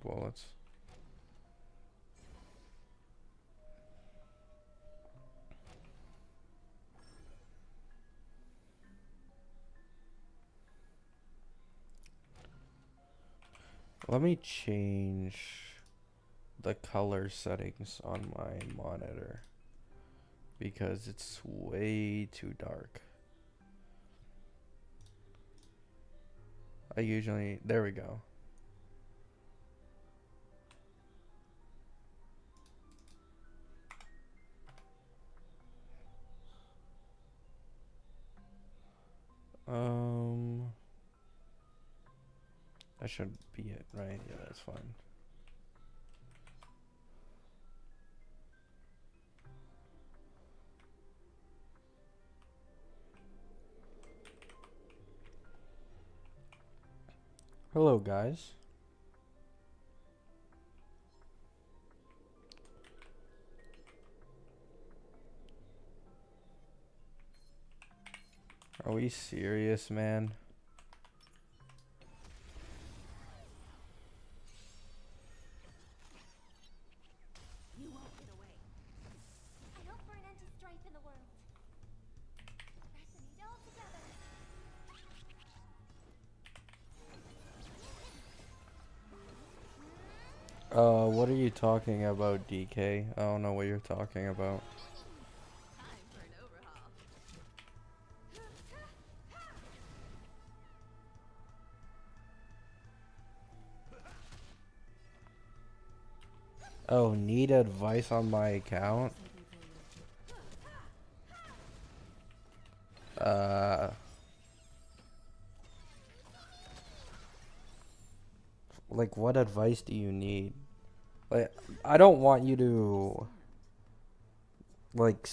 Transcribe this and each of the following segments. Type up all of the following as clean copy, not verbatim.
bullets. Let me change the color settings on my monitor because it's way too dark. There we go. That should be it, right? Yeah, that's fine. Hello, guys. Are we serious, man? You won't get away. I hope for an end to strife in the world. Resonate all together. What are you talking about, DK? I don't know what you're talking about. Time for an overhaul. Oh, need advice on my account? Like, what advice do you need? Like, I don't want you to, like,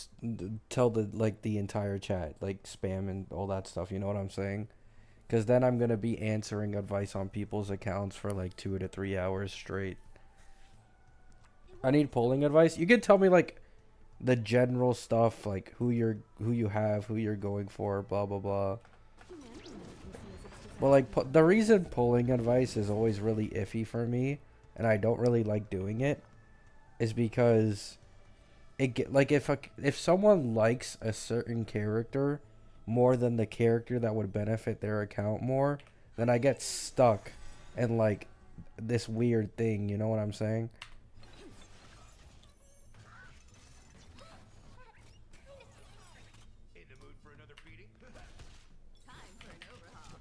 tell the entire chat, like, spam and all that stuff, you know what I'm saying? Because then I'm gonna be answering advice on people's accounts for, like, 2 to 3 hours straight. I need polling advice. You can tell me, like, the general stuff, like, who you have, who you're going for, blah, blah, blah. Well, like, the reason polling advice is always really iffy for me, and I don't really like doing it, is because if someone likes a certain character more than the character that would benefit their account more, then I get stuck in, like, this weird thing, you know what I'm saying? In the mood for another beating? Time for an overhaul.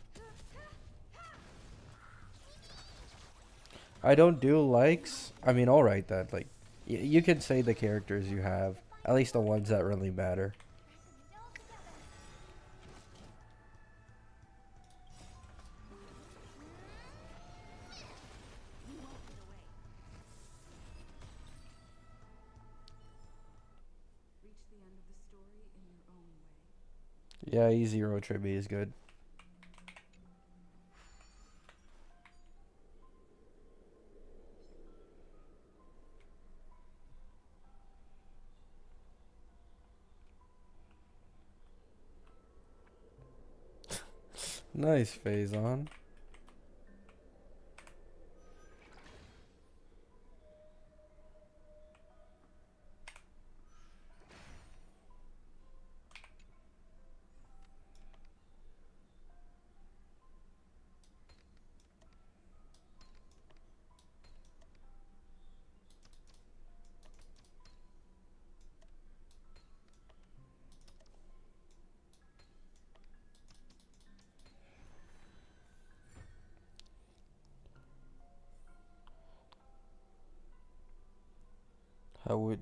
I don't do likes. I mean, alright then, like, you can say the characters you have, at least the ones that really matter. Resonate all together. You won't get away. Reach the end of the story in your own way. Yeah, E0 Tribby is good. Nice phase on.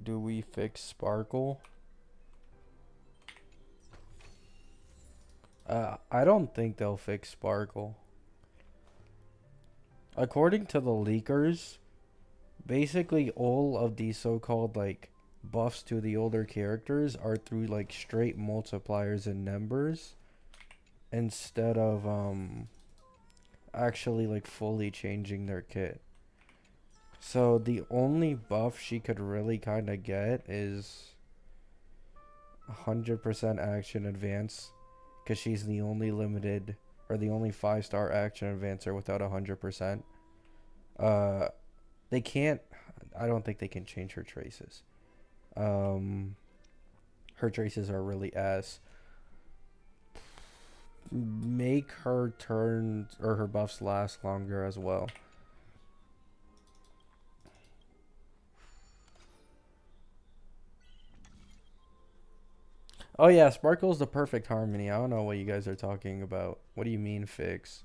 Do we fix Sparkle? I don't think they'll fix Sparkle. According to the leakers, basically all of these so-called, like, buffs to the older characters are through, like, straight multipliers and numbers instead of actually, like, fully changing their kit. So the only buff she could really kind of get is 100% action advance, because she's the only limited or the only 5-star action advancer without 100%. They can't. I don't think they can change her traces. Um, her traces are really ass. Make her turns or her buffs last longer as well. Oh yeah, Sparkle's the perfect harmony. I don't know what you guys are talking about. What do you mean fix?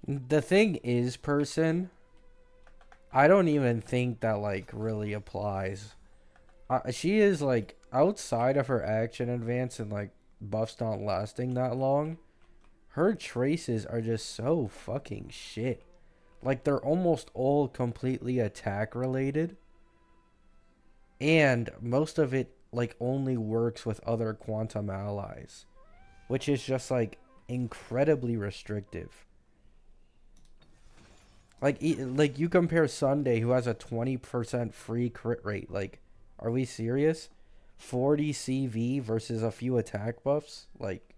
The thing is, person, I don't even think that like really applies. She is like outside of her action advance and like buffs not lasting that long. Her traces are just so fucking shit. Like they're almost all completely attack related, and most of it like only works with other quantum allies, which is just like incredibly restrictive. Like you compare Sunday, who has a 20% free crit rate. Like, are we serious? 40 CV versus a few attack buffs. Like,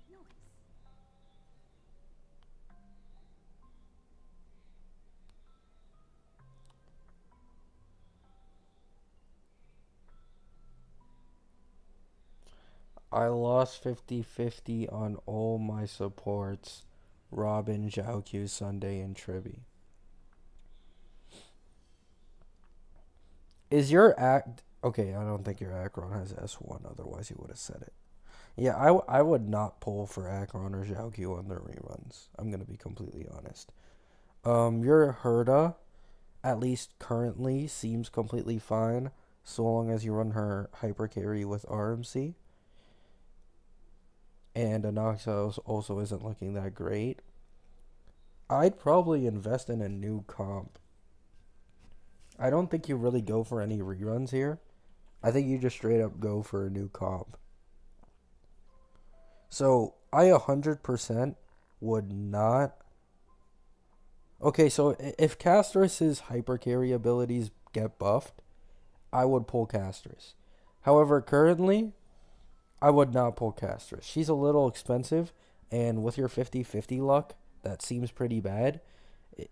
Noise. I lost 50-50 on all my supports. Robin, Zhao Sunday, and Tribby. Is your act okay? I don't think your Akron has S1. Otherwise, you would have said it. Yeah, I would not pull for Akron or Zhao on their reruns. I'm gonna be completely honest. Your Herda, at least currently, seems completely fine so long as you run her hyper carry with RMC. And Anoxa also isn't looking that great. I'd probably invest in a new comp. I don't think you really go for any reruns here. I think you just straight up go for a new comp. So I 100% would not. Okay, so if Castrus's hyper carry abilities get buffed, I would pull Castrus. However, currently, I would not pull Castrus. She's a little expensive, and with your 50-50 luck, that seems pretty bad.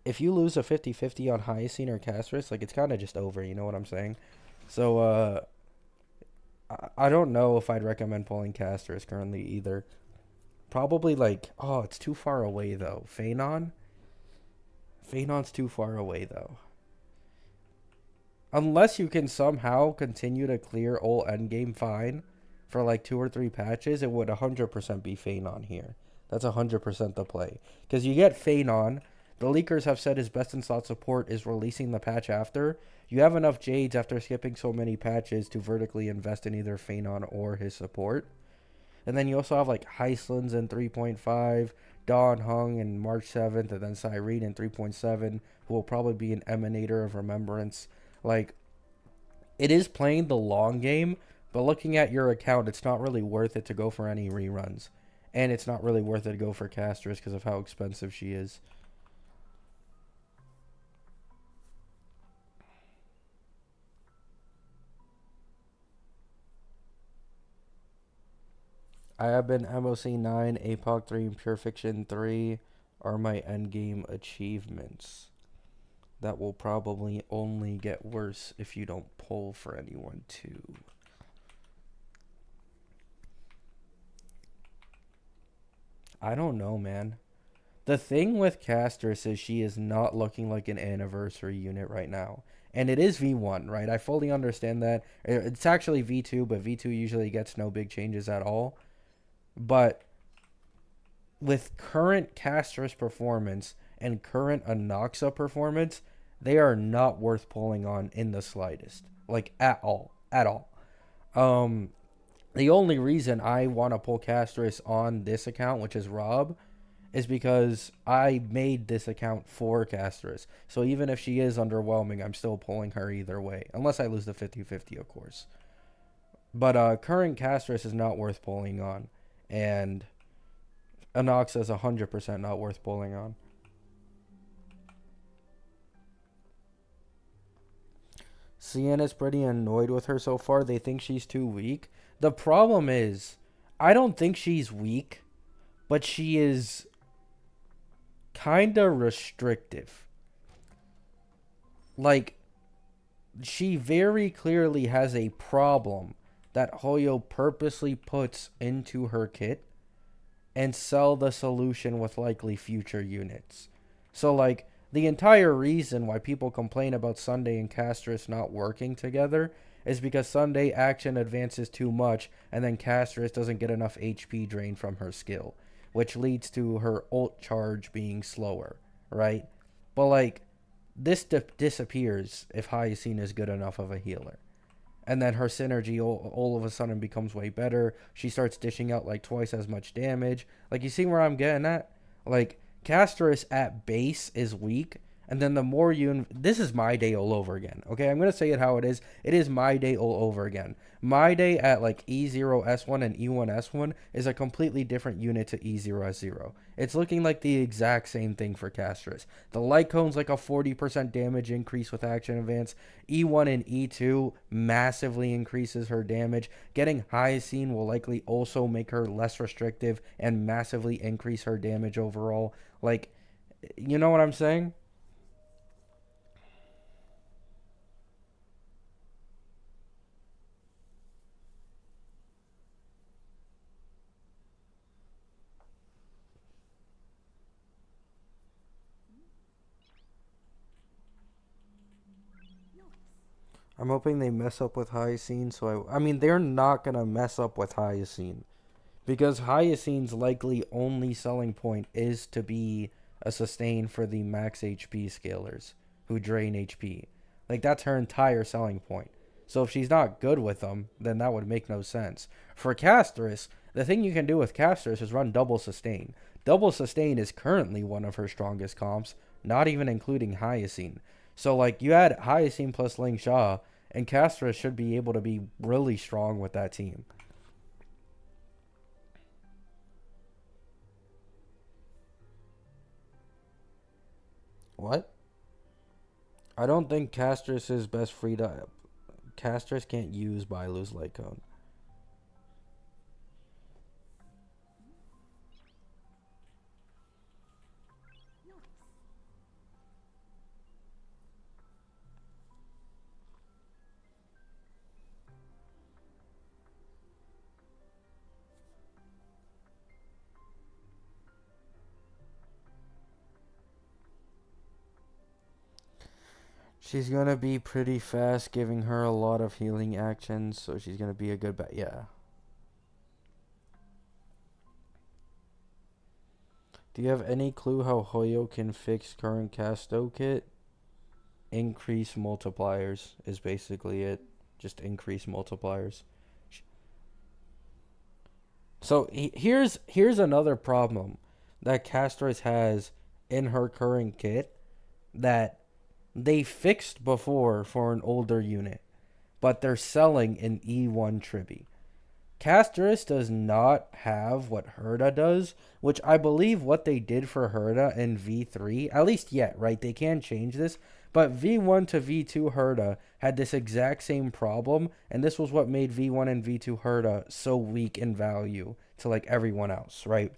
If you lose a 50-50 on Hyene or Castrus, like, it's kind of just over, you know what I'm saying? So, I don't know if I'd recommend pulling Castrus currently either. Probably, like, oh, it's too far away, though. Phanon? Phanon's too far away, though. Unless you can somehow continue to clear all endgame fine for like 2 or 3 patches, it would 100% be Phanon here. That's 100% the play. Because you get Phanon. The leakers have said his best in slot support is releasing the patch after. You have enough Jades after skipping so many patches to vertically invest in either Phanon or his support. And then you also have like Heislands in 3.5, Dawn Hung in March 7th, and then Cyrene in 3.7, who will probably be an emanator of remembrance. Like, it is playing the long game, but looking at your account, it's not really worth it to go for any reruns. And it's not really worth it to go for Castrus because of how expensive she is. I have been MOC 9, APOC 3, and Pure Fiction 3 are my endgame achievements. That will probably only get worse if you don't pull for anyone too. I don't know, man. The thing with Castrus is she is not looking like an anniversary unit right now. And it is V1, right? I fully understand that. It's actually V2, but V2 usually gets no big changes at all. But with current Castrus performance and current Anoxa performance, they are not worth pulling on in the slightest. Like, at all. at all. Um, the only reason I want to pull Castris on this account, which is Rob, is because I made this account for Castris. So even if she is underwhelming, I'm still pulling her either way. Unless I lose the 50-50, of course. But current Castris is not worth pulling on. And Anox is 100% not worth pulling on. Sienna's pretty annoyed with her so far. They think she's too weak. The problem is, I don't think she's weak, but she is kind of restrictive. Like, she very clearly has a problem that Hoyo purposely puts into her kit and sell the solution with likely future units. So, like, the entire reason why people complain about Sunday and Castris not working together is because Sunday action advances too much and then Castris doesn't get enough HP drain from her skill, which leads to her ult charge being slower, right? But, like, this disappears if Hyene is good enough of a healer. And then her synergy all of a sudden becomes way better. She starts dishing out like twice as much damage. Like, you see where I'm getting at? Like, Castris at base is weak. And then the more you... This is my day all over again. Okay, I'm going to say it how it is. It is my day all over again. My day at like E0S1 and E1S1 is a completely different unit to E0S0. It's looking like the exact same thing for Castris. The light cone's like a 40% damage increase with action advance. E1 and E2 massively increases her damage. Getting Hyene will likely also make her less restrictive and massively increase her damage overall. Like, you know what I'm saying? I'm hoping they mess up with Hyene, so I mean, they're not going to mess up with Hyene. Because Hyacine's likely only selling point is to be a sustain for the max HP scalers who drain HP. Like, that's her entire selling point. So if she's not good with them, then that would make no sense. For Castris, the thing you can do with Castris is run double sustain. Double sustain is currently one of her strongest comps, not even including Hyene. So, like, you add Hyene plus Ling Sha, and Castris should be able to be really strong with that team. What? I don't think Castris is best free to. Castris can't use Bailu's Light Cone. She's gonna be pretty fast, giving her a lot of healing actions, so she's gonna be a good bet. Yeah. Do you have any clue how Hoyo can fix current Casto kit? Increase multipliers is basically it. Just increase multipliers. So here's another problem that Castris has in her current kit that they fixed before for an older unit, but they're selling in E1 Tribby. Castris does not have what Herda does, which I believe what they did for Herda in V3, at least yet, right? They can change this, but V1 to V2 Herda had this exact same problem, and this was what made V1 and V2 Herda so weak in value to like everyone else, right?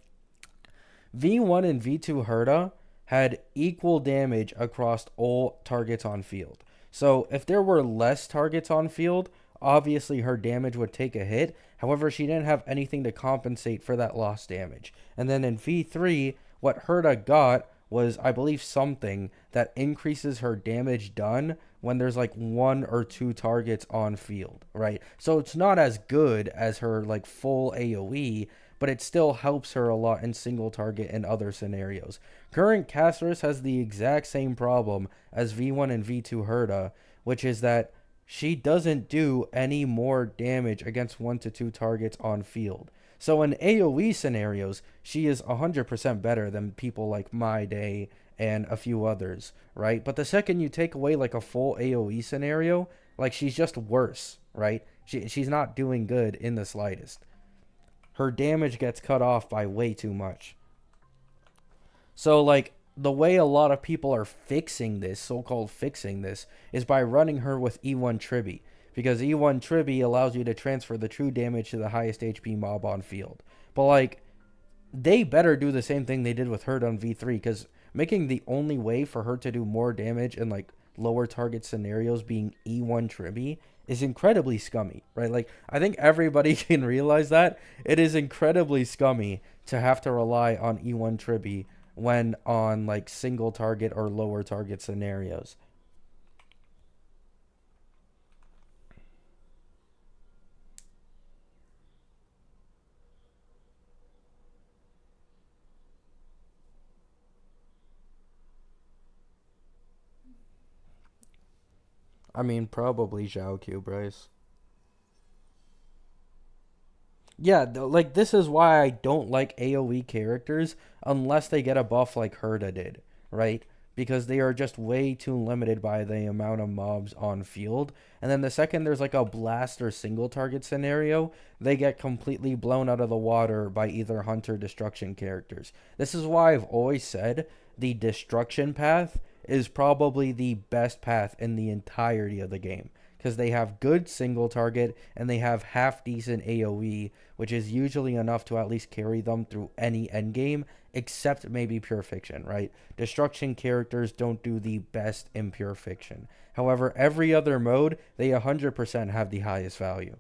V1 and V2 Herda had equal damage across all targets on field. So if there were less targets on field, obviously her damage would take a hit. However, she didn't have anything to compensate for that lost damage. And then in V3, what Herda got was, I believe, something that increases her damage done when there's like one or two targets on field, right? So it's not as good as her like full AoE, but it still helps her a lot in single target and other scenarios. Current Castris has the exact same problem as V1 and V2 Herda, which is that she doesn't do any more damage against 1 to 2 targets on field. So in AoE scenarios, she is 100% better than people like My Day and a few others, right? But the second you take away like a full AoE scenario, like she's just worse, right? She's not doing good in the slightest. Her damage gets cut off by way too much. So, like, the way a lot of people are fixing this, so-called fixing this, is by running her with E1 Tribby. Because E1 Tribby allows you to transfer the true damage to the highest HP mob on field. But, like, they better do the same thing they did with her on V3. Because making the only way for her to do more damage in, like, lower target scenarios being E1 Tribby is incredibly scummy, right? Like, I think everybody can realize that. It is incredibly scummy to have to rely on E1 Tribby when on like single target or lower target scenarios. I mean, probably Zhao Q, Bryce. Yeah, like this is why I don't like AoE characters unless they get a buff like Herda did, right? Because they are just way too limited by the amount of mobs on field. And then the second there's like a blast or single target scenario, they get completely blown out of the water by either hunter destruction characters. This is why I've always said the destruction path is probably the best path in the entirety of the game because they have good single target and they have half decent AoE, which is usually enough to at least carry them through any endgame, except maybe Pure Fiction, right? Destruction characters don't do the best in Pure Fiction. However, every other mode, they 100% have the highest value.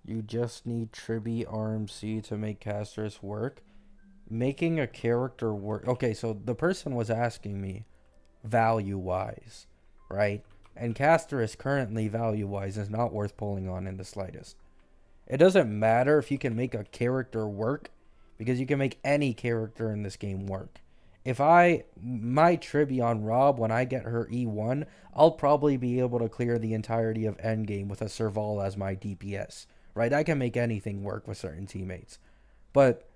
You just need Tribby RMC to make casters work. Making a character work. Okay, so the person was asking me value wise, right? And Casterus currently value wise is not worth pulling on in the slightest. It doesn't matter if you can make a character work because you can make any character in this game work. If I my Tribby on Rob when I get her E1, I'll probably be able to clear the entirety of endgame with a Serval as my DPS. Right? I can make anything work with certain teammates. But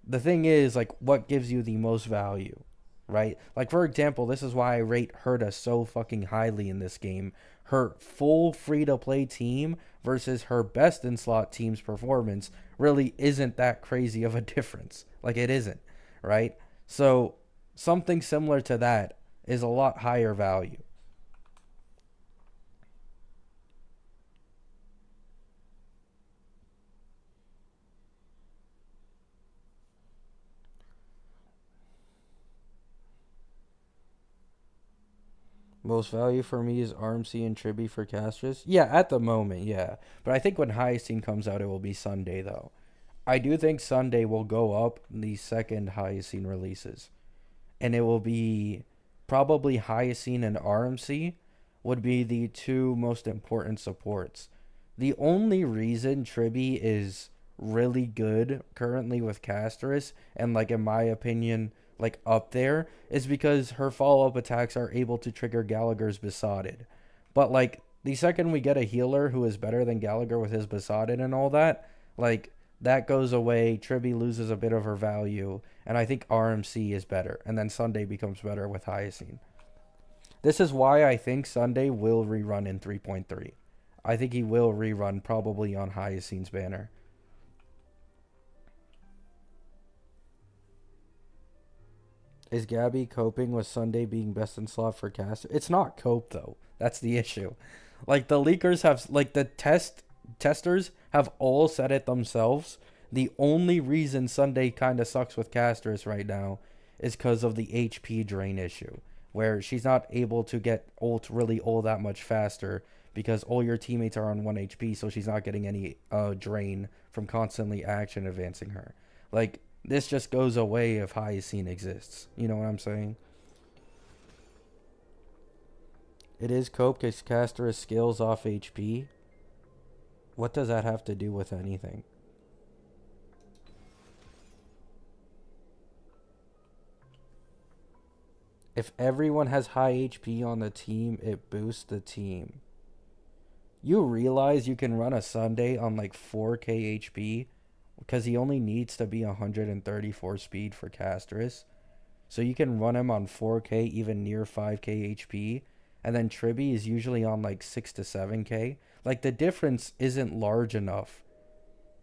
the thing is, like, what gives you the most value, right? Like, for example, this is why I rate Herda so fucking highly in this game. Her full free-to-play team versus her best in slot team's performance really isn't that crazy of a difference. Like, it isn't, right? So, something similar to that is a lot higher value. Most value for me is RMC and Tribby for casters. Yeah, at the moment, yeah. But I think when Hyene comes out, it will be Sunday, though. I do think Sunday will go up the second Hyene releases. And it will be probably Hyene and RMC would be the two most important supports. The only reason Tribby is really good currently with Casterus, and like in my opinion, like up there, is because her follow up attacks are able to trigger Gallagher's Besotted. But like the second we get a healer who is better than Gallagher with his Besotted and all that, like that goes away. Tribby loses a bit of her value, and I think RMC is better, and then Sunday becomes better with Hyene. This is why I think Sunday will rerun in 3.3. I think he will rerun probably on Hyacine's banner. Is Gabby coping with Sunday being best in slot for caster? It's not cope though. That's the issue. Like the leakers have like the testers have all said it themselves. The only reason Sunday kind of sucks with casters right now is because of the HP drain issue, where she's not able to get ult really all that much faster because all your teammates are on 1 HP, so she's not getting any drain from constantly action advancing her. Like, this just goes away if Hyene exists. You know what I'm saying? It is cope because caster skills off HP. What does that have to do with anything? If everyone has high HP on the team, it boosts the team. You realize you can run a Sunday on like 4k HP because he only needs to be 134 speed for Castris. So you can run him on 4k, even near 5k HP. And then Tribby is usually on like 6 to 7k. Like, the difference isn't large enough,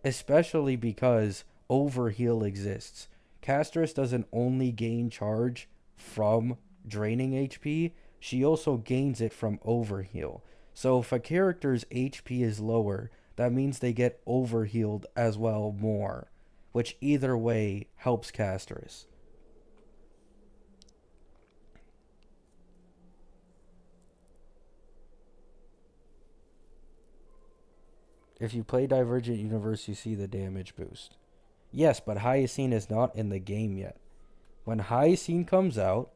especially because overheal exists. Castris doesn't only gain charge from draining HP, she also gains it from overheal. So if a character's HP is lower, that means they get overhealed as well more, which either way helps casters. If you play Divergent Universe, you see the damage boost. Yes, but Hyene is not in the game yet. When Hyene comes out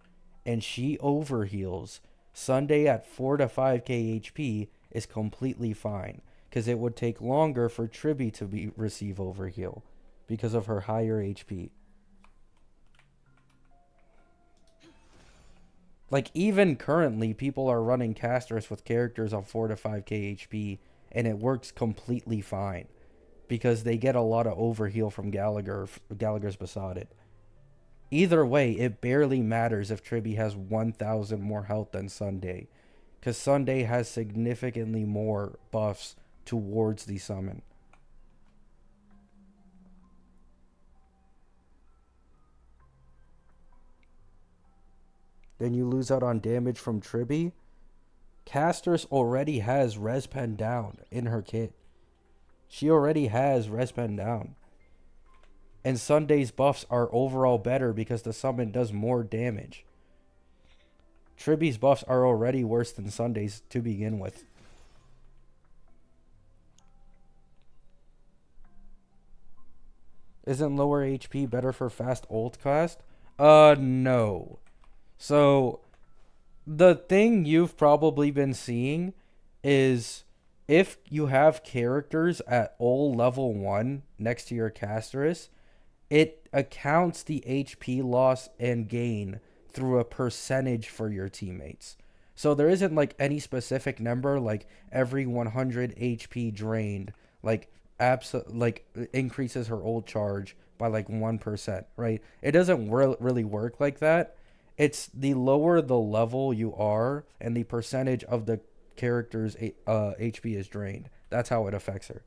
and she overheals, Sunday at 4 to 5k HP is completely fine, because it would take longer for Tribby to receive overheal because of her higher HP. Like, even currently, people are running casters with characters on 4 to 5k HP, and it works completely fine because they get a lot of overheal from Gallagher's Besotted. Either way, it barely matters if Tribby has 1,000 more health than Sunday, because Sunday has significantly more buffs towards the summon. Then you lose out on damage from Tribby. Casters already has Respen down in her kit. She already has Respen down. And Sunday's buffs are overall better because the summon does more damage. Tribby's buffs are already worse than Sunday's to begin with. Isn't lower HP better for fast ult cast? No. So, the thing you've probably been seeing is if you have characters at all level 1 next to your Casterus, it accounts the HP loss and gain through a percentage for your teammates. So there isn't like any specific number, like every 100 HP drained, like increases her ult charge by like 1%, right? It doesn't really work like that. It's the lower the level you are and the percentage of the character's HP is drained. That's how it affects her.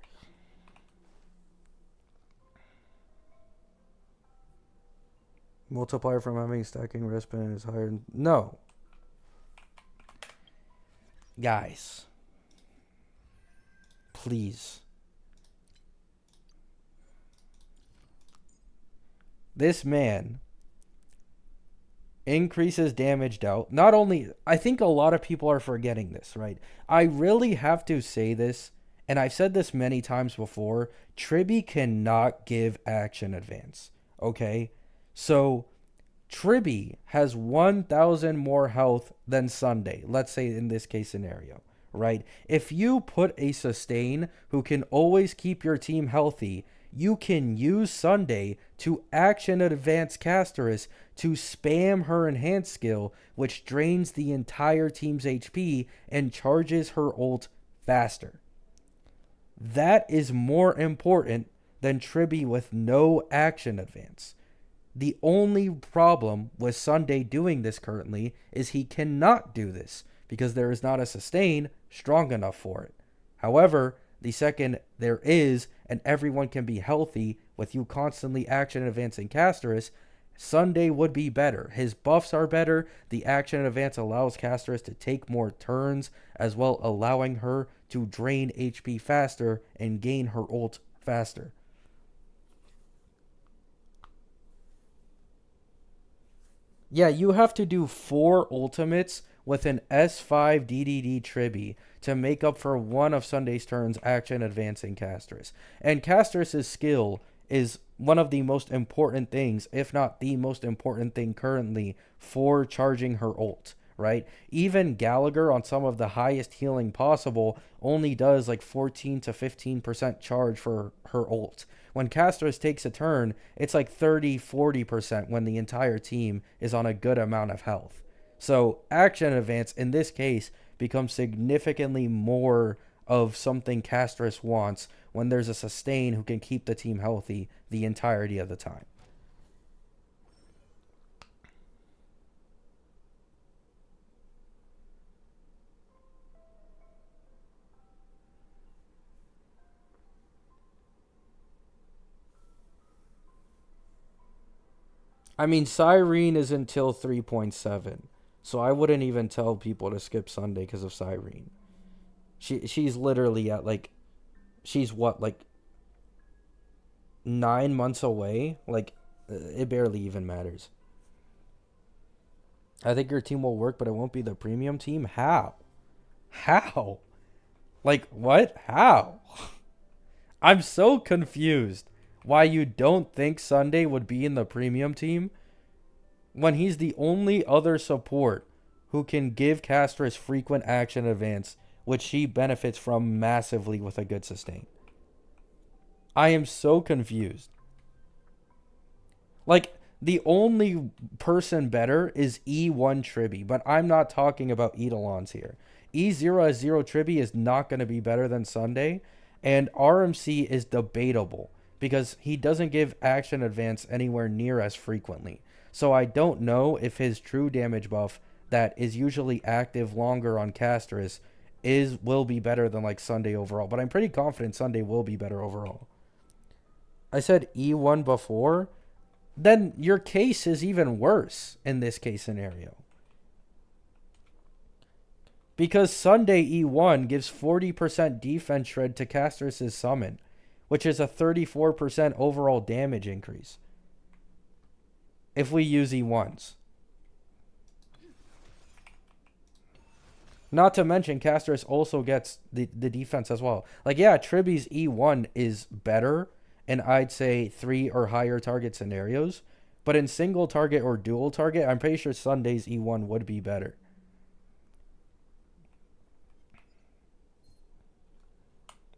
Multiplier from having stacking Respen is higher. No. Guys. Please. This man increases damage dealt. Not only, I think a lot of people are forgetting this, right? I really have to say this, and I've said this many times before. Tribby cannot give action advance. Okay? So, Tribby has 1,000 more health than Sunday. Let's say in this case scenario, right? If you put a sustain who can always keep your team healthy, you can use Sunday to action advance Casterus to spam her enhanced skill, which drains the entire team's HP and charges her ult faster. That is more important than Tribby with no action advance. The only problem with Sunday doing this currently is he cannot do this because there is not a sustain strong enough for it. However, the second there is, and everyone can be healthy with you constantly action advancing Casterus, Sunday would be better. His buffs are better. The action advance allows Casterus to take more turns, as well allowing her to drain HP faster and gain her ult faster. Yeah, you have to do 4 ultimates with an S5 DDD Tribby to make up for one of Sunday's turns action advancing Castris. And Castris' skill is one of the most important things, if not the most important thing currently for charging her ult, right? Even Gallagher on some of the highest healing possible only does like 14 to 15% charge for her ult. When Castris takes a turn, it's like 30-40% when the entire team is on a good amount of health. So action advance in this case becomes significantly more of something Castris wants when there's a sustain who can keep the team healthy the entirety of the time. I mean, Cyrene is until 3.7, so I wouldn't even tell people to skip Sunday because of Cyrene. She's literally at like, she's what, like 9 months away? Like, it barely even matters. I think your team will work, but it won't be the premium team. How? How? Like, what? How? I'm so confused why you don't think Sunday would be in the premium team when he's the only other support who can give Castris frequent action advance, which she benefits from massively with a good sustain. I am so confused. Like, the only person better is E1 Tribby, but I'm not talking about Eidolons here. E0 Tribby is not going to be better than Sunday, and RMC is debatable because he doesn't give action advance anywhere near as frequently. So I don't know if his true damage buff that is usually active longer on Castris will be better than like Sunday overall, but I'm pretty confident Sunday will be better overall. I said E1 before, then your case is even worse in this case scenario. Because Sunday E1 gives 40% defense shred to Castris' summon, which is a 34% overall damage increase if we use E1s. Not to mention, Castris also gets the defense as well. Like, yeah, Tribby's E1 is better in, I'd say, 3 or higher target scenarios. But in single target or dual target, I'm pretty sure Sunday's E1 would be better.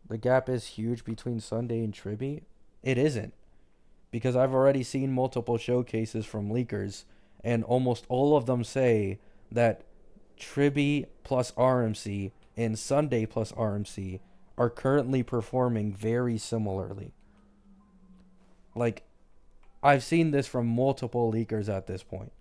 The gap is huge between Sunday and Tribby. It isn't. Because I've already seen multiple showcases from leakers, and almost all of them say that Tribby plus RMC and Sunday plus RMC are currently performing very similarly. Like, I've seen this from multiple leakers at this point.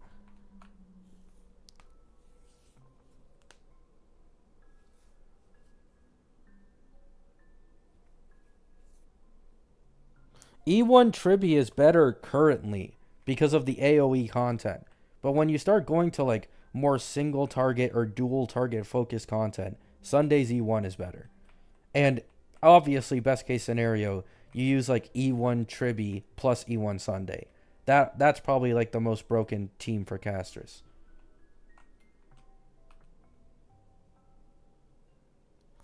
E1 Tribby is better currently because of the AoE content. But when you start going to like more single target or dual target focused content, Sunday's E1 is better. And obviously, best case scenario, you use like E1 Tribby plus E1 Sunday. That's probably like the most broken team for Castris.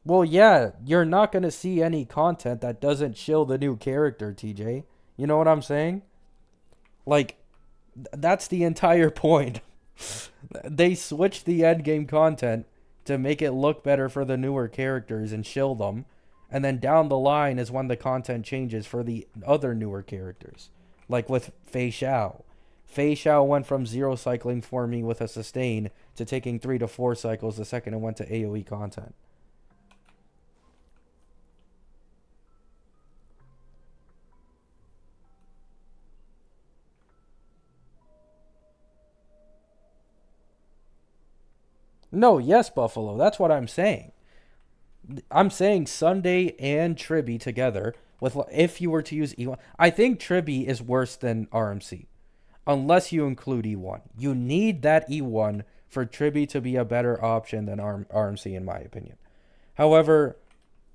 Well, yeah, you're not going to see any content that doesn't chill the new character, TJ. You know what I'm saying? Like, that's the entire point. They switched the endgame content to make it look better for the newer characters and chill them. And then down the line is when the content changes for the other newer characters. Like with Fei Xiao. Fei Xiao went from 0 cycling for me with a sustain to taking 3 to 4 cycles the second it went to AoE content. No, yes, Buffalo. That's what I'm saying. I'm saying Sunday and Tribby together. With if you were to use E1, I think Tribby is worse than RMC, unless you include E1. You need that E1 for Tribby to be a better option than RMC, in my opinion. However,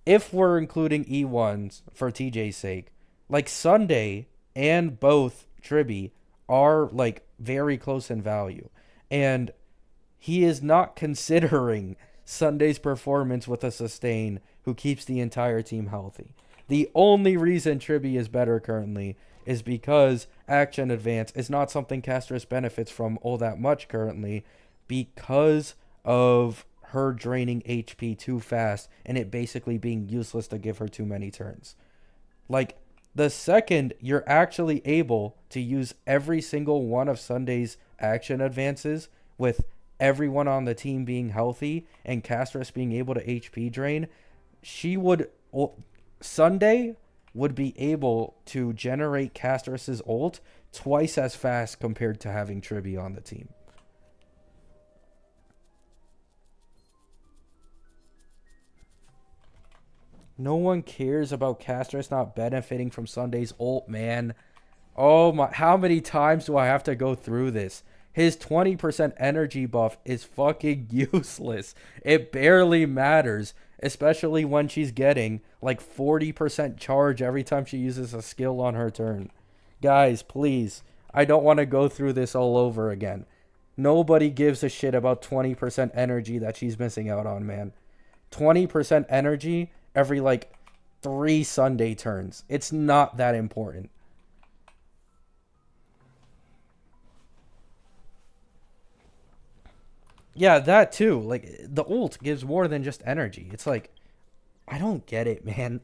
if we're including E1s for TJ's sake, like Sunday and both Tribby are like very close in value, and He is not considering Sunday's performance with a sustain who keeps the entire team healthy. The only reason Tribby is better currently is because action advance is not something Castris benefits from all that much currently because of her draining HP too fast and it basically being useless to give her too many turns. Like, the second you're actually able to use every single one of Sunday's action advances with everyone on the team being healthy and Castris being able to HP drain, she would Sunday would be able to generate Castris's ult twice as fast compared to having Tribby on the team. No one cares about Castris not benefiting from Sunday's ult, man. Oh my, how many times do I have to go through this? His 20% energy buff is fucking useless. It barely matters, especially when she's getting like 40% charge every time she uses a skill on her turn. Guys, please, I don't want to go through this all over again. Nobody gives a shit about 20% energy that she's missing out on, man. 20% energy every like 3 Sunday turns. It's not that important. Yeah, that too. Like, the ult gives more than just energy. It's like, I don't get it, man.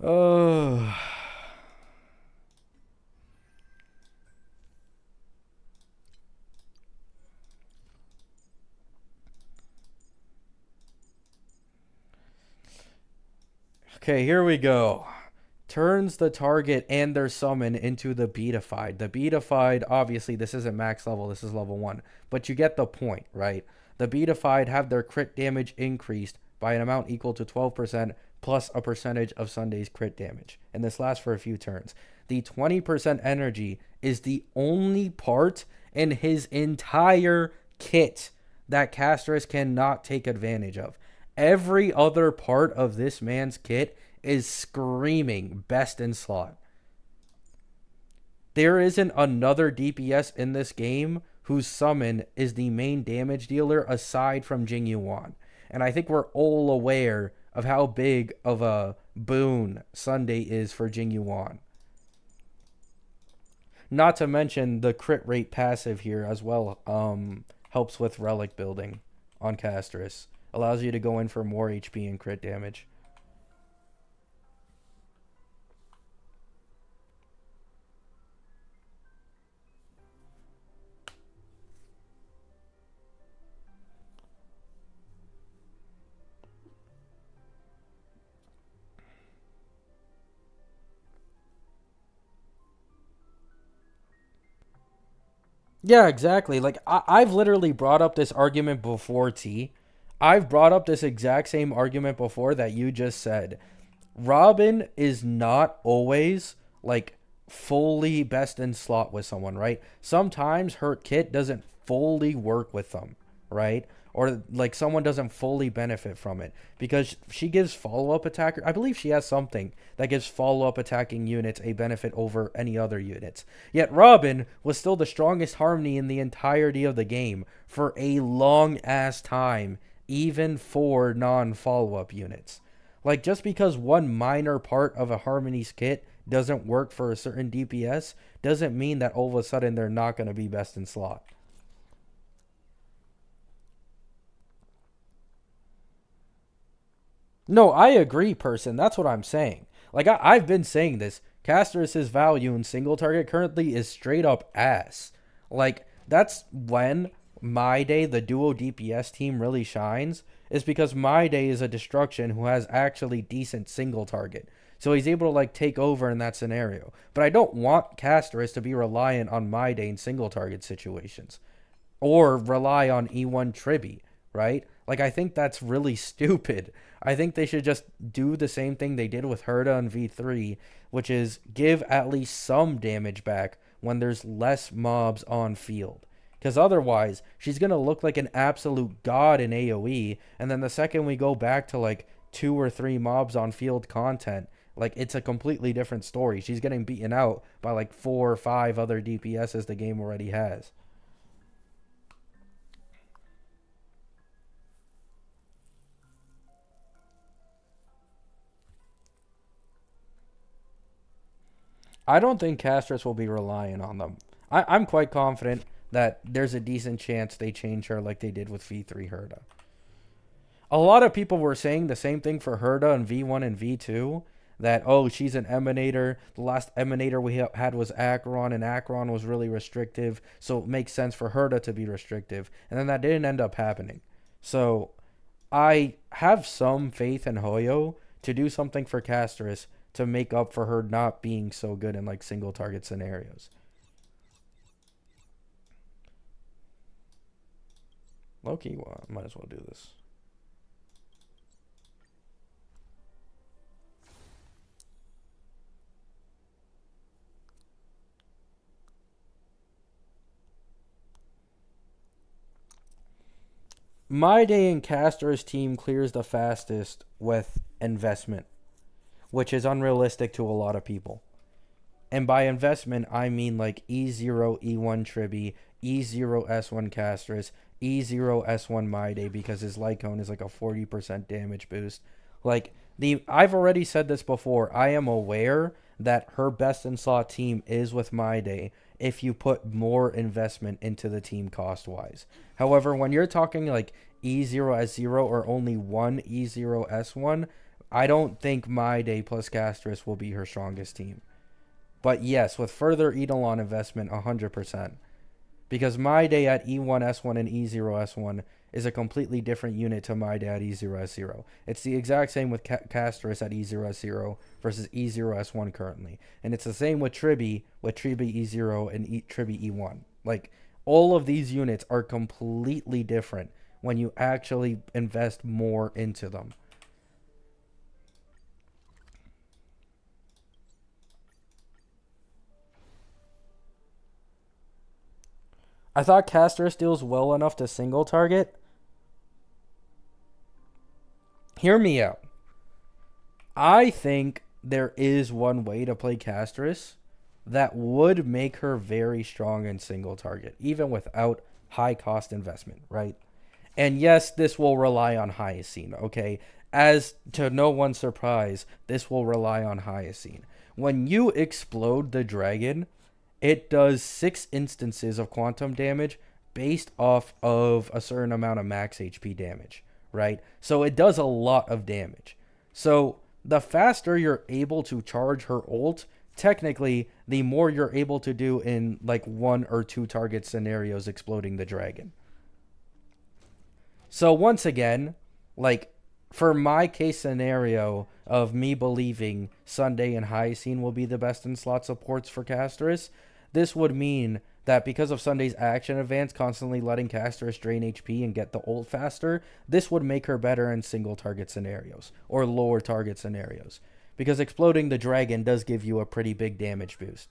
Oh. Okay, here we go. Turns the target and their summon into the beatified. The beatified, obviously, this isn't max level, this is level 1. But you get the point, right? The beatified have their crit damage increased by an amount equal to 12% plus a percentage of Sunday's crit damage. And this lasts for a few turns. The 20% energy is the only part in his entire kit that casters cannot take advantage of. Every other part of this man's kit is screaming best in slot. There isn't another DPS in this game whose summon is the main damage dealer aside from Jing Yuan. And I think we're all aware of how big of a boon Sunday is for Jing Yuan. Not to mention the crit rate passive here as well helps with relic building on Castris. Allows you to go in for more HP and crit damage. Yeah, exactly. Like, I've literally brought up this argument before, T. I've brought up this exact same argument before that you just said. Robin is not always like fully best in slot with someone, right? Sometimes her kit doesn't fully work with them, right? Or like someone doesn't fully benefit from it because she gives follow-up attacker. I believe she has something that gives follow-up attacking units a benefit over any other units. Yet Robin was still the strongest harmony in the entirety of the game for a long ass time, even for non-follow-up units. Like, just because one minor part of a Harmony's kit doesn't work for a certain DPS doesn't mean that all of a sudden they're not going to be best in slot. No, I agree, person. That's what I'm saying. Like, I've been saying this. Caster's value in single target currently is straight up ass. Like, that's when My Day, the duo DPS team, really shines, is because My Day is a destruction who has actually decent single target. So he's able to, like, take over in that scenario. But I don't want Casterus to be reliant on My Day in single target situations. Or rely on E1 Tribby, right? Like, I think that's really stupid. I think they should just do the same thing they did with Herda and V3, which is give at least some damage back when there's less mobs on field. Because otherwise, she's going to look like an absolute god in AoE, and then the second we go back to like 2 or 3 mobs on field content, like, it's a completely different story. She's getting beaten out by like 4 or 5 other DPSs the game already has. I don't think Castress will be relying on them. I'm quite confident that there's a decent chance they change her like they did with V3 Herda. A lot of people were saying the same thing for Herda in V1 and V2. That, oh, she's an emanator. The last emanator we had was Acheron, and Acheron was really restrictive. So it makes sense for Herda to be restrictive. And then that didn't end up happening. So I have some faith in Hoyo to do something for Castress to make up for her not being so good in like single target scenarios. Loki, well, might as well do this. My Day and Caster's team clears the fastest with investment, which is unrealistic to a lot of people. And by investment, I mean like E0 E1 Tribby, E0 S1 Castress, E0 S1 My Day, because his Lycone is like a 40% damage boost. Like, I've already said this before. I am aware that her best in slot team is with My Day if you put more investment into the team cost wise. However, when you're talking like E0 S0 or only one E0 S1, I don't think My Day plus Castress will be her strongest team. But yes, with further Eidolon investment, 100%. Because My Day at E1 S1 and E0 S1 is a completely different unit to My Day at E0 S0. It's the exact same with Castress at E0 S0 versus E0 S1 currently. And it's the same with Tribby E0 and Tribby E1. Like, all of these units are completely different when you actually invest more into them. I thought Caster deals well enough to single target. Hear me out. I think there is one way to play Castress that would make her very strong in single target, even without high cost investment, right? And yes, this will rely on Hyene, okay? As to no one's surprise, this will rely on Hyene. When you explode the dragon, it does 6 instances of quantum damage based off of a certain amount of max HP damage, right? So it does a lot of damage. So the faster you're able to charge her ult, technically, the more you're able to do in like 1 or 2 target scenarios exploding the dragon. So once again, like, for my case scenario of me believing Sunday and Hyene will be the best in slot supports for Castress, this would mean that because of Sunday's action advance constantly letting Castress drain HP and get the ult faster, this would make her better in single target scenarios or lower target scenarios. Because exploding the dragon does give you a pretty big damage boost.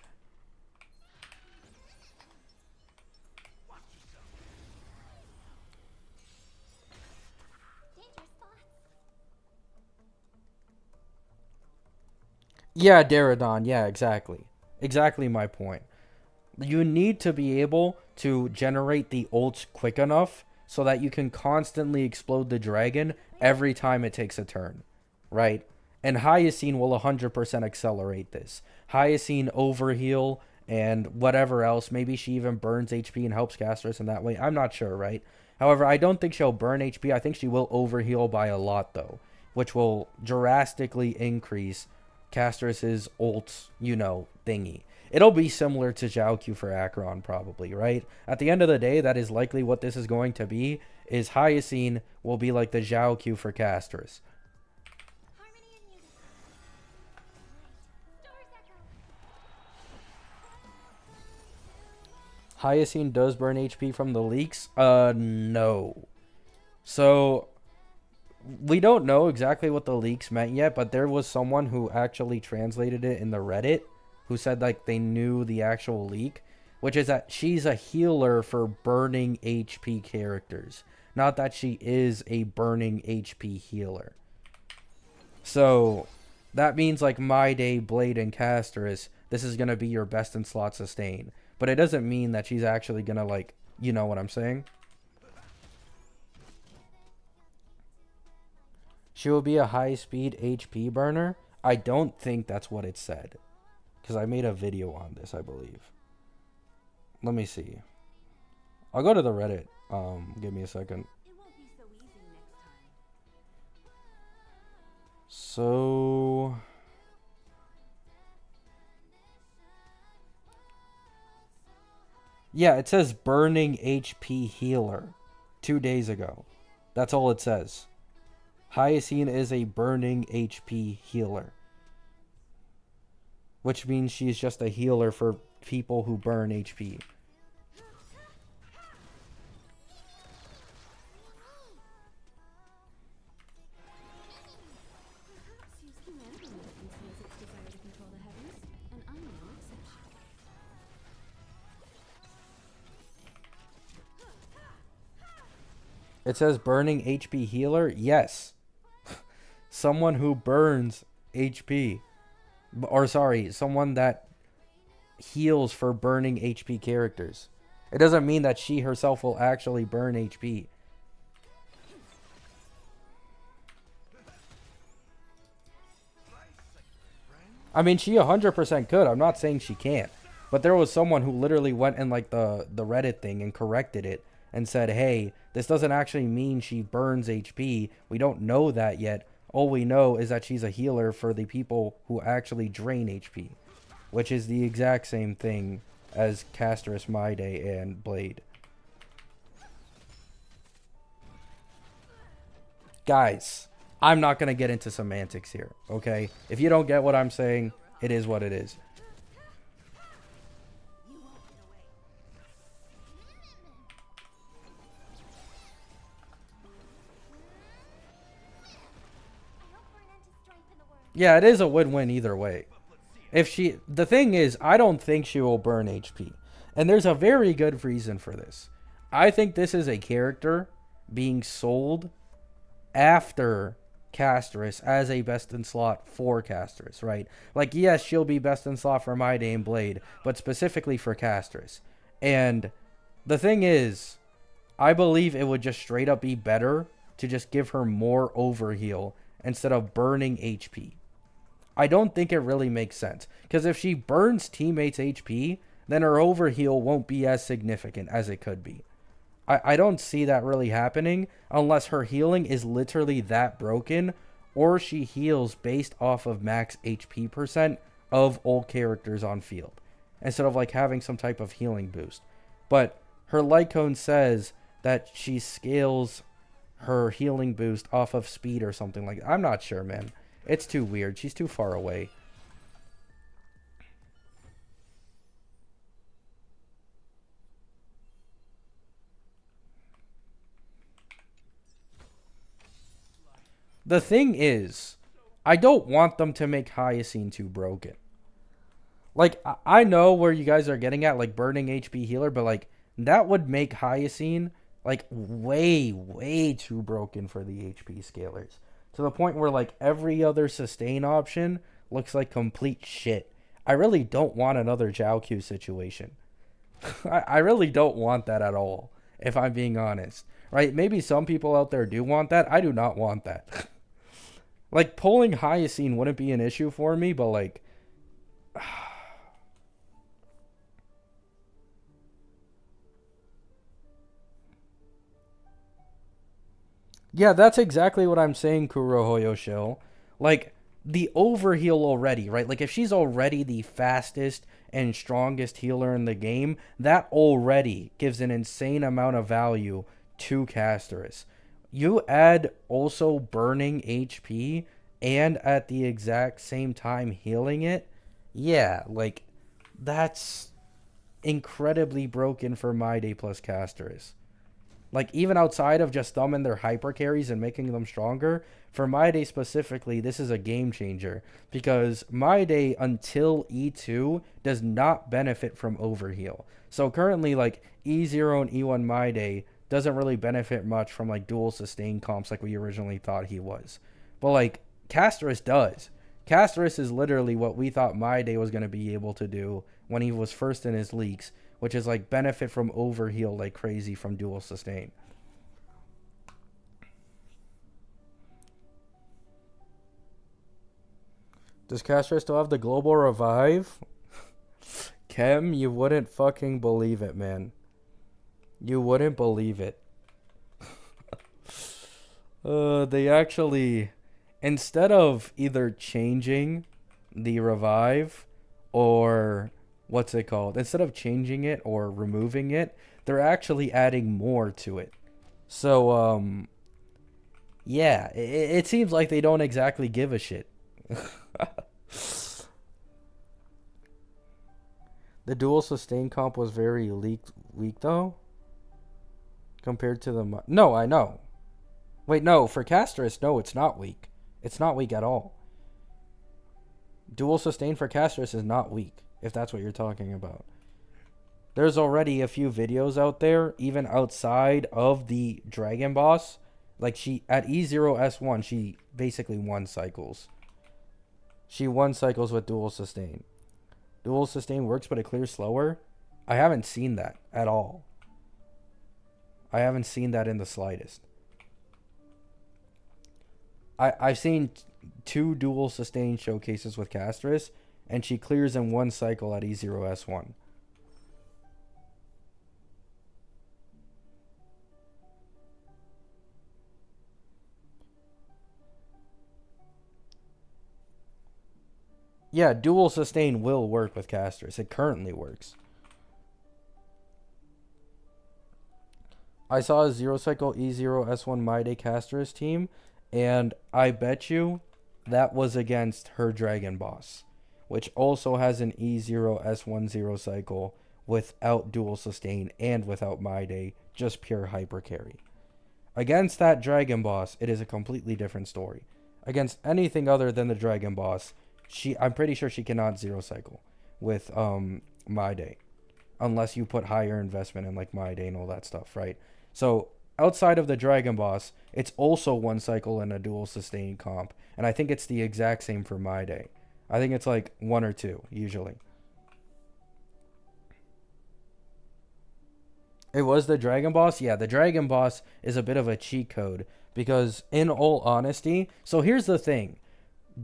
Yeah, Daradon. Yeah, exactly. Exactly my point. You need to be able to generate the ults quick enough so that you can constantly explode the dragon every time it takes a turn, right? And Hyene will 100% accelerate this. Hyene overheal and whatever else. Maybe she even burns HP and helps casters in that way. I'm not sure, right? However, I don't think she'll burn HP. I think she will overheal by a lot, though, which will drastically increase Castress's ult, thingy. It'll be similar to Zhao Q for Acheron, probably, right? At the end of the day, that is likely what this is going to be, is Hyene will be like the Zhao Q for Castress. Hyene does burn HP from the leaks? No. So, we don't know exactly what the leaks meant yet, but there was someone who actually translated it in the Reddit who said like they knew the actual leak, which is that she's a healer for burning HP characters, not that she is a burning HP healer. So that means like My Day, Blade, and Castress, this is going to be your best in slot sustain. But it doesn't mean that she's actually going to like, you know what I'm saying? She will be a high speed HP burner. I don't think that's what it said. because I made a video on this, I believe. Let me see. I'll go to the Reddit. Give me a second. It won't be so easy next time. So yeah, it says burning HP healer 2 days ago. That's all it says. Hyene is a burning HP healer, which means she's just a healer for people who burn HP. Perhaps using random weapons has its desire to control the heavens, and I'm no exception. It says burning HP healer. Yes. Someone who burns HP. Or sorry, someone that heals for burning HP characters. It doesn't mean that she herself will actually burn HP. I mean, she 100% could. I'm not saying she can't. But there was someone who literally went in like the Reddit thing and corrected it and said, hey, this doesn't actually mean she burns HP. We don't know that yet. All we know is that she's a healer for the people who actually drain HP, which is the exact same thing as Casterus, Mayday, and Blade. Guys, I'm not going to get into semantics here, okay? If you don't get what I'm saying, it is what it is. You won't get away. I hope for an end to strife in the world. Yeah, it is a win-win either way. The thing is, I don't think she will burn HP. And there's a very good reason for this. I think this is a character being sold after Casterus as a best in slot for Casterus, right? Like, yes, she'll be best in slot for Mayday and Blade, but specifically for Casterus. And the thing is, I believe it would just straight up be better to just give her more overheal instead of burning HP. I don't think it really makes sense, because if she burns teammates' HP, then her overheal won't be as significant as it could be. I don't see that really happening unless her healing is literally that broken, or she heals based off of max HP percent of all characters on field, instead of like having some type of healing boost. But her light cone says that she scales her healing boost off of speed or something like that. I'm not sure, man. It's too weird. She's too far away. The thing is, I don't want them to make Hyene too broken. Like, I know where you guys are getting at, like, burning HP healer, but, like, that would make Hyene, like, way, way too broken for the HP scalers. To the point where, like, every other sustain option looks like complete shit. I really don't want another Jiaoqiu situation. I really don't want that at all, if I'm being honest. Right? Maybe some people out there do want that. I do not want that. Like, pulling Hyene wouldn't be an issue for me, but, like... Yeah, that's exactly what I'm saying, Kurohoyo Shill. Like, the overheal already, right? Like, if she's already the fastest and strongest healer in the game, that already gives an insane amount of value to Casterus. You add also burning HP and at the exact same time healing it, yeah, like, that's incredibly broken for Mayday plus Casterus. Like, even outside of just thumbing their hyper carries and making them stronger, for Mayday specifically, this is a game changer. Because Mayday, until E2, does not benefit from overheal. So currently, like, E0 and E1 Mayday doesn't really benefit much from, like, dual sustain comps like we originally thought he was. But, like, Casterus does. Casterus is literally what we thought Mayday was going to be able to do when he was first in his leaks, which is like benefit from overheal like crazy from dual sustain. Does Casterus still have the global revive? Chem, you wouldn't fucking believe it, man. You wouldn't believe it. They actually, instead of either changing the revive or what's it called? Instead of changing it or removing it, they're actually adding more to it. So, yeah, it seems like they don't exactly give a shit. The dual sustain comp was very weak though, compared to the. No, I know. Wait, no, for Castris, no, it's not weak. It's not weak at all. Dual sustain for Castris is not weak, if that's what you're talking about. There's already a few videos out there, even outside of the Dragon Boss. Like, she, at E0S1, she basically won cycles. She won cycles with dual sustain. Dual sustain works, but it clears slower. I haven't seen that at all. I haven't seen that in the slightest. I've seen 2 dual sustain showcases with Castris, and she clears in 1 cycle at E0S1. Yeah, dual sustain will work with Castris. It currently works. I saw a 0 cycle E0S1 My Day Castris team, and I bet you that was against her Dragon Boss, which also has an E0S1 0 cycle without dual sustain and without My Day, just pure hyper carry. Against that Dragon Boss, it is a completely different story. Against anything other than the Dragon Boss, I'm pretty sure she cannot 0 cycle with My Day, unless you put higher investment in like My Day and all that stuff, right? So outside of the Dragon Boss, it's also 1 cycle and a dual sustain comp, and I think it's the exact same for My Day. I think it's like 1 or 2 usually. It was the Dragon Boss? Yeah, the Dragon Boss is a bit of a cheat code because, in all honesty, so here's the thing.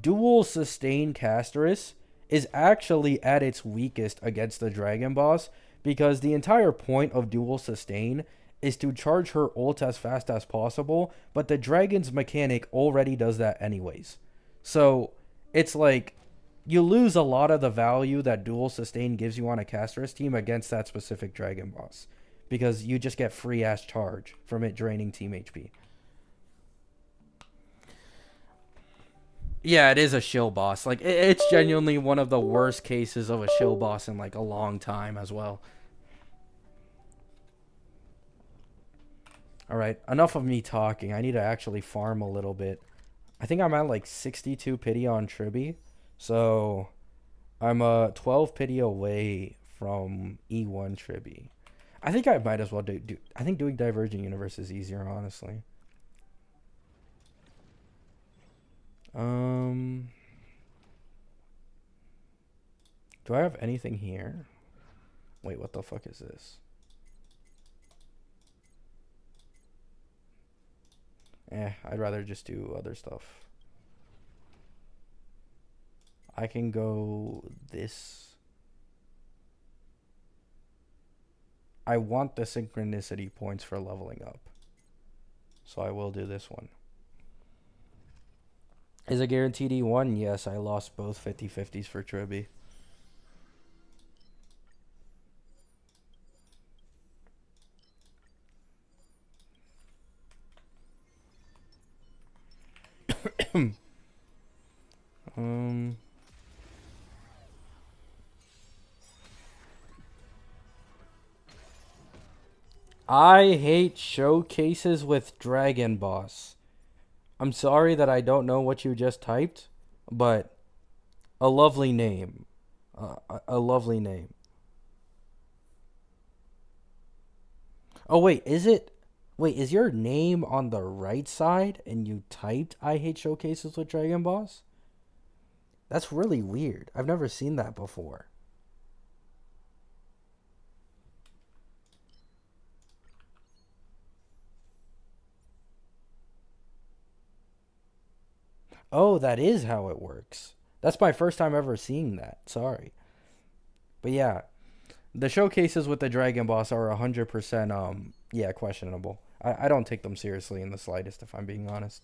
Dual sustain Castris is actually at its weakest against the Dragon Boss because the entire point of dual sustain is to charge her ult as fast as possible, but the Dragon's mechanic already does that anyways. So it's like you lose a lot of the value that dual sustain gives you on a Castris team against that specific Dragon Boss because you just get free ass charge from it draining team HP. Yeah, it is a shill boss. Like, it's genuinely one of the worst cases of a shill boss in, like, a long time as well. Alright, enough of me talking. I need to actually farm a little bit. I think I'm at, like, 62 pity on Tribby. So, I'm 12 pity away from E1 Tribby. I think I might as well do I think doing Diverging Universe is easier, honestly. Do I have anything here? Wait, what the fuck is this? I'd rather just do other stuff. I can go this. I want the synchronicity points for leveling up. So I will do this one. Is it guaranteed E1? Yes, I lost both 50-50s for Tribby. I hate showcases with Dragon Boss. I'm sorry that I don't know what you just typed, but a lovely name. A lovely name. Oh, wait, is it? Wait, is your name on the right side and you typed I hate showcases with Dragon Boss? That's really weird. I've never seen that before. Oh, that is how it works. That's my first time ever seeing that. Sorry. But yeah, The showcases with the Dragon Boss are 100% yeah, questionable. I don't take them seriously in the slightest, if I'm being honest.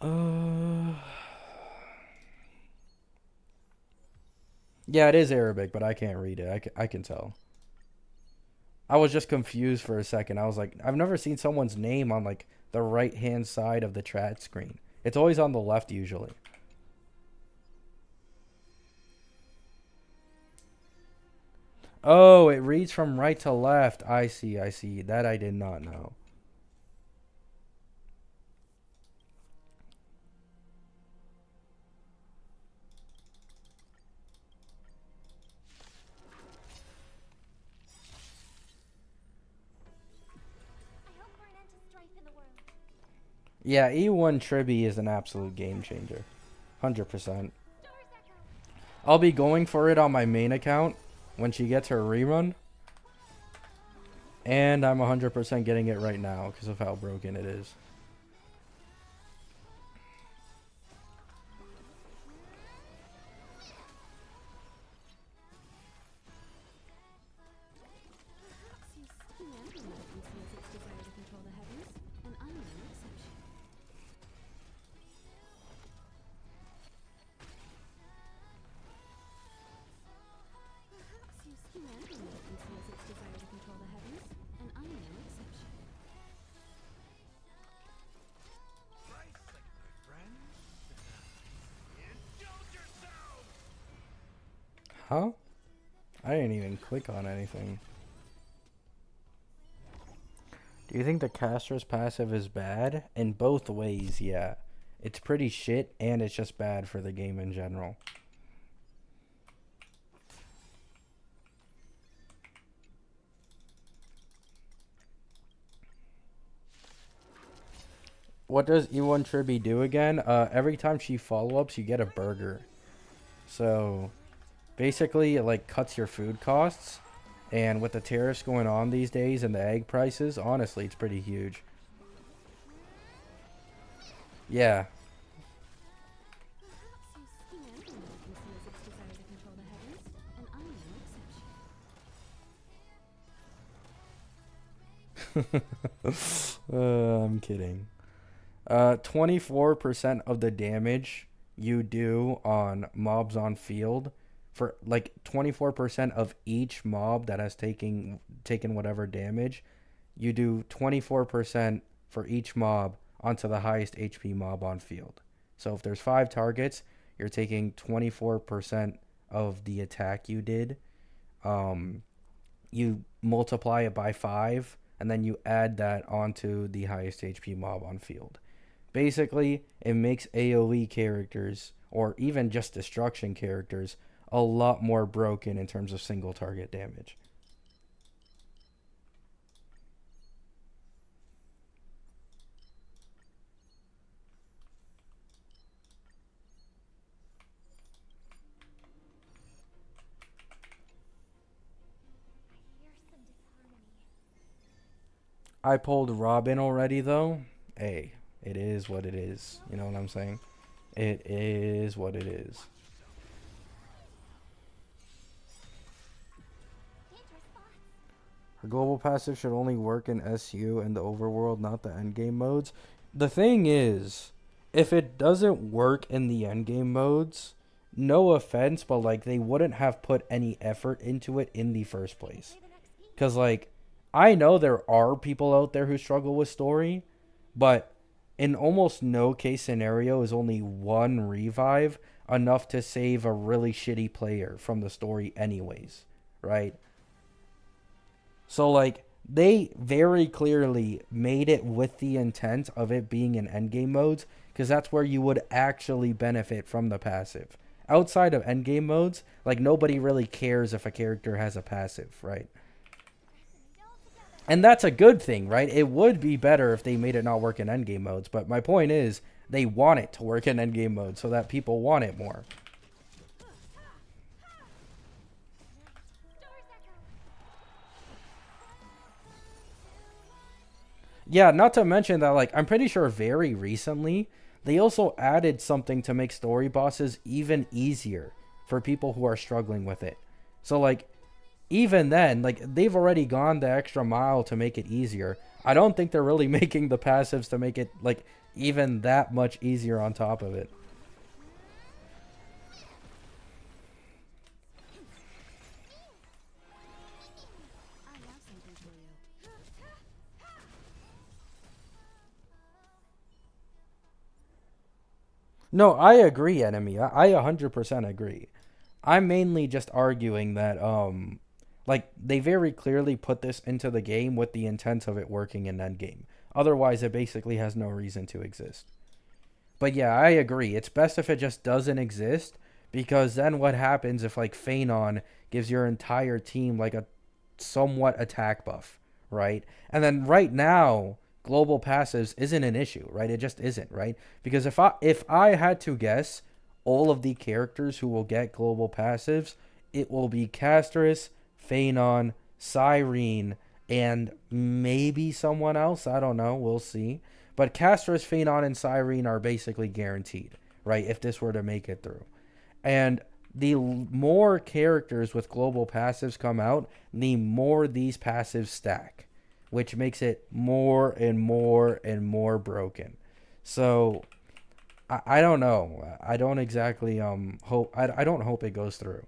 Uh Yeah, it is Arabic, but I can't read it. I can tell. I was just confused for a second. I was like, I've never seen someone's name on like the right hand side of the chat screen. It's always on the left usually. Oh, it reads from right to left. I see, I see. That I did not know. Yeah, E1 Tribby is an absolute game changer. 100%. I'll be going for it on my main account when she gets her rerun. And I'm 100% getting it right now because of how broken it is. Huh? I didn't even click on anything. Do you think the caster's passive is bad? In both ways, yeah. It's pretty shit, and it's just bad for the game in general. What does E1 Tribby do again? Every time she follow-ups, you get a burger. So, basically, it like cuts your food costs. And with the tariffs going on these days and the egg prices, honestly, it's pretty huge. Yeah. I'm kidding. 24% of the damage you do on mobs on field, for like 24% of each mob that has taken whatever damage, you do 24% for each mob onto the highest HP mob on field. So if there's 5 targets, you're taking 24% of the attack you did. You multiply it by 5, and then you add that onto the highest HP mob on field. Basically, it makes AoE characters, or even just destruction characters, a lot more broken in terms of single target damage. I pulled Robin already, though. Hey, it is what it is. You know what I'm saying? It is what it is. Her global passive should only work in SU and the overworld, not the endgame modes. The thing is, if it doesn't work in the endgame modes, no offense, but like they wouldn't have put any effort into it in the first place. Because like, I know there are people out there who struggle with story, but in almost no case scenario is only one revive enough to save a really shitty player from the story anyways, right? So like they very clearly made it with the intent of it being in endgame modes, because that's where you would actually benefit from the passive. Outside of endgame modes, like nobody really cares if a character has a passive, right? And that's a good thing, right? It would be better if they made it not work in endgame modes, but my point is they want it to work in endgame mode so that people want it more. Yeah, not to mention that, like, I'm pretty sure very recently, they also added something to make story bosses even easier for people who are struggling with it. So, like, even then, like they've already gone the extra mile to make it easier. I don't think they're really making the passives to make it like even that much easier on top of it. I have something for you. No, I agree, enemy. I 100% agree. I'm mainly just arguing that like they very clearly put this into the game with the intent of it working in endgame. Otherwise, it basically has no reason to exist. But yeah, I agree. It's best if it just doesn't exist because then what happens if like Phanon gives your entire team like a somewhat attack buff, right? And then right now, global passives isn't an issue, right? It just isn't, right? Because if I had to guess all of the characters who will get global passives, it will be Castris, Phanon, Cyrene, and maybe someone else. I don't know. We'll see. But Castris, Phanon, and Cyrene are basically guaranteed, right? If this were to make it through. And the more characters with global passives come out, the more these passives stack, which makes it more and more and more broken. So I don't know. I don't exactly hope. I don't hope it goes through.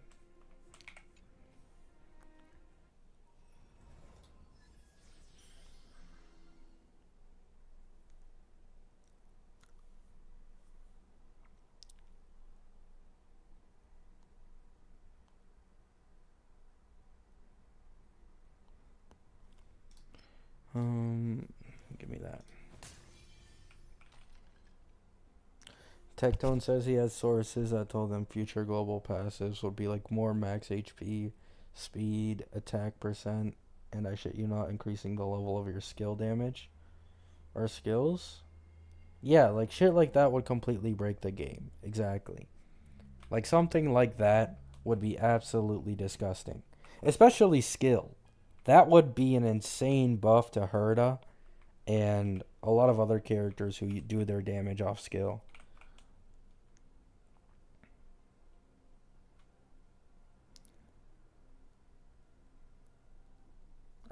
Um, Give me that. Tectone says he has sources that told him future global passives would be like more max HP, speed, attack percent, and I shit you not, increasing the level of your skill damage or skills. Yeah, like shit like that would completely break the game. Exactly. Like something like that would be absolutely disgusting. Especially skill. That would be an insane buff to Herda and a lot of other characters who do their damage off skill.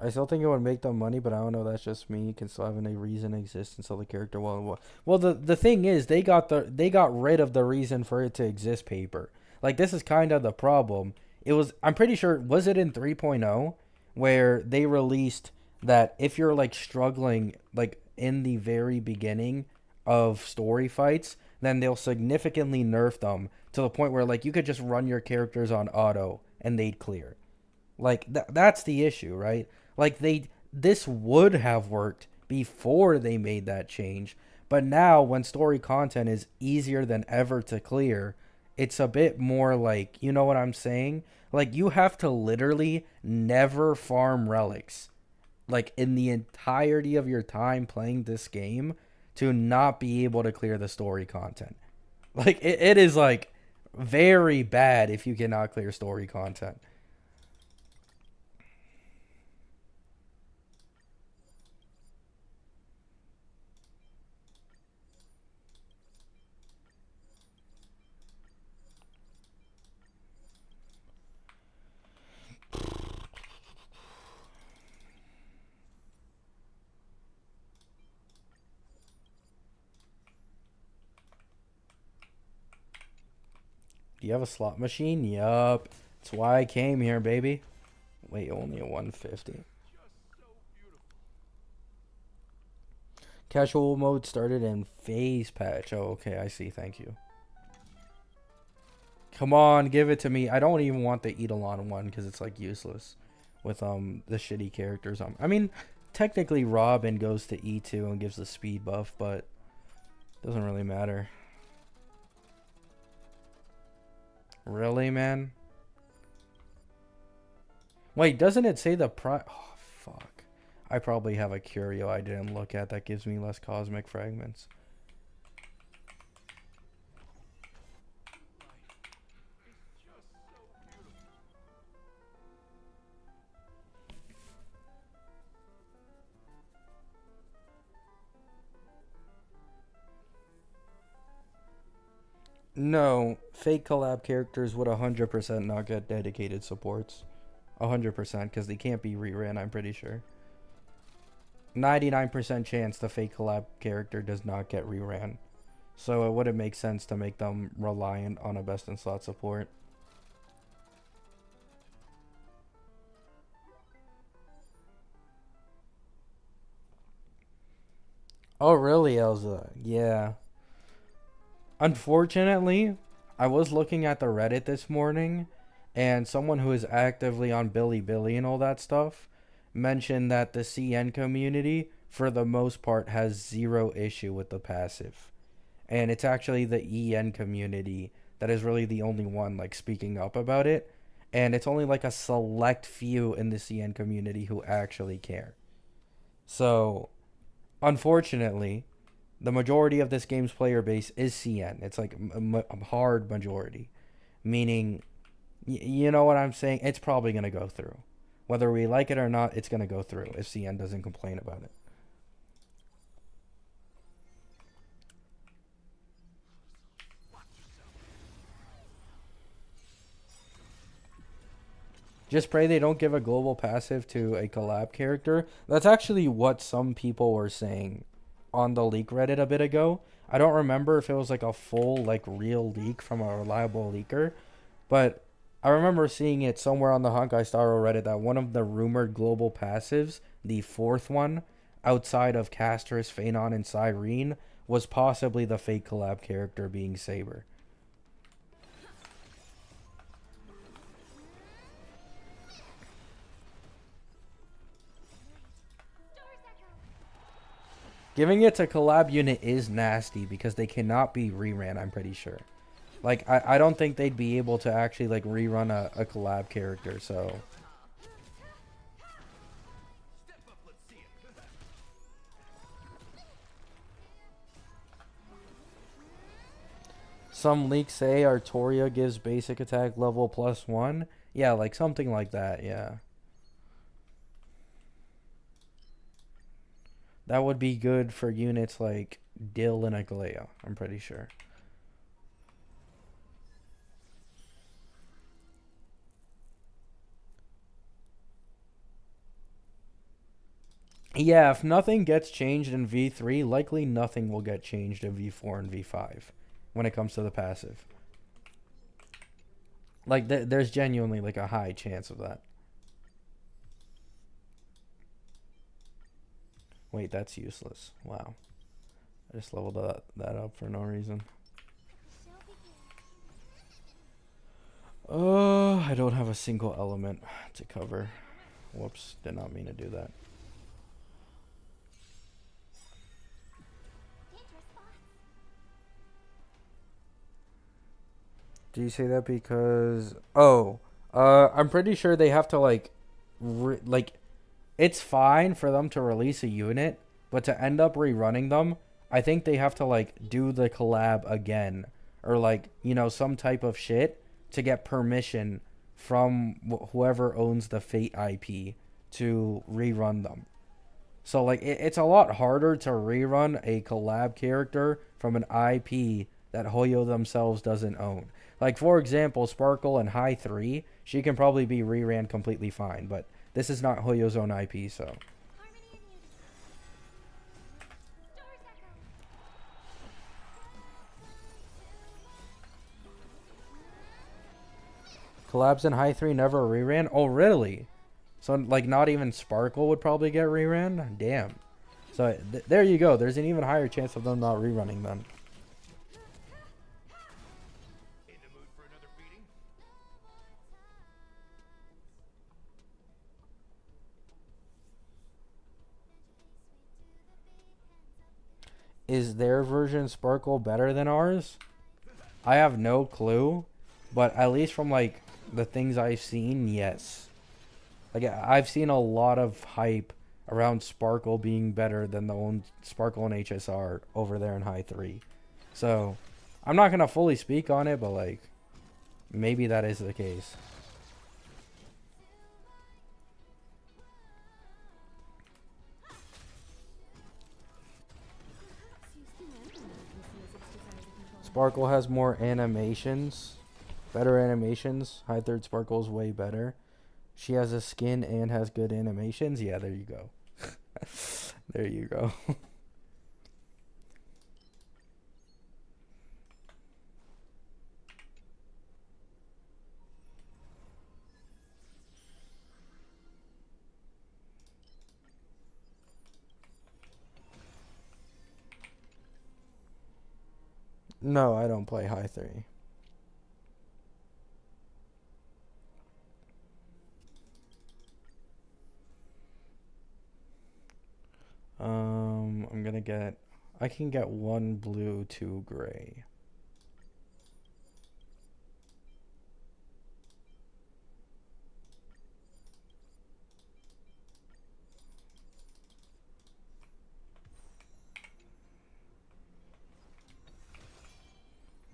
I still think it would make them money, but I don't know. That's just me. Can still have any reason exist until the character well. The thing is, they got rid of the reason for it to exist paper. Like this is kind of the problem. It was I'm pretty sure was it in 3.0 where they released that if you're like struggling like in the very beginning of story fights, then they'll significantly nerf them to the point where like you could just run your characters on auto and they'd clear. Like that's the issue, right? Like this would have worked before they made that change, but now when story content is easier than ever to clear, it's a bit more like, you know what I'm saying? Like you have to literally never farm relics like in the entirety of your time playing this game to not be able to clear the story content. Like it is like very bad if you cannot clear story content. Do you have a slot machine? Yup. That's why I came here, baby. Wait, only a 150. Casual mode started in phase patch. Oh, okay, I see. Thank you. Come on, give it to me. I don't even want the Eidolon one because it's like useless with the shitty characters. I mean, technically Robin goes to E2 and gives the speed buff, but doesn't really matter. Really, man? Wait, doesn't it say the price? Oh, fuck. I probably have a curio I didn't look at that gives me less cosmic fragments. No, fake collab characters would 100% not get dedicated supports. 100%, because they can't be reran, I'm pretty sure. 99% chance the fake collab character does not get reran. So it wouldn't make sense to make them reliant on a best in slot support. Oh, really, Elza? Yeah. Unfortunately, I was looking at the Reddit this morning, and someone who is actively on Billy and all that stuff mentioned that the CN community, for the most part, has zero issue with the passive. And it's actually the EN community that is really the only one, like, speaking up about it. And it's only, like, a select few in the CN community who actually care. So, unfortunately, the majority of this game's player base is CN. It's like a hard majority, meaning, you know what I'm saying? It's probably going to go through. Whether we like it or not, it's going to go through if CN doesn't complain about it. Just pray they don't give a global passive to a collab character. That's actually what some people were saying on the leak Reddit a bit ago. I don't remember if it was like a full, like, real leak from a reliable leaker, but I remember seeing it somewhere on the Honkai Star Reddit that one of the rumored global passives, the fourth one, outside of Castris, Phanon, and Cyrene, was possibly the fake collab character being Saber. Giving it to collab unit is nasty because they cannot be reran, I'm pretty sure. Like, I don't think they'd be able to actually, like, rerun a collab character, so. Some leaks say Artoria gives basic attack level +1. Yeah, like something like that, yeah. That would be good for units like Dill and Aglaya, I'm pretty sure. Yeah, if nothing gets changed in V3, likely nothing will get changed in V4 and V5 when it comes to the passive. Like, there's genuinely, like, a high chance of that. Wait, that's useless. Wow. I just leveled that up for no reason. Oh, I don't have a single element to cover. Whoops, did not mean to do that. Do you say that because... Oh, I'm pretty sure they have to, like... It's fine for them to release a unit, but to end up rerunning them, I think they have to, like, do the collab again. Or, like, you know, some type of shit to get permission from whoever owns the Fate IP to rerun them. So, like, it's a lot harder to rerun a collab character from an IP that Hoyo themselves doesn't own. Like, for example, Sparkle in High 3, she can probably be reran completely fine, but this is not Hoyo's own IP, so. Collabs in High 3 never reran? Oh, really? So, like, not even Sparkle would probably get reran? Damn. So, there you go. There's an even higher chance of them not rerunning them. Is their version Sparkle better than ours? I have no clue, but at least from, like, the things I've seen, yes. Like, I've seen a lot of hype around Sparkle being better than the own Sparkle and HSR over there in High 3. So, I'm not going to fully speak on it, but, like, maybe that is the case. Sparkle has more animations. Better animations. High 3rd Sparkle is way better. She has a skin and has good animations. Yeah, there you go. There you go. No, I don't play high 3. I'm gonna get. I can get 1 blue, 2 gray.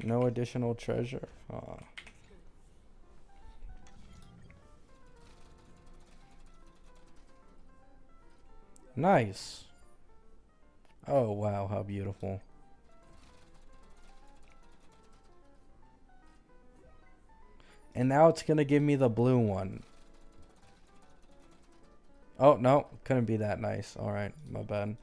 No additional treasure. Aw. Nice. Oh wow, how beautiful. And now it's gonna give me the blue one. Oh no, couldn't be that nice. Alright, my bad.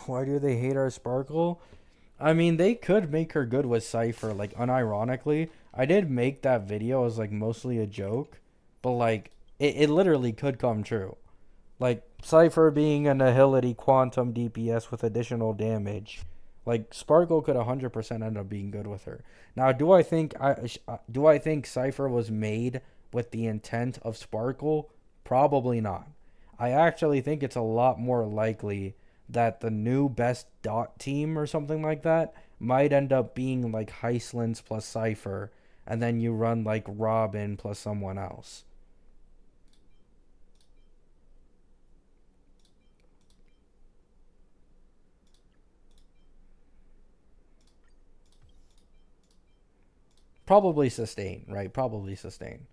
Why do they hate our Sparkle? I mean, they could make her good with Cypher, like, unironically. I did make that video as, like, mostly a joke, but, like, it literally could come true. Like, Cypher being an Annihility Quantum DPS with additional damage. Like, Sparkle could 100% end up being good with her. Now, do I think Cypher was made with the intent of Sparkle? Probably not. I actually think it's a lot more likely that the new best dot team or something like that might end up being like Heislands plus Cypher, and then you run like Robin plus someone else. Probably sustain, right? Probably sustain.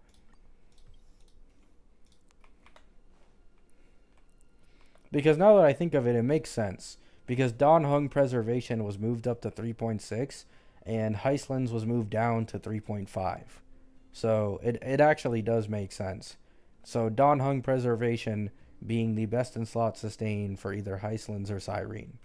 Because now that I think of it, it makes sense. Because Don Hung Preservation was moved up to 3.6, and Heislands was moved down to 3.5. So it actually does make sense. So Don Hung Preservation being the best in slot sustain for either Heislands or Cyrene.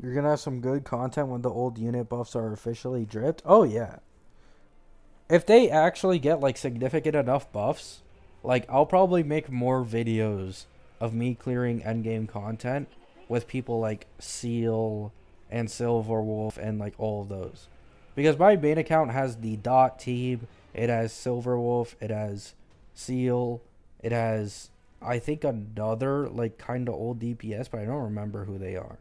You're gonna have some good content when the old unit buffs are officially dripped. Oh yeah. If they actually get like significant enough buffs, like I'll probably make more videos of me clearing endgame content with people like Seal and Silverwolf and like all of those. Because my main account has the dot team, it has Silverwolf, it has Seal, it has I think another like kind of old DPS, but I don't remember who they are.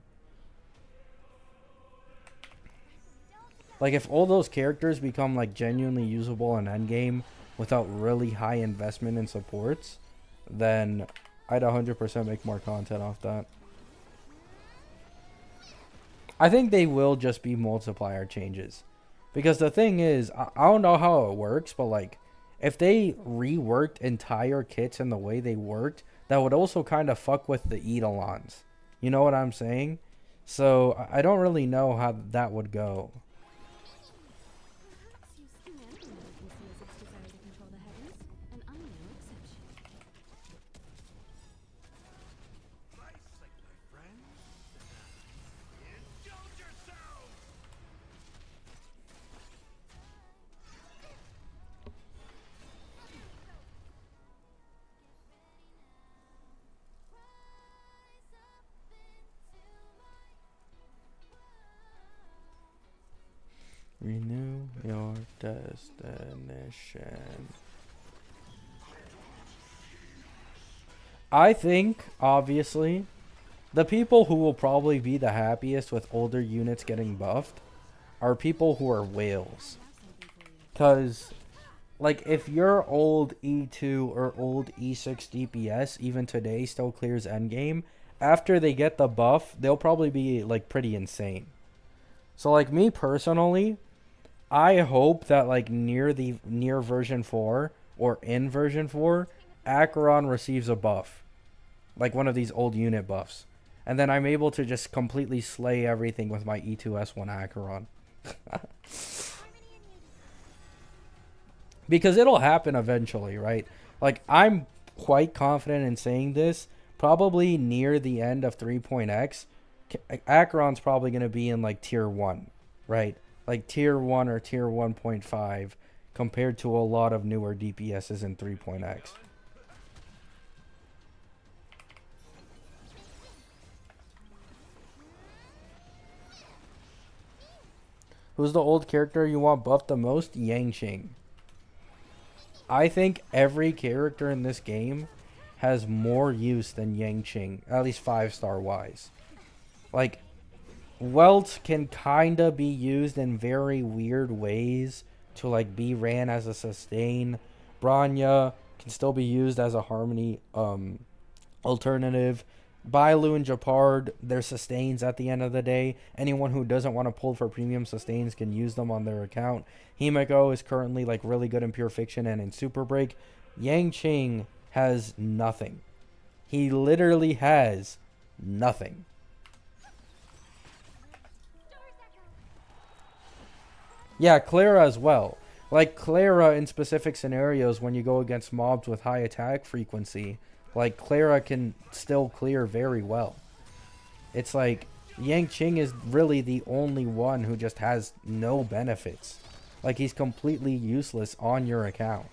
Like if all those characters become like genuinely usable in endgame without really high investment in supports, then I'd 100% make more content off that. I think they will just be multiplier changes. Because the thing is, I don't know how it works, but like if they reworked entire kits in the way they worked, that would also kind of fuck with the Eidolons. You know what I'm saying? So I don't really know how that would go. Renew your destination. I think, obviously, The people who will probably be the happiest with older units getting buffed are people who are whales. Because, like, if your old E2 or old E6 DPS, even today, still clears endgame, after they get the buff, they'll probably be, like, pretty insane. So, like, me personally, I hope that, like, near version 4 or in version 4, Acheron receives a buff. Like one of these old unit buffs. And then I'm able to just completely slay everything with my E2S1 Acheron. Because it'll happen eventually, right? Like, I'm quite confident in saying this. Probably near the end of 3.x, Acheron's probably going to be in, like, tier 1, right? Like, tier 1 or tier 1.5 compared to a lot of newer DPSs in 3.x. Who's the old character you want buffed the most? Yang. I think every character in this game has more use than Yang, at least 5-star wise. Like, Welt can kinda be used in very weird ways to, like, be ran as a sustain. Bronya can still be used as a harmony alternative. Bailu and Japard, they're sustains at the end of the day. Anyone who doesn't want to pull for premium sustains can use them on their account. Himeko is currently, like, really good in Pure Fiction and in Super Break. Yang has nothing. He literally has nothing. Yeah, Clara as well. Like, Clara in specific scenarios when you go against mobs with high attack frequency, like, Clara can still clear very well. It's like Yang is really the only one who just has no benefits. Like, he's completely useless on your account.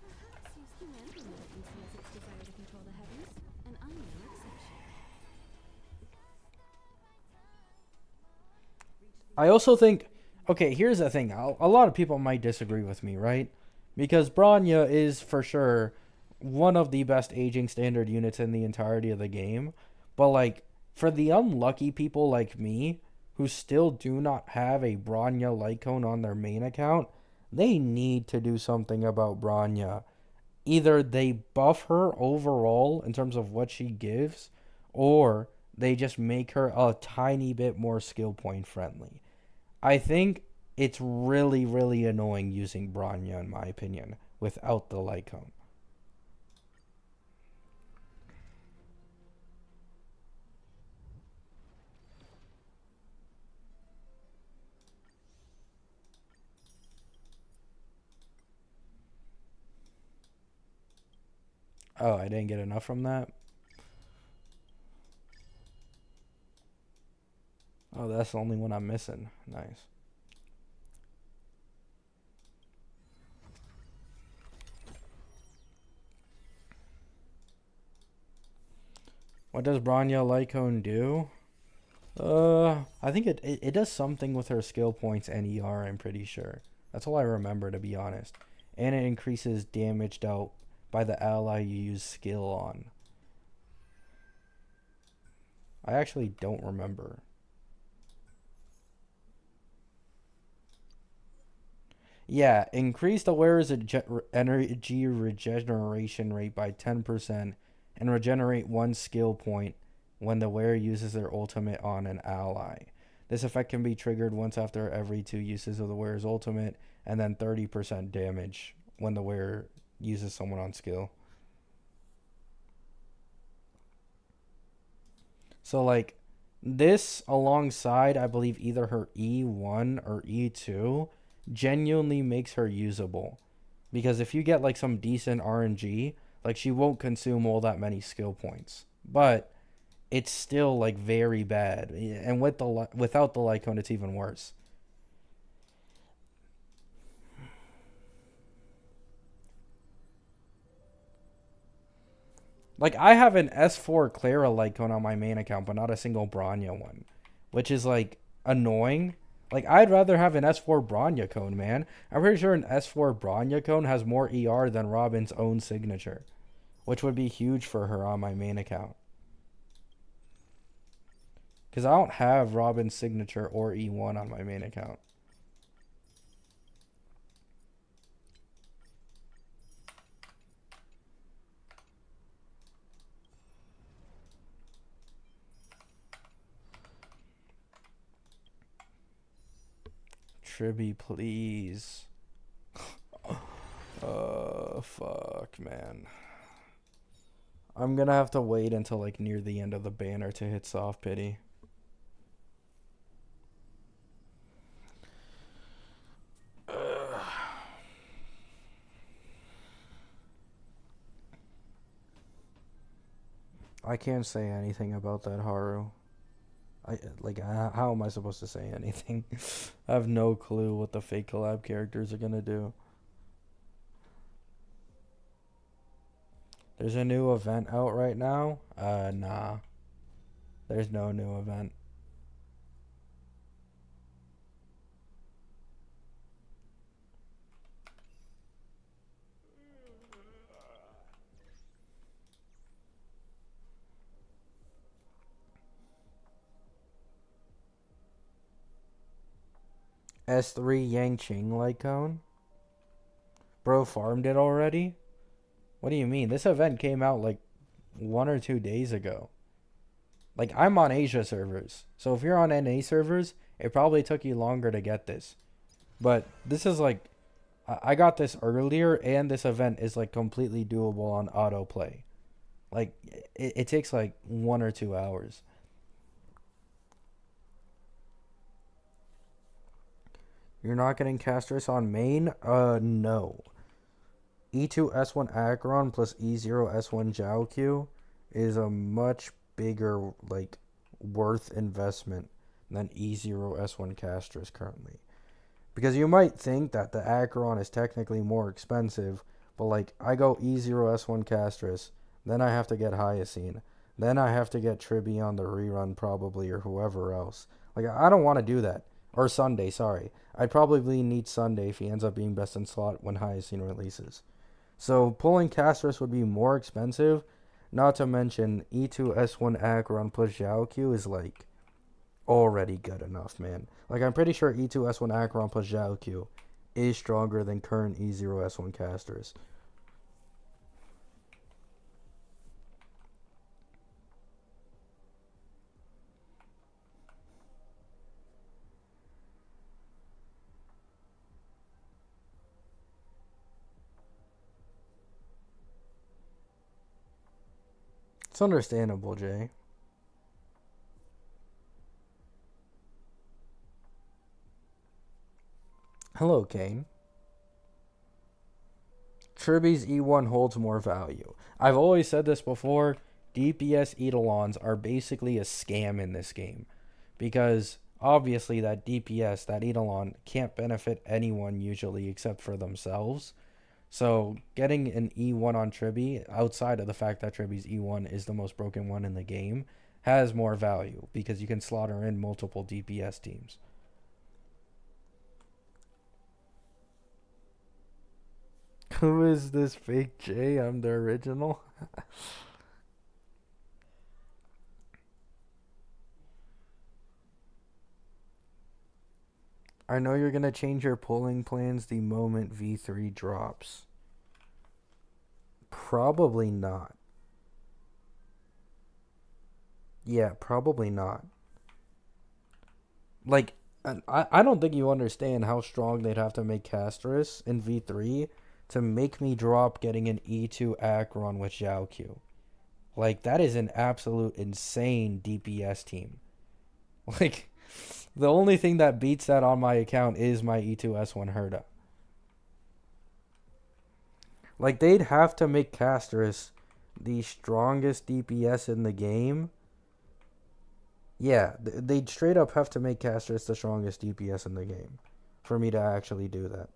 Perhaps humanity conceals its desire to control the heavens, and I'm no exception. I also think, okay, here's the thing. A lot of people might disagree with me, right? Because Bronya is for sure one of the best aging standard units in the entirety of the game. But, like, for the unlucky people like me who still do not have a Bronya Lycone on their main account, they need to do something about Bronya. Either they buff her overall in terms of what she gives, or they just make her a tiny bit more skill point friendly. I think it's really, really annoying using Bronya, in my opinion, without the Lycone. Oh, I didn't get enough from that? Oh, that's the only one I'm missing. Nice. What does Bronya Lycone do? I think it does something with her skill points and ER, I'm pretty sure. That's all I remember, to be honest. And it increases damage dealt by the ally you use skill on. I actually don't remember. Yeah, increased the wearer's energy regeneration rate by 10% and regenerate one skill point when the wearer uses their ultimate on an ally. This effect can be triggered once after every 2 uses of the wearer's ultimate, and then 30% damage when the wearer uses someone on skill. So, like, this alongside, I believe, either her E1 or E2 genuinely makes her usable. Because if you get, like, some decent RNG, like, she won't consume all that many skill points. But it's still, like, very bad. And without the Lycone, it's even worse. Like, I have an S4 Clara Lycone on my main account, but not a single Bronya one, which is, like, annoying. Like, I'd rather have an S4 Bronya cone, man. I'm pretty sure an S4 Bronya cone has more ER than Robin's own signature, which would be huge for her on my main account. Because I don't have Robin's signature or E1 on my main account. Tribby, please. Fuck, man. I'm gonna have to wait until, like, near the end of the banner to hit soft pity. I can't say anything about that Haru. How am I supposed to say anything? I have no clue what the fake collab characters are gonna do. There's a new event out right now. Nah. There's no new event. S3 Yang Ching Lycone? Bro farmed it already? What do you mean? This event came out like 1 or 2 days ago. Like, I'm on Asia servers. So if you're on NA servers, it probably took you longer to get this. But this is like, I got this earlier, and this event is like completely doable on autoplay. Like, it takes like 1 or 2 hours. You're not getting Castris on main? No. E2 S1 Acheron plus E0 S1 Jiaoqiu is a much bigger, like, worth investment than E0 S1 Castris currently. Because you might think that the Acheron is technically more expensive, but, like, I go E0 S1 Castris, then I have to get Hyene, then I have to get Tribby on the rerun probably, or whoever else. Like, I don't want to do that. Or Sunday, sorry. I'd probably need Sunday if he ends up being best in slot when Hyene releases. So pulling Castris would be more expensive. Not to mention E2 S1 Acheron plus Jiaoqiu is, like, already good enough, man. Like, I'm pretty sure E2 S1 Acheron plus Jiaoqiu is stronger than current E0 S1 casters. It's understandable, Jay. Hello, Kane. Tribby's E1 holds more value. I've always said this before. DPS Eidolons are basically a scam in this game. Because obviously that DPS, that Eidolon, can't benefit anyone usually except for themselves. So getting an E1 on Tribby, outside of the fact that Tribby's E1 is the most broken one in the game, has more value because you can slaughter in multiple DPS teams. Who is this fake J? I'm the original. I know you're going to change your pulling plans the moment V3 drops. Probably not. Yeah, probably not. Like, I don't think you understand how strong they'd have to make Castris in V3 to make me drop getting an E2 Acheron with Jiaoqiu. Like, that is an absolute insane DPS team. Like, the only thing that beats that on my account is my E2S1 Herda. Like, they'd have to make Castris the strongest DPS in the game. Yeah, they'd straight up have to make Castris the strongest DPS in the game for me to actually do that.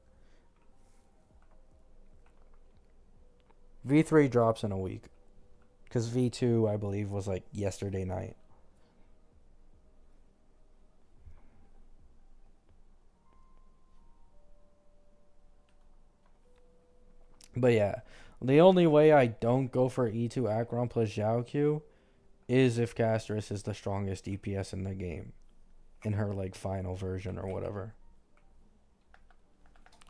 V3 drops in a week. Because V2, I believe, was like yesterday night. But yeah, the only way I don't go for E2 Acheron plus Zhao Q is if Castris is the strongest DPS in the game in her like final version or whatever.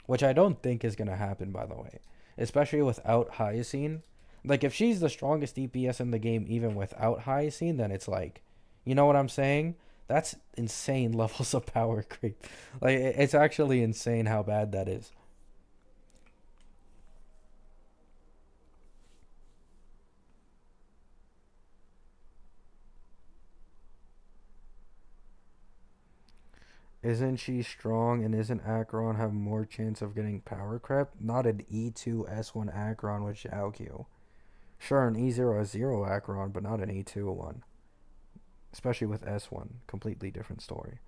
Which I don't think is gonna happen, by the way. Especially without Hyene. Like if she's the strongest DPS in the game even without Hyene, then it's like, you know what I'm saying? That's insane levels of power creep. Like it's actually insane how bad that is. Isn't she strong and isn't Acheron have more chance of getting power creep? Not an E2 S1 Acheron with Xiaoqiu. Sure, an E0 S0 Acheron, but not an E2 one. Especially with S1. Completely different story.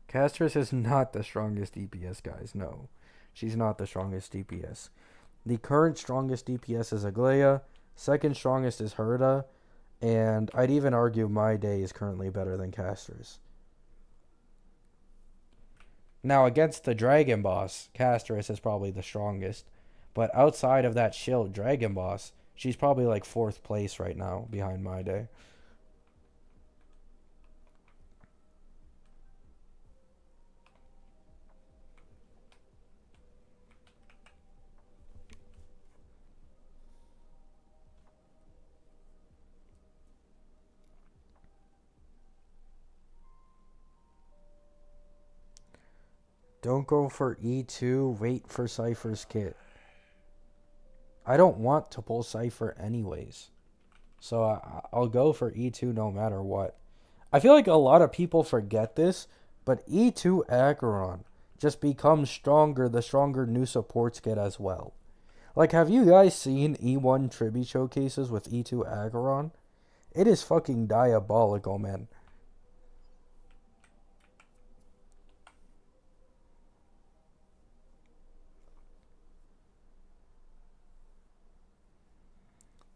Castris is not the strongest DPS, guys. No. She's not the strongest DPS. The current strongest DPS is Aglaia. Second strongest is Herda. And I'd even argue My Day is currently better than Castris. Now, against the Dragon Boss, Castris is probably the strongest. But outside of that shield Dragon Boss, she's probably like 4th place right now behind My Day. Don't go for E2, wait for Cypher's kit. I don't want to pull Cypher anyways. So I'll go for E2 no matter what. I feel like a lot of people forget this, but E2 Acheron just becomes stronger the stronger new supports get as well. Like, have you guys seen E1 Tribby showcases with E2 Acheron? It is fucking diabolical, man.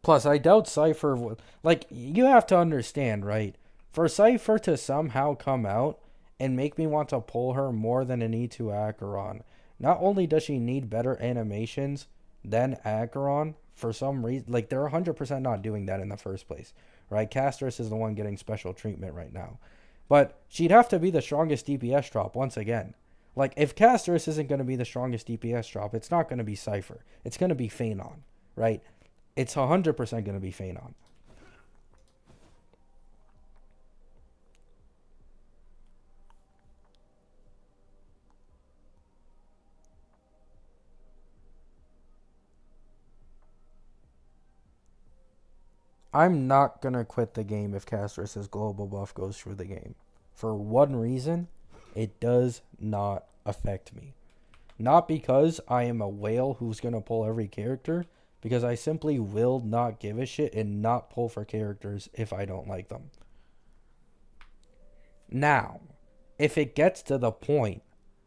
Plus, I doubt Cypher would. Like, you have to understand, right? For Cypher to somehow come out and make me want to pull her more than an E2 Acheron, not only does she need better animations than Acheron, for some reason, like, they're 100% not doing that in the first place, right? Castris is the one getting special treatment right now. But she'd have to be the strongest DPS drop once again. Like, if Castris isn't going to be the strongest DPS drop, it's not going to be Cypher. It's going to be Phanon, right? It's 100% going to be Phanon. I'm not going to quit the game if Castris' global buff goes through the game. For one reason, it does not affect me. Not because I am a whale who's going to pull every character, because I simply will not give a shit and not pull for characters if I don't like them. Now, if it gets to the point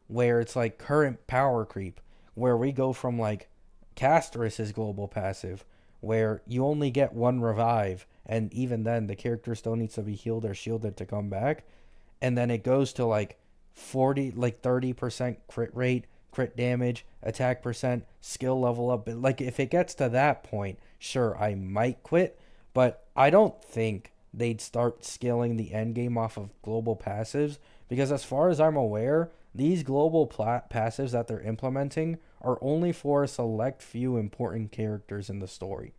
where it's like current power creep, where we go from like Castris' global passive, where you only get one revive, and even then the character still needs to be healed or shielded to come back, and then it goes to like 40, like 30% crit rate, crit damage, attack percent, skill level up. But like if it gets to that point, sure, I might quit, but I don't think they'd start scaling the end game off of global passives because as far as I'm aware, these global passives that they're implementing are only for a select few important characters in the story.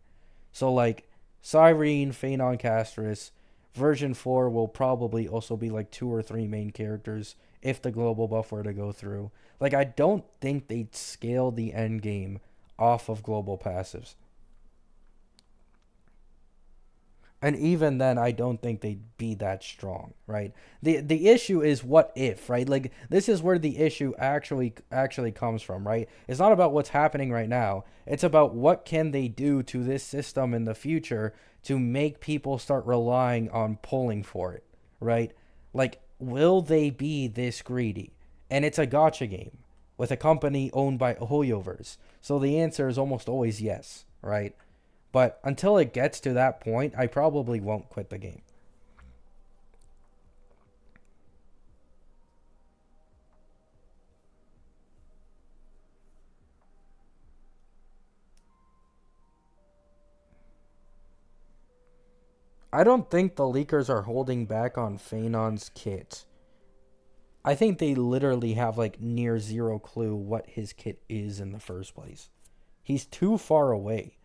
So like Cyrene, Phanon, Castris, version 4 will probably also be like 2 or 3 main characters if the global buff were to go through. Like, I don't think they'd scale the end game off of global passives. And even then, I don't think they'd be that strong, right? The issue is what if, right? Like, this is where the issue actually comes from, right? It's not about what's happening right now. It's about what can they do to this system in the future to make people start relying on pulling for it, right? Like, will they be this greedy? And it's a gotcha game with a company owned by Hoyoverse. So the answer is almost always yes, right? But until it gets to that point, I probably won't quit the game. I don't think the leakers are holding back on Phaenon's kit. I think they literally have like near zero clue what his kit is in the first place. He's too far away.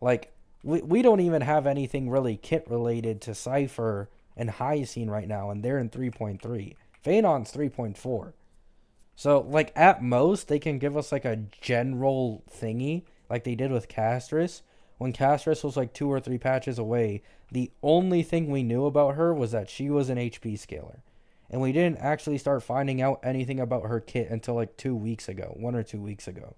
Like, we don't even have anything really kit related to Cypher and Hyene right now, and they're in 3.3. Phaenon's 3.4. So, like, at most, they can give us, like, a general thingy, like they did with Castris. When Castris was, like, 2 or 3 patches away, the only thing we knew about her was that she was an HP scaler. And we didn't actually start finding out anything about her kit until, like, 2 weeks ago. 1 or 2 weeks ago.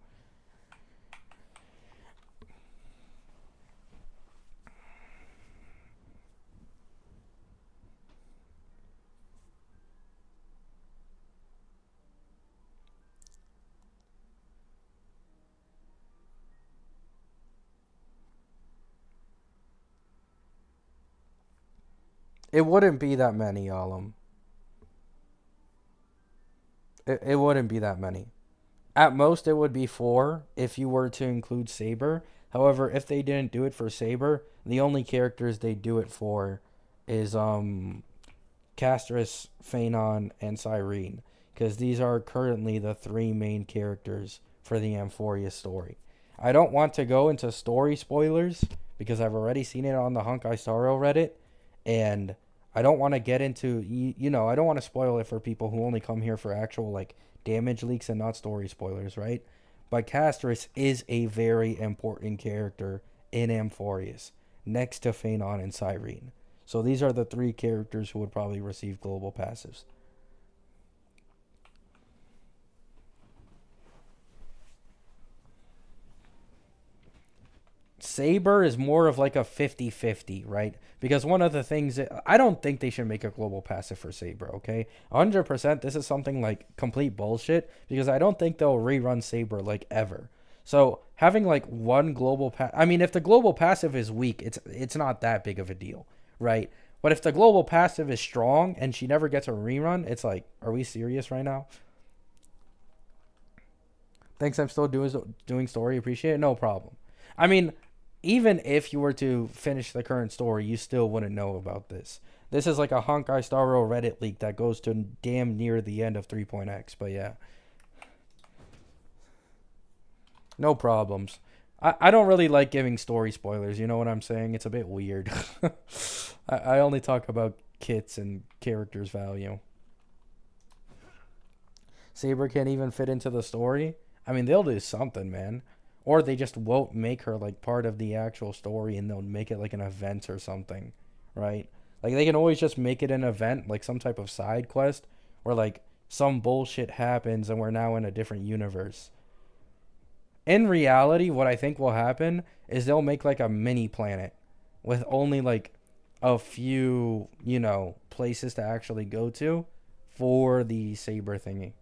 It wouldn't be that many, Alum. It wouldn't be that many. At most, it would be 4 if you were to include Saber. However, if they didn't do it for Saber, the only characters they do it for is Castris, Phaenon, and Cyrene, because these are currently the 3 main characters for the Amphoria story. I don't want to go into story spoilers because I've already seen it on the Honkai Starro Reddit, and I don't want to get into I don't want to spoil it for people who only come here for actual like damage leaks and not story spoilers, right? But Castris is a very important character in Amphorius, next to Phaenon and Cyrene. So these are the 3 characters who would probably receive global passives. Saber is more of like a 50-50, right? Because one of the things I don't think they should make a global passive for Saber, okay? 100% this is something like complete bullshit because I don't think they'll rerun Saber like ever. So having like one global I mean, if the global passive is weak, it's not that big of a deal, right? But if the global passive is strong and she never gets a rerun, it's like, are we serious right now? Thanks, I'm still doing story. Appreciate it. No problem. I mean, even if you were to finish the current story, you still wouldn't know about this. This is like a Honkai Star Rail Reddit leak that goes to damn near the end of 3.x. But yeah, no problems. I don't really like giving story spoilers. You know what I'm saying? It's a bit weird. I only talk about kits and characters' value. Saber can't even fit into the story. I mean, they'll do something, man. Or they just won't make her like part of the actual story and they'll make it like an event or something, right? Like they can always just make it an event, like some type of side quest where like some bullshit happens and we're now in a different universe. In reality, what I think will happen is they'll make like a mini planet with only like a few, places to actually go to for the Saber thingy.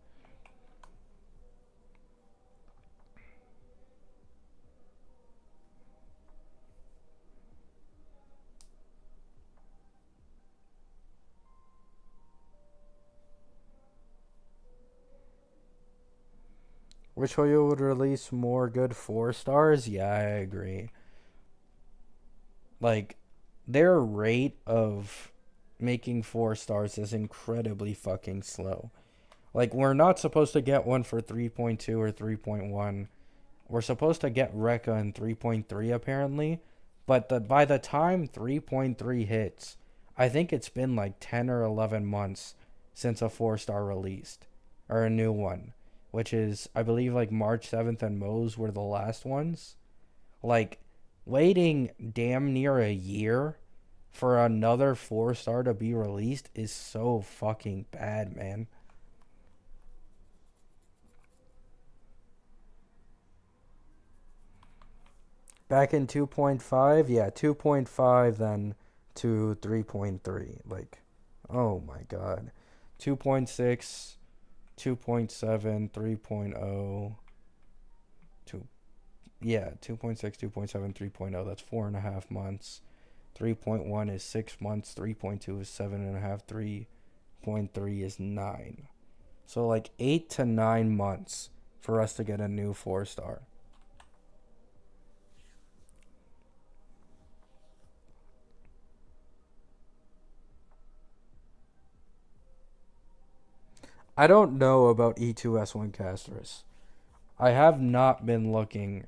Which Hoyo would release more good 4 stars? Yeah, I agree. Like, their rate of making 4 stars is incredibly fucking slow. Like, we're not supposed to get one for 3.2 or 3.1. We're supposed to get Rekka in 3.3 apparently, but by the time 3.3 hits, I think it's been like 10 or 11 months since a 4 star released or a new one, which is I believe like March 7th and Moe's were the last ones. Like waiting damn near a year for another 4 star to be released is so fucking bad, man. Back in 2.5, yeah, 2.5 then to 3.3. Like, oh my god. 2.6, 2.7, 3.0, 2. Yeah, 2.6, 2.7, 3.0. That's 4.5 months. 3.1 is 6 months. 3.2 is 7.5. 3.3 is 9. So like 8 to 9 months for us to get a new 4 star. I don't know about E2S1 casters. I have not been looking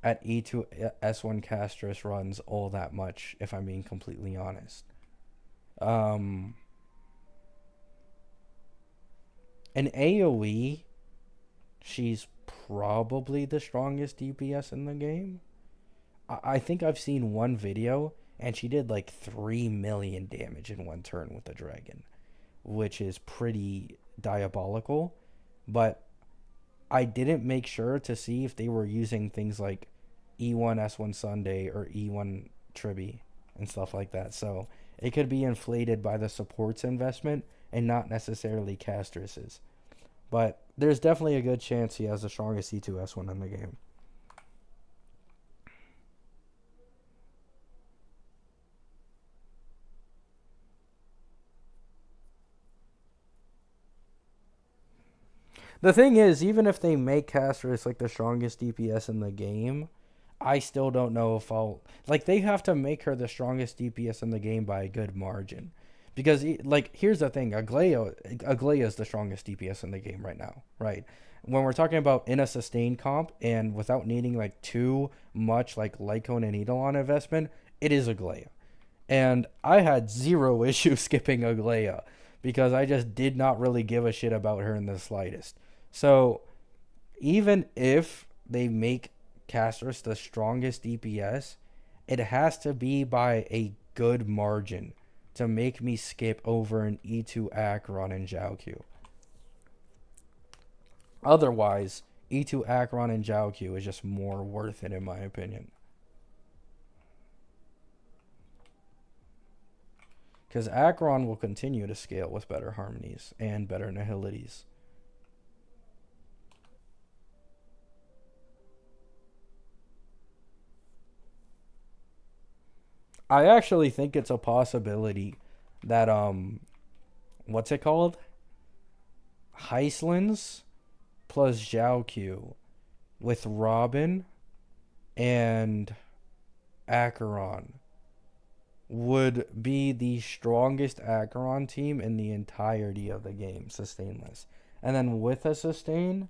at E2S1 casters runs all that much, if I'm being completely honest. Um, in AoE, she's probably the strongest DPS in the game. I think I've seen one video, and she did like 3 million damage in one turn with the dragon, which is pretty diabolical. But I didn't make sure to see if they were using things like E1 S1 Sunday or E1 Tribby and stuff like that. So it could be inflated by the support's investment and not necessarily Castrus's. But there's definitely a good chance he has the strongest E2S1 in the game. The thing is, even if they make Castrus like the strongest DPS in the game, I still don't know if I'll like. They have to make her the strongest DPS in the game by a good margin, because like here's the thing: Aglaya is the strongest DPS in the game right now, right? When we're talking about in a sustained comp and without needing like too much like Lycone and Eidolon investment, it is Aglaya. And I had zero issue skipping Aglaya because I just did not really give a shit about her in the slightest. So even if they make Castris the strongest DPS, it has to be by a good margin to make me skip over an E2 Acheron and Jiaoqiu. Otherwise, E2 Acheron and Jiaoqiu is just more worth it in my opinion. Because Acheron will continue to scale with better harmonies and better nihilities. I actually think it's a possibility that what's it called? Heislands plus Jiaoqiu with Robin and Acheron would be the strongest Acheron team in the entirety of the game, sustainless. And then with a sustain,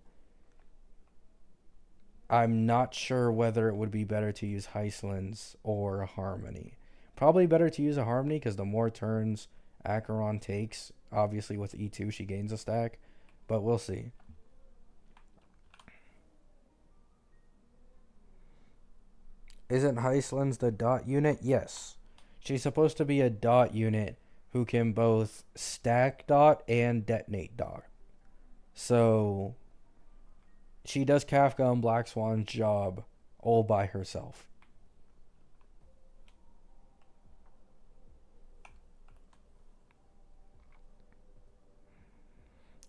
I'm not sure whether it would be better to use Heislands or a Harmony. Probably better to use a Harmony because the more turns Acheron takes, obviously with E2 she gains a stack, but we'll see. Isn't Heislands the dot unit? Yes. She's supposed to be a dot unit who can both stack dot and detonate dot. So she does Kafka and Black Swan's job all by herself.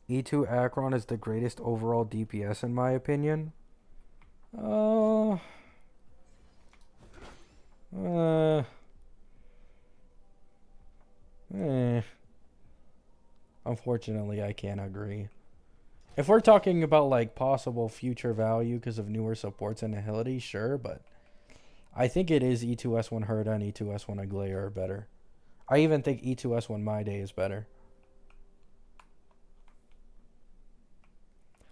E2 Acheron is the greatest overall DPS in my opinion. Uh, uh, eh. Unfortunately, I can't agree. If we're talking about like possible future value because of newer supports and agility, sure, but I think it is E2S1 Herda and E2S1 Aglaya are better. I even think E2S1 My Day is better.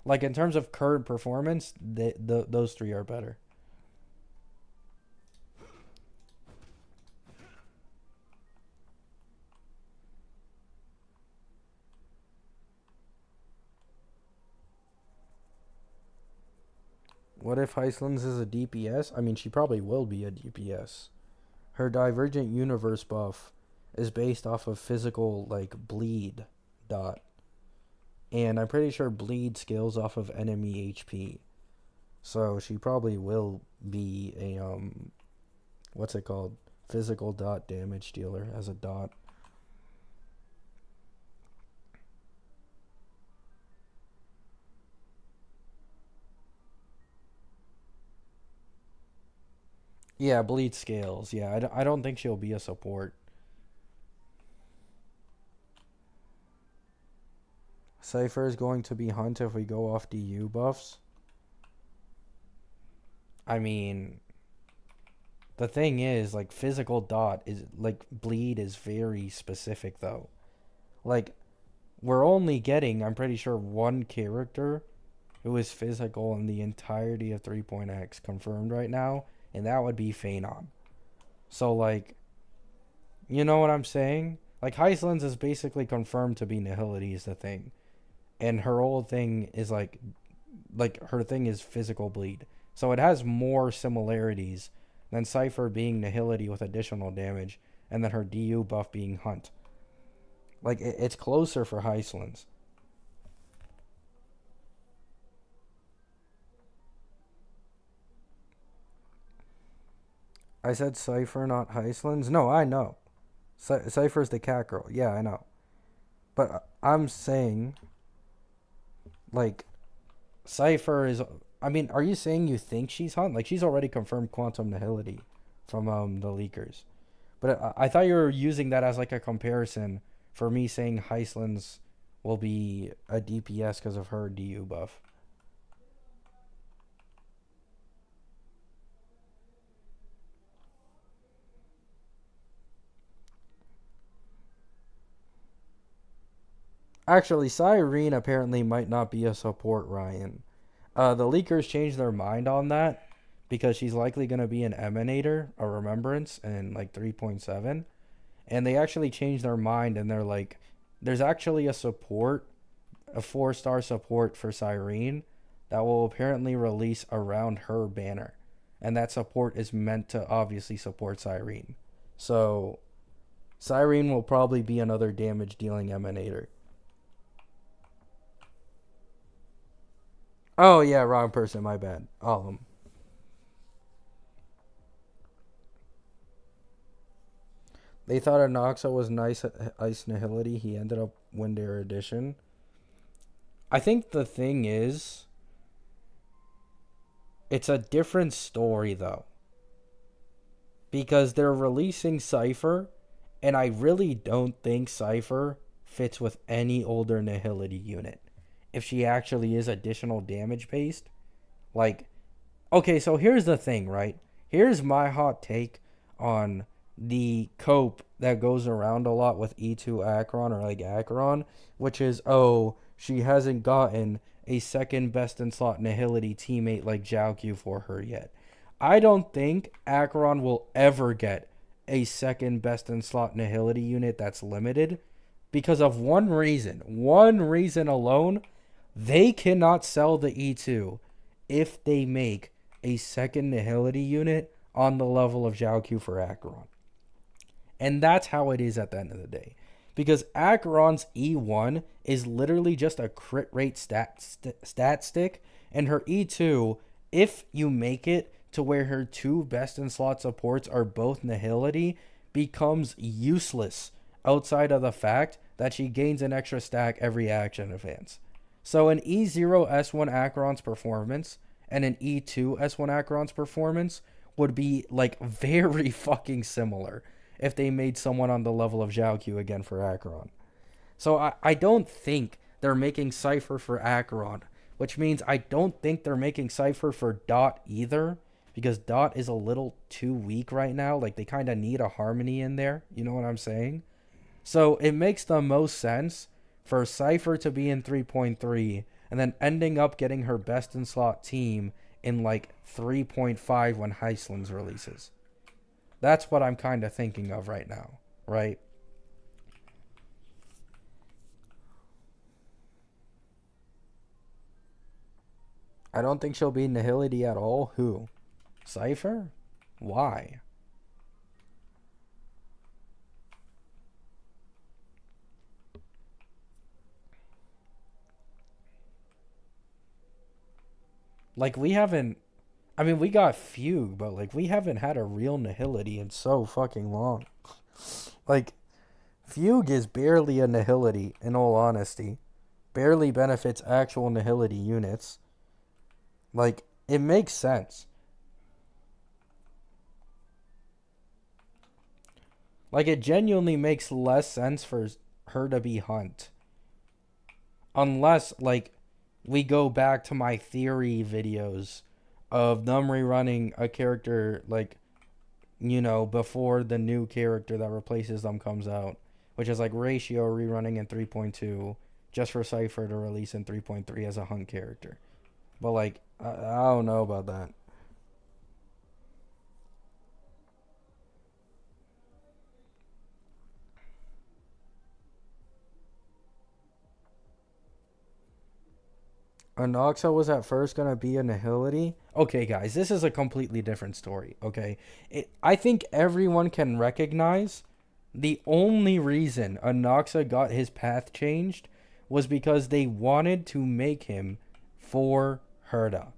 Like in terms of current performance, those three are better. What if Heislands is a DPS? I mean, she probably will be a DPS. Her Divergent Universe buff is based off of physical, like, bleed dot. And I'm pretty sure bleed scales off of enemy HP. So she probably will be a, what's it called? Physical dot damage dealer as a dot. Yeah, bleed scales. Yeah, I don't think she'll be a support. Cypher is going to be Hunt if we go off DU buffs. I mean, the thing is, like, physical dot is, like, bleed is very specific, though. Like, we're only getting, I'm pretty sure, one character who is physical in the entirety of 3.x confirmed right now, and that would be Phanon. So, like, you know what I'm saying? Like, Hyslins is basically confirmed to be Nihility is the thing. And her whole thing is, like, her thing is physical bleed. So it has more similarities than Cypher being Nihility with additional damage, and then her DU buff being Hunt. Like, it's closer for Hyslins. I said Cypher, not Hyslins. No, I know. Cypher's the cat girl. Yeah, I know. But I'm saying, like, Cypher is. I mean, are you saying you think she's Hunt? Like, she's already confirmed Quantum Nihility from the leakers. But I thought you were using that as like a comparison for me saying Hyslins will be a DPS because of her DU buff. Actually, Cyrene apparently might not be a support, Ryan. The leakers changed their mind on that because she's likely going to be an Emanator, a Remembrance, in like 3.7. And they actually changed their mind and they're like, there's actually a support, a 4-star support for Cyrene that will apparently release around her banner. And that support is meant to obviously support Cyrene. So, Cyrene will probably be another damage dealing Emanator. Oh, yeah, wrong person, my bad. All of them. They thought Anoxa was nice at Ice Nihility. He ended up Windair Edition. I think the thing is, it's a different story, though. Because they're releasing Cypher, and I really don't think Cypher fits with any older Nihility unit. If she actually is additional damage based. Like, okay, so here's the thing, right? Here's my hot take on the cope that goes around a lot with E2 Acheron or like Acheron, which is, oh, she hasn't gotten a second best in slot Nihility teammate like Jiaoqiu for her yet. I don't think Acheron will ever get a second best in slot Nihility unit that's limited because of one reason. One reason alone, they cannot sell the E2 if they make a second Nihility unit on the level of Jiaoqiu for Acheron. And that's how it is at the end of the day. Because Acheron's E1 is literally just a crit rate stat stick, and her E2, if you make it to where her two best in slot supports are both Nihility, becomes useless outside of the fact that she gains an extra stack every action advance. So an E0 S1 Acheron's performance and an E2 S1 Acheron's performance would be like very fucking similar if they made someone on the level of Jiaoqiu again for Acheron. So I don't think they're making Cypher for Acheron, which means I don't think they're making Cypher for Dot either, because Dot is a little too weak right now. Like, they kind of need a Harmony in there. You know what I'm saying? So it makes the most sense for Cypher to be in 3.3 and then ending up getting her best in slot team in like 3.5 when Hyslins releases. That's what I'm kind of thinking of right now, right? I don't think she'll be Nihility at all. Who? Cypher? Why? Like, we haven't. I mean, we got Fugue, but like, we haven't had a real Nihility in so fucking long. Like, Fugue is barely a Nihility, in all honesty. Barely benefits actual Nihility units. Like, it makes sense. Like, it genuinely makes less sense for her to be Hunt. Unless, like, we go back to my theory videos of them rerunning a character, like, before the new character that replaces them comes out, which is like Ratio rerunning in 3.2 just for Cypher to release in 3.3 as a Hunt character. But, like, I don't know about that. Anoxa was at first going to be a Nihility. Okay, guys, this is a completely different story, okay? I think everyone can recognize the only reason Anoxa got his path changed was because they wanted to make him for Herda.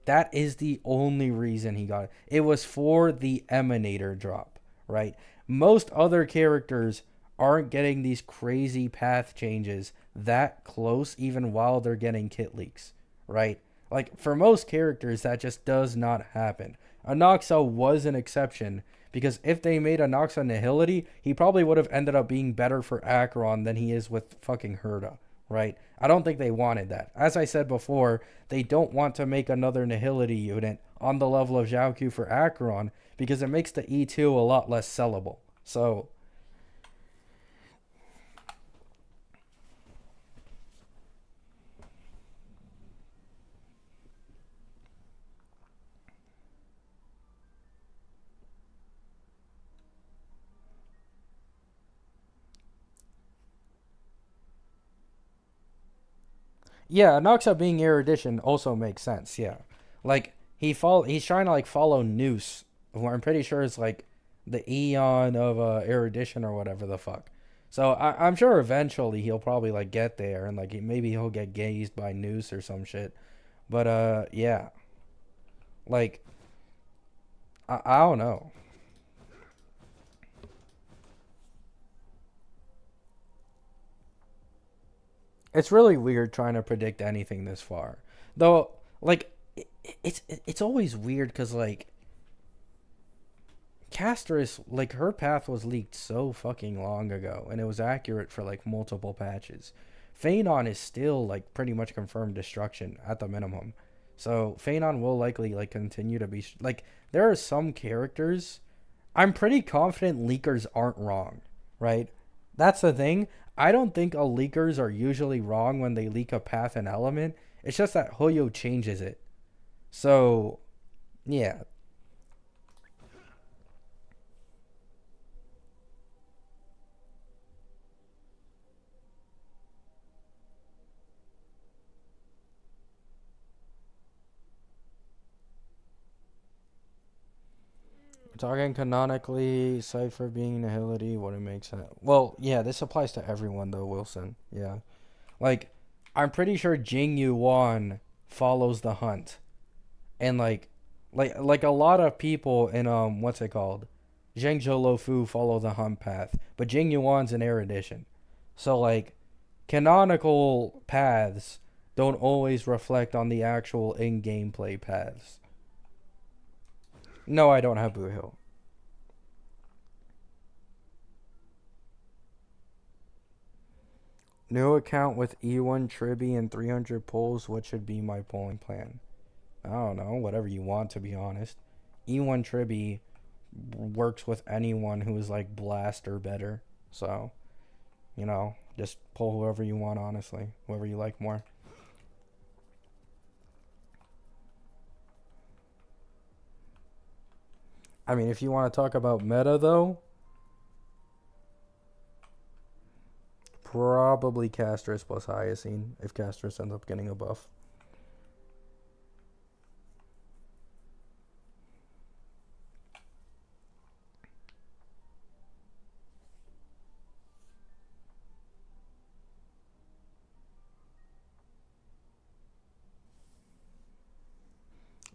That is the only reason he got it. It was for the Emanator drop, right? Most other characters aren't getting these crazy path changes that close even while they're getting kit leaks, right? Like, for most characters, that just does not happen. Anoxa was an exception because if they made Anoxa Nihility, he probably would have ended up being better for Acheron than he is with fucking Herda, right? I don't think they wanted that. As I said before, they don't want to make another Nihility unit on the level of Zhaoku for Acheron because it makes the E2 a lot less sellable. So, yeah, Noxa being Erudition also makes sense, yeah. Like, he's trying to, like, follow Noose, who I'm pretty sure is, like, the Eon of Erudition or whatever the fuck. So I'm sure eventually he'll probably, like, get there and, like, maybe he'll get gazed by Noose or some shit. But yeah, like, I don't know. It's really weird trying to predict anything this far, though. Like, it's always weird because, like, Castris, like, her path was leaked so fucking long ago, and it was accurate for, like, multiple patches. Phanon is still, like, pretty much confirmed destruction at the minimum. So Phanon will likely, like, continue to be like, there are some characters I'm pretty confident leakers aren't wrong, right? That's the thing. I don't think leakers are usually wrong when they leak a path and element. It's just that Hoyo changes it. So, yeah. 'Talking canonically, Cypher being Nihility wouldn't make sense. Well, yeah, this applies to everyone though, Wilson. Yeah. Like, I'm pretty sure Jing Yuan follows the hunt. And like a lot of people in what's it called? Zheng Zhou Fu follow the hunt path, but Jing Yuan's an erudition. So, like, canonical paths don't always reflect on the actual in gameplay paths. No, I don't have Boo Hill. New account with E1 Tribby and 300 pulls. What should be my polling plan? I don't know. Whatever you want, to be honest. E1 Tribby works with anyone who is, like, Blast or better. So, just pull whoever you want, honestly. Whoever you like more. I mean, if you want to talk about meta, though, probably Castris plus Hyacine if Castris ends up getting a buff.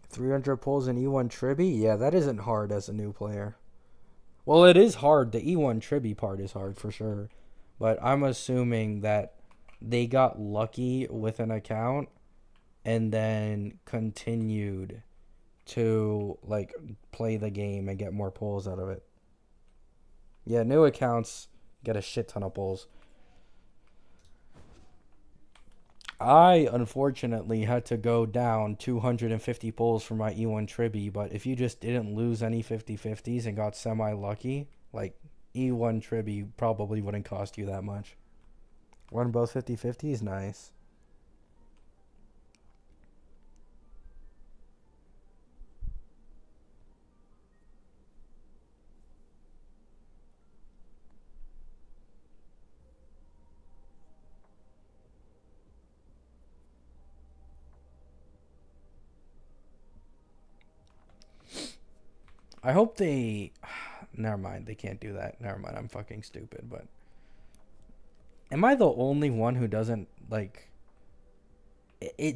300 pulls in E1 Tribby? Yeah, that isn't hard as a new player. Well, it is hard. The E1 Tribby part is hard for sure. But I'm assuming that they got lucky with an account and then continued to, like, play the game and get more pulls out of it. Yeah, new accounts get a shit ton of pulls. I unfortunately had to go down 250 pulls for my E1 Tribby, but if you just didn't lose any 50/50s and got semi lucky, like E1 Tribby probably wouldn't cost you that much. Run both 50/50s, nice. I hope they. Never mind, they can't do that. Never mind, I'm fucking stupid. But am I the only one who doesn't like?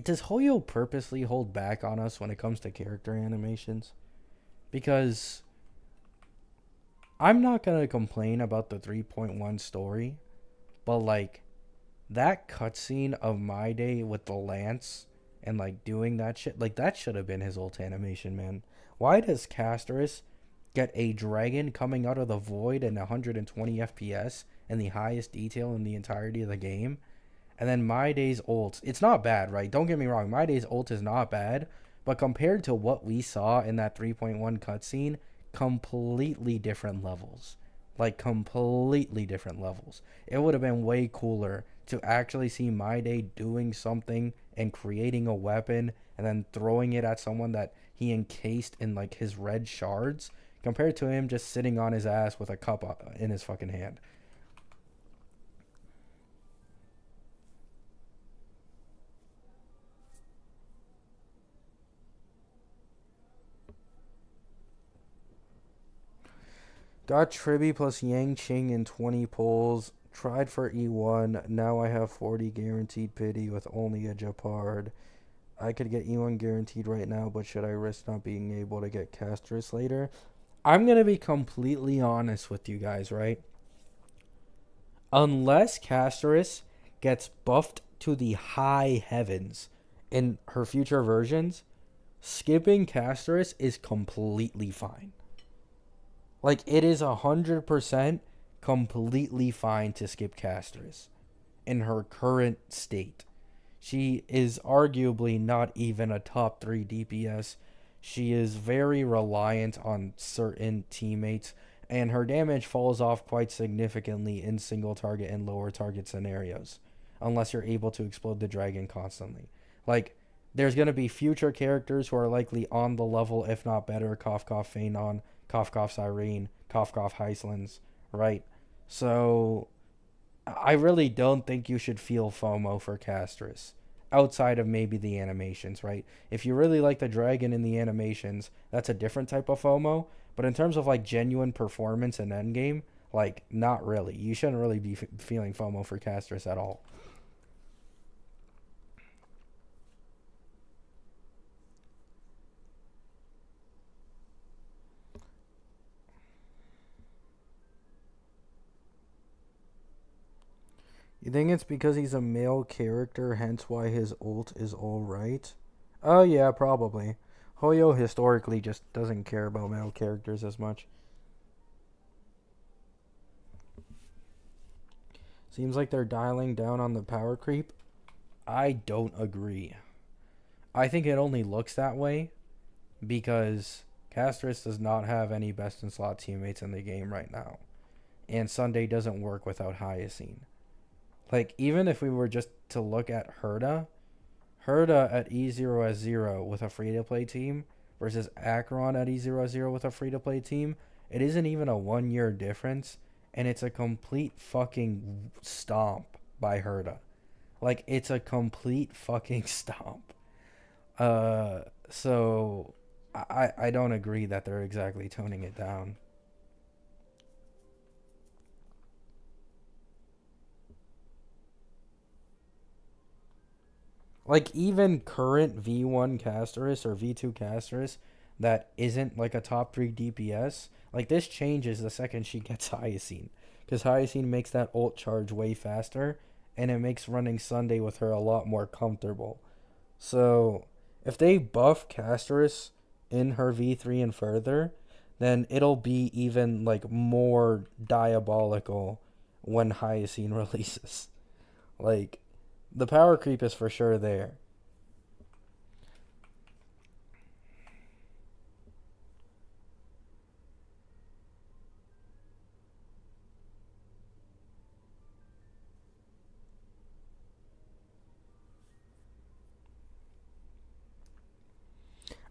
Does Hoyo purposely hold back on us when it comes to character animations? Because I'm not gonna complain about the 3.1 story, but like that cutscene of My Day with the lance and like doing that shit, like that should have been his ult animation, man. Why does Casterus get a dragon coming out of the void in 120 FPS and the highest detail in the entirety of the game? And then My Day's ult, it's not bad, right? Don't get me wrong, My Day's ult is not bad, but compared to what we saw in that 3.1 cutscene, completely different levels. Like, completely different levels. It would have been way cooler to actually see My Day doing something and creating a weapon and then throwing it at someone that he encased in, like, his red shards compared to him just sitting on his ass with a cup in his fucking hand. Got Tribby plus Yang Ching in 20 pulls. Tried for E1. Now I have 40 guaranteed pity with only a Japard. I could get E1 guaranteed right now, but should I risk not being able to get Casters later? I'm going to be completely honest with you guys, right? Unless Casters gets buffed to the high heavens in her future versions, skipping Casters is completely fine. Like, it is 100% completely fine to skip Casters in her current state. She is arguably not even a top 3 DPS. She is very reliant on certain teammates, and her damage falls off quite significantly in single target and lower target scenarios, unless you're able to explode the dragon constantly. Like, there's going to be future characters who are likely on the level, if not better. Cough, cough, Phanon, cough, cough, Cyrene, cough, cough, Heislands, right? So, I really don't think you should feel FOMO for Castris outside of maybe the animations, right? If you really like the dragon in the animations, that's a different type of FOMO. But in terms of like genuine performance and endgame, like not really. You shouldn't really be feeling FOMO for Castris at all. You think it's because he's a male character, hence why his ult is alright? Oh, yeah, probably. Hoyo historically just doesn't care about male characters as much. Seems like they're dialing down on the power creep. I don't agree. I think it only looks that way because Castris does not have any best in slot teammates in the game right now. And Sunday doesn't work without Hyacine. Like, even if we were just to look at Herda at E0S0 with a free-to-play team versus Acheron at E0S0 with a free-to-play team, it isn't even a 1 year difference, and it's a complete fucking stomp by Herda. Like, it's a complete fucking stomp. So I don't agree that they're exactly toning it down. Like, even current V1 Casterus or V2 Casterus that isn't like a top 3 DPS, like this changes the second she gets Hyacine. Because Hyacine makes that ult charge way faster, and it makes running Sunday with her a lot more comfortable. So, if they buff Casterus in her V3 and further, then it'll be even like more diabolical when Hyene releases. Like the power creep is for sure there.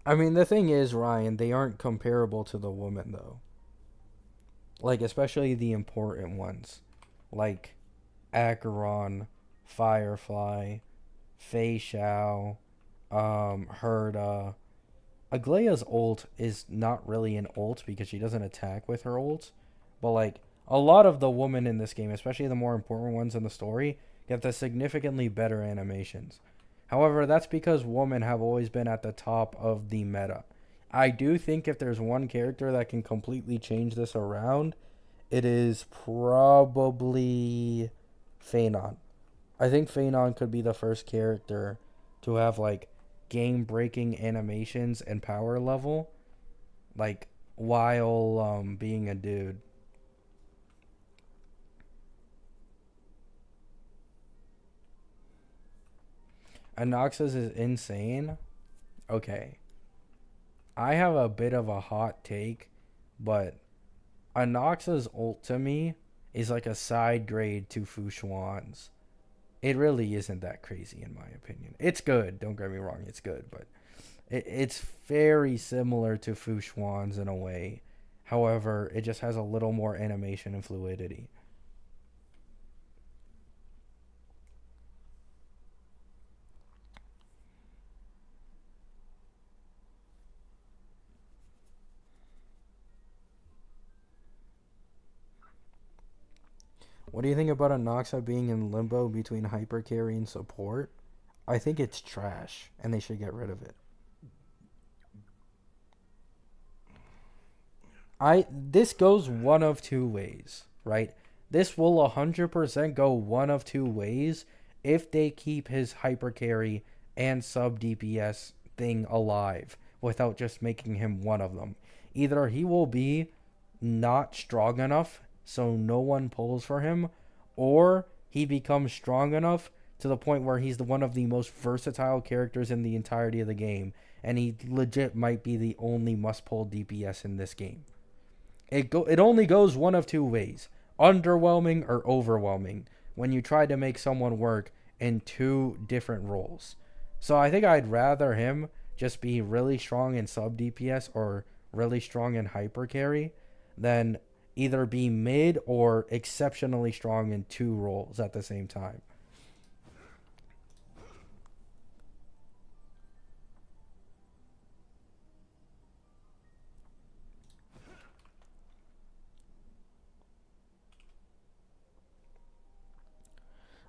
I mean, the thing is, Ryan, they aren't comparable to the woman though. Like especially the important ones, like Acheron, Firefly, Fei Xiao, Herda. Aglaya's ult is not really an ult because she doesn't attack with her ult, but like a lot of the women in this game, especially the more important ones in the story, get the significantly better animations. However, that's because women have always been at the top of the meta. I do think if there's one character that can completely change this around, it is probably Phanon. I think Phanon could be the first character to have like game breaking animations and power level, like while being a dude. Anoxa's is insane. Okay. I have a bit of a hot take, but Anoxa's ult to me is like a side grade to Fu Xuan's. It really isn't that crazy in my opinion. It's good, don't get me wrong, it's good, but it's very similar to Fu Xuan's in a way. However, it just has a little more animation and fluidity. What do you think about Anoxa being in limbo between hyper carry and support? I think it's trash, and they should get rid of it. This goes one of two ways, right? This will 100% go one of two ways if they keep his hyper carry and sub DPS thing alive without just making him one of them. Either he will be not strong enough so no one pulls for him, or he becomes strong enough to the point where he's one of the most versatile characters in the entirety of the game, and he legit might be the only must pull DPS in this game. It only goes one of two ways: underwhelming or overwhelming when you try to make someone work in two different roles. So I think I'd rather him just be really strong in sub DPS or really strong in hyper carry than either be mid or exceptionally strong in two roles at the same time.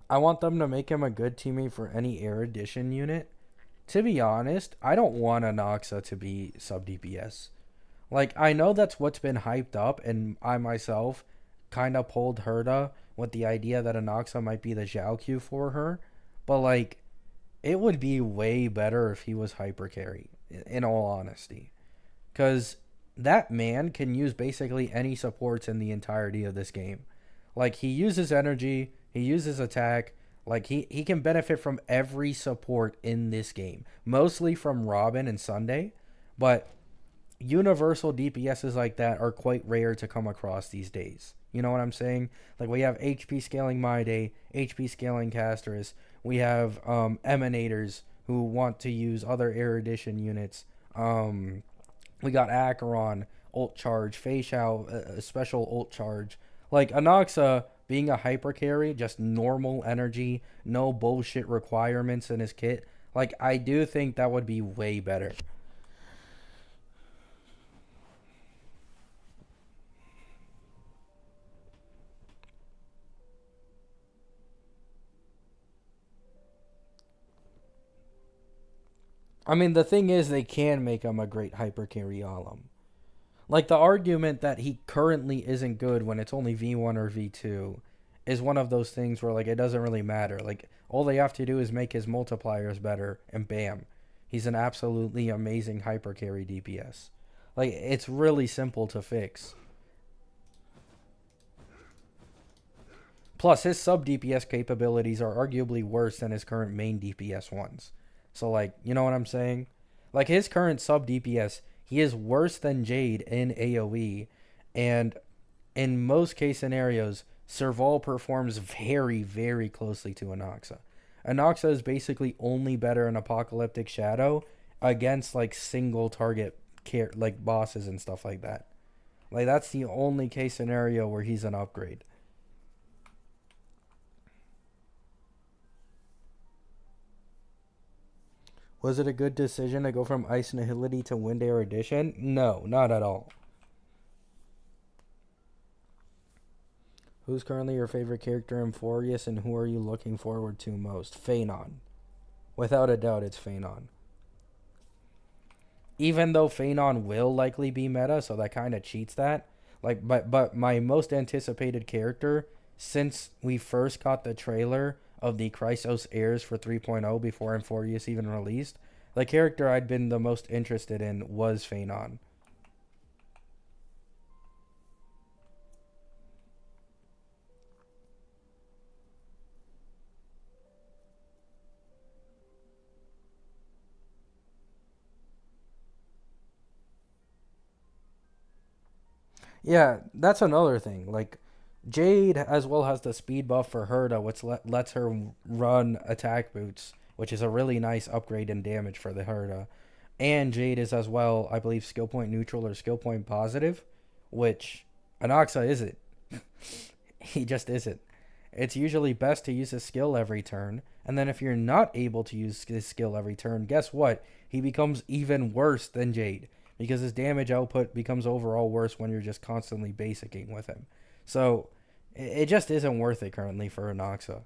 I want them to make him a good teammate for any Air Edition unit. To be honest, I don't want Anoxa to be sub DPS. Like, I know that's what's been hyped up, and I myself kind of pulled Herda with the idea that Anoxa might be the Zhao Q for her. But, like, it would be way better if he was hyper carry, in all honesty. Because that man can use basically any supports in the entirety of this game. Like, he uses energy, he uses attack. Like, he can benefit from every support in this game. Mostly from Robin and Sunday. But universal DPSs like that are quite rare to come across these days. You know what I'm saying? Like, we have HP scaling My Day, HP scaling Casters. We have Emanators who want to use other Air Edition units. We got Acheron, ult charge, Fei Xiao, a special ult charge. Like, Anoxa being a hyper carry, just normal energy, no bullshit requirements in his kit. Like, I do think that would be way better. I mean, the thing is, they can make him a great hyper carry alum. Like, the argument that he currently isn't good when it's only V1 or V2 is one of those things where, like, it doesn't really matter. Like, all they have to do is make his multipliers better, and bam, he's an absolutely amazing hyper carry DPS. Like, it's really simple to fix. Plus, his sub DPS capabilities are arguably worse than his current main DPS ones. So, like, you know what I'm saying? Like, his current sub DPS, he is worse than Jade in AoE. And in most case scenarios, Serval performs very, very closely to Anoxa. Anoxa is basically only better in Apocalyptic Shadow against, like, single target, like, bosses and stuff like that. Like, that's the only case scenario where he's an upgrade. Was it a good decision to go from Ice Nihility to Wind Air Edition? No, not at all. Who's currently your favorite character in Forius, and who are you looking forward to most? Phanon. Without a doubt, it's Phanon. Even though Phanon will likely be meta, so that kind of cheats that. Like, but my most anticipated character since we first got the trailer of the Chrysos Heirs for 3.0 before Forius even released, the character I'd been the most interested in was Phanon. Yeah, that's another thing. Like, Jade as well has the speed buff for Herda, which lets her run attack boots, which is a really nice upgrade in damage for the Herda. And Jade is as well, I believe, skill point neutral or skill point positive, which Anoxa isn't. He just isn't. It's usually best to use his skill every turn, and then if you're not able to use his skill every turn, guess what? He becomes even worse than Jade because his damage output becomes overall worse when you're just constantly basicking with him. So it just isn't worth it currently for Anoxa.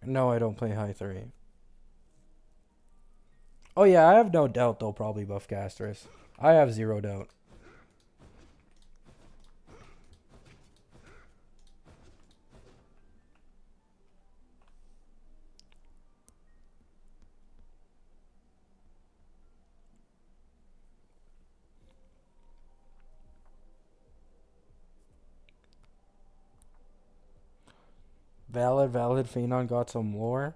No, I don't play high 3. Oh yeah, I have no doubt they'll probably buff Castris. I have zero doubt. Valid. Phenon got some lore.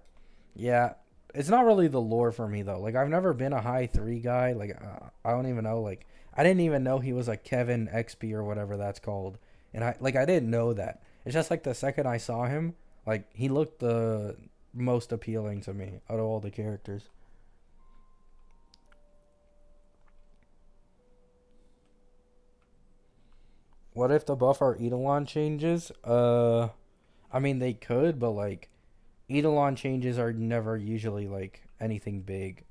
Yeah, it's not really the lore for me though. Like, I've never been a high 3 guy. Like, I don't even know. Like, I didn't even know he was a Kevin XP or whatever that's called. And I didn't know that. It's just like the second I saw him, like, he looked the most appealing to me out of all the characters. What if the buff our Eidolon changes? I mean, they could, but like, Eidolon changes are never usually like anything big.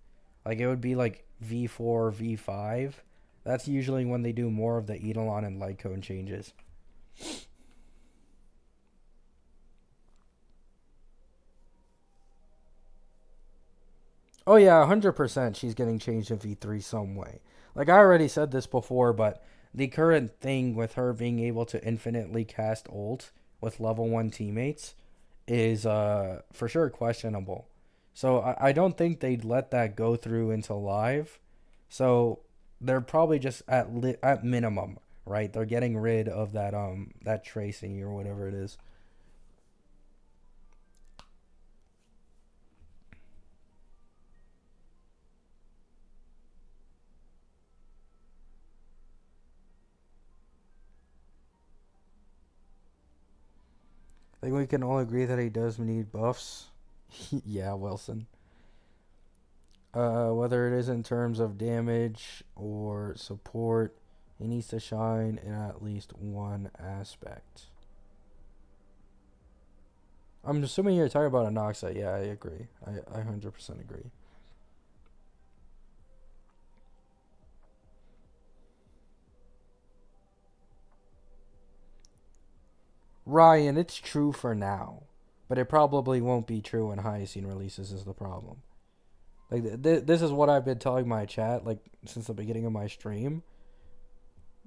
Like, it would be like V4, V5. That's usually when they do more of the Eidolon and Light Cone changes. Oh yeah, 100% she's getting changed in V3 some way. Like, I already said this before, but the current thing with her being able to infinitely cast ult with level 1 teammates is for sure questionable. So I don't think they'd let that go through into live. So they're probably just at minimum, right? They're getting rid of that tracing or whatever it is. I think we can all agree that he does need buffs. Yeah, Wilson. Whether it is in terms of damage or support, he needs to shine in at least one aspect. I'm assuming you're talking about Anoxa. Yeah, I agree. I 100% agree. Ryan, it's true for now, but it probably won't be true when Hyene releases. Is the problem? Like, this is what I've been telling my chat like since the beginning of my stream.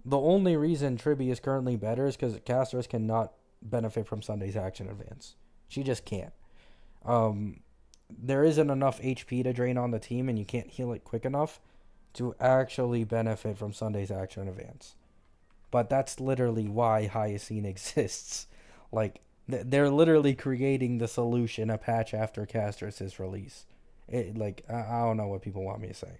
The only reason Tribby is currently better is because casters cannot benefit from Sunday's action advance. She just can't. Um, there isn't enough HP to drain on the team and you can't heal it quick enough to actually benefit from Sunday's action advance. But that's literally why Hyene exists. Like, they're literally creating the solution a patch after Caster's release. I don't know what people want me to say.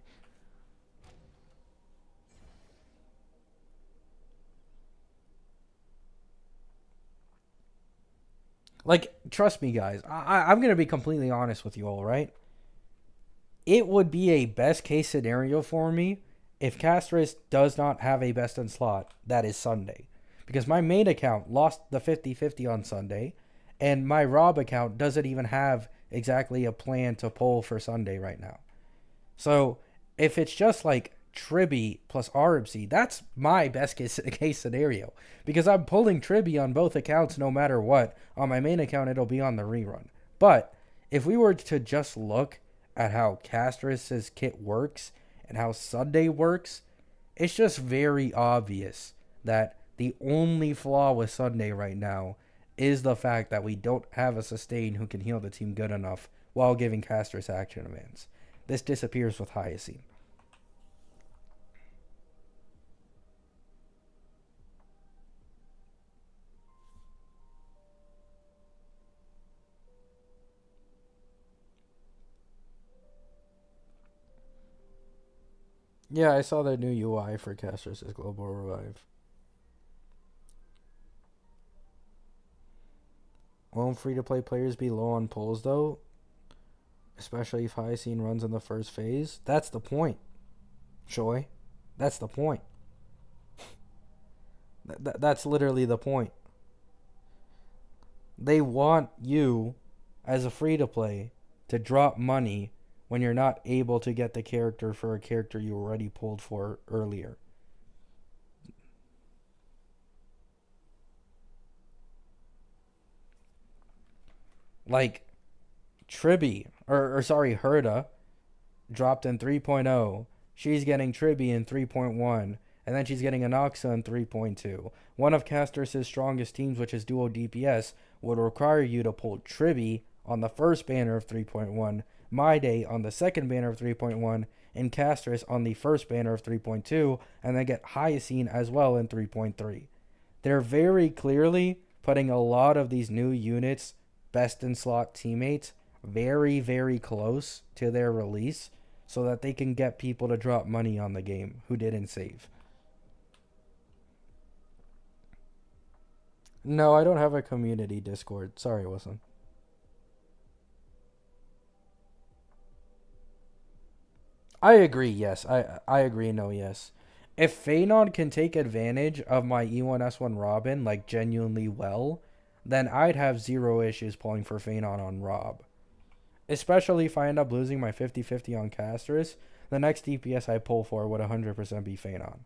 Like, trust me, guys. I'm going to be completely honest with you all, right? It would be a best case scenario for me if Castris does not have a best in slot that is Sunday. Because my main account lost the 50-50 on Sunday, and my Rob account doesn't even have exactly a plan to pull for Sunday right now. So if it's just like Tribby plus RMC, that's my best case scenario. Because I'm pulling Tribby on both accounts no matter what. On my main account, it'll be on the rerun. But if we were to just look at how Castris' kit works and how Sunday works, it's just very obvious that the only flaw with Sunday right now is the fact that we don't have a sustain who can heal the team good enough while giving Castris action advance. This disappears with Hyene. Yeah, I saw the new UI for Castris' Global Revive. Won't free-to-play players be low on pulls, though? Especially if Hyene runs in the first phase? That's the point, Choi. That's the point. That's literally the point. They want you, as a free-to-play, to drop money when you're not able to get the character for a character you already pulled for earlier. Like, Tribby, or sorry, Herda, dropped in 3.0. She's getting Tribby in 3.1, and then she's getting Anoxa in 3.2. One of Castris' strongest teams, which is duo DPS, would require you to pull Tribby on the first banner of 3.1, My Day on the second banner of 3.1, and Castris on the first banner of 3.2, and then get Hyene as well in 3.3. They're very clearly putting a lot of these new units, best in slot teammates, very, very close to their release so that they can get people to drop money on the game who didn't save. No, I don't have a community Discord. Sorry, Wilson. I agree, yes. I agree, no, yes. If Phanon can take advantage of my E1S1 Robin, like, genuinely well, then I'd have zero issues pulling for Phanon on Rob. Especially if I end up losing my 50-50 on Castris, the next DPS I pull for would 100% be Phanon.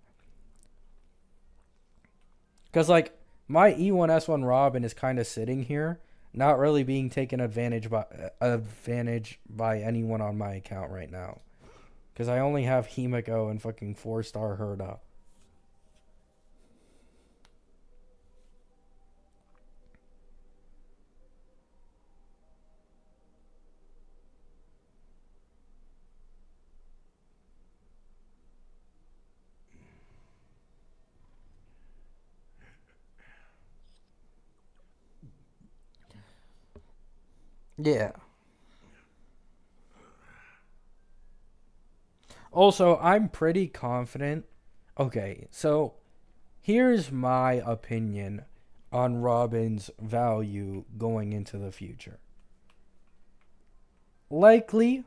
Because, like, my E1S1 Robin is kind of sitting here, not really being taken advantage by anyone on my account right now. Because I only have Himiko and fucking 4-star Herda. Yeah. Also, I'm pretty confident. Okay, so here's my opinion on Robin's value going into the future. Likely,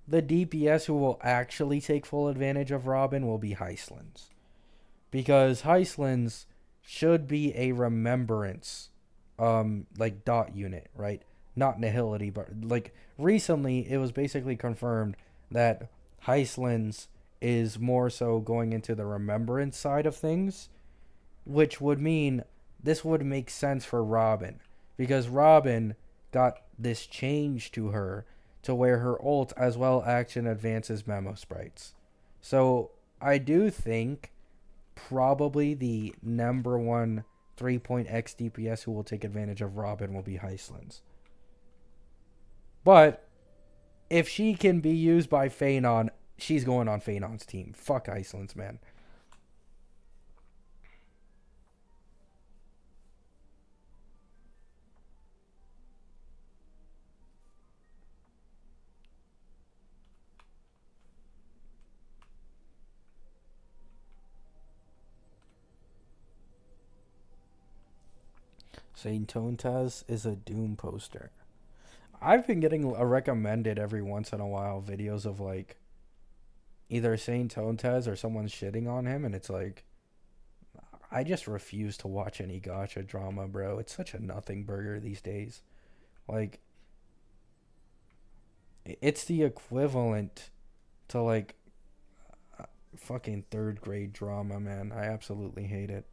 the DPS who will actually take full advantage of Robin will be Hyslins. Because Hyslins should be a remembrance, like, dot unit, right? Not nihility, but, like, recently it was basically confirmed that Hyslins is more so going into the remembrance side of things, which would mean this would make sense for Robin, because Robin got this change to her to where her ult as well action advances memo sprites. So I do think probably the number one 3-point-X DPS who will take advantage of Robin will be Hyslins. But if she can be used by Phanon, she's going on Phanon's team. Fuck Iceland's, man. Saint Tontaz is a Doom poster. I've been getting a recommended every once in a while videos of like either Saint Tontaz or someone shitting on him, and it's like I just refuse to watch any gotcha drama, bro. It's such a nothing burger these days. Like it's the equivalent to like fucking third grade drama, man. I absolutely hate it.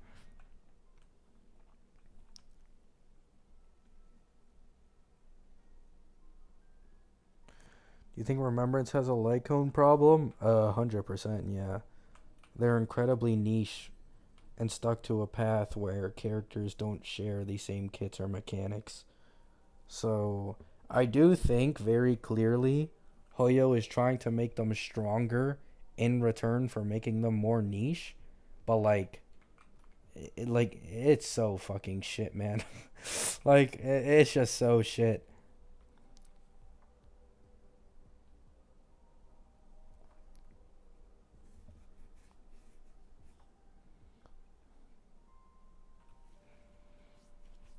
Do you think Remembrance has a Lycone problem? 100%, yeah. They're incredibly niche and stuck to a path where characters don't share the same kits or mechanics. So, I do think very clearly Hoyo is trying to make them stronger in return for making them more niche, but it's so fucking shit, man. It's just so shit.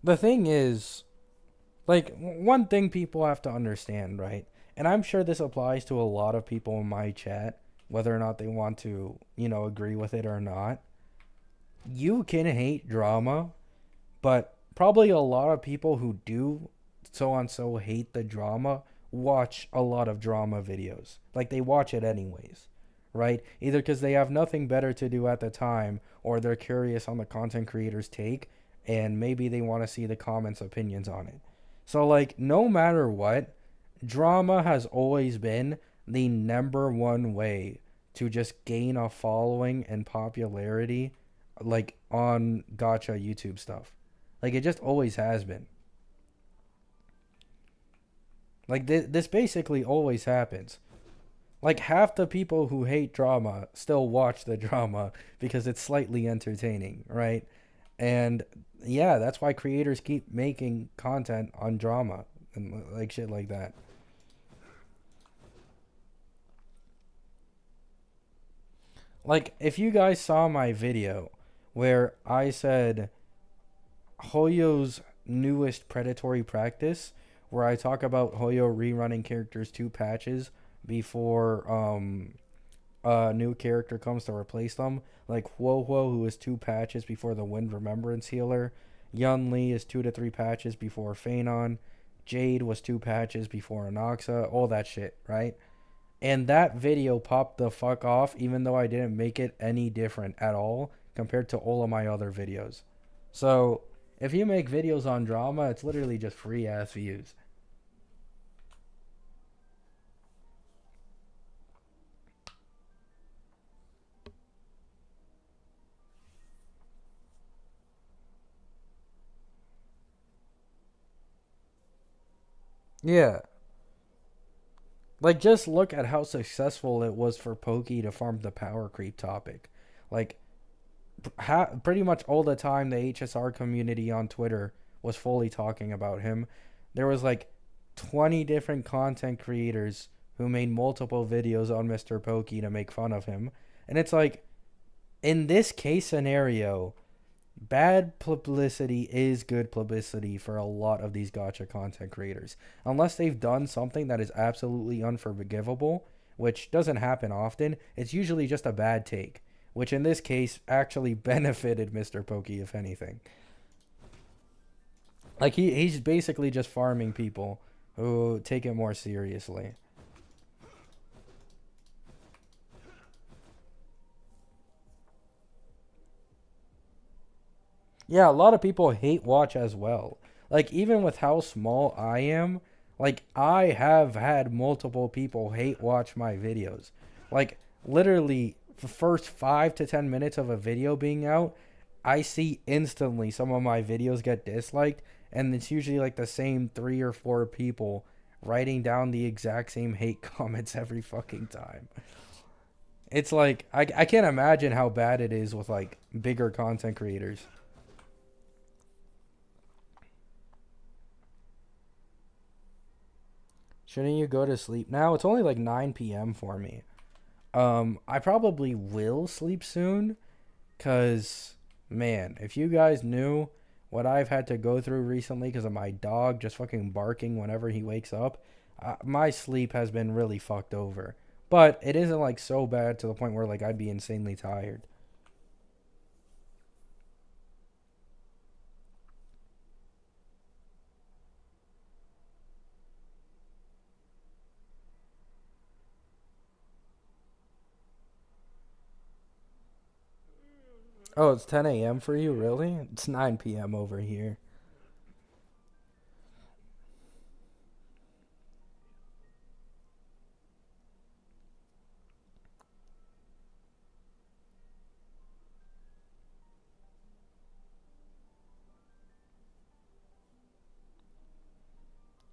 The thing is, like, one thing people have to understand, right? And I'm sure this applies to a lot of people in my chat, whether or not they want to, agree with it or not. You can hate drama, but probably a lot of people who do so and so hate the drama watch a lot of drama videos. Like, they watch it anyways, right? Either because they have nothing better to do at the time, or they're curious on the content creator's take, and maybe they want to see the comments' opinions on it. So, like, no matter what, drama has always been the number one way to just gain a following and popularity, like, on gotcha YouTube stuff. Like, it just always has been. Like, this basically always happens. Like, half the people who hate drama still watch the drama because it's slightly entertaining, right? And yeah, that's why creators keep making content on drama and like shit like that. Like, if you guys saw my video where I said Hoyo's newest predatory practice, where I talk about Hoyo rerunning characters 2 patches before a new character comes to replace them. Like Huohuo, who is 2 patches before the Wind Remembrance healer. Yun Li is 2 to 3 patches before Phanon. Jade was 2 patches before Anoxa. All that shit, right? And that video popped the fuck off, even though I didn't make it any different at all compared to all of my other videos. So, if you make videos on drama, it's literally just free ass views. Yeah. Like, just look at how successful it was for Pokey to farm the power creep topic. Like, pretty much all the time the HSR community on Twitter was fully talking about him. There was like 20 different content creators who made multiple videos on Mr. Pokey to make fun of him. And it's like, in this case scenario, bad publicity is good publicity for a lot of these gotcha content creators. Unless they've done something that is absolutely unforgivable, which doesn't happen often, it's usually just a bad take, which in this case actually benefited Mr. Pokey, if anything. Like, he's basically just farming people who take it more seriously. Yeah, a lot of people hate watch as well. Like, even with how small I am, like, I have had multiple people hate watch my videos. Like, literally, the first 5 to 10 minutes of a video being out, I see instantly some of my videos get disliked, and it's usually like the same 3 or 4 people writing down the exact same hate comments every fucking time. It's like I can't imagine how bad it is with like bigger content creators. Shouldn't you go to sleep now? It's only like 9 p.m. for me. I probably will sleep soon, cause man, if you guys knew what I've had to go through recently because of my dog just fucking barking whenever he wakes up, my sleep has been really fucked over. But it isn't like so bad to the point where like I'd be insanely tired. Oh, it's 10 a.m. for you, really? It's 9 p.m. over here.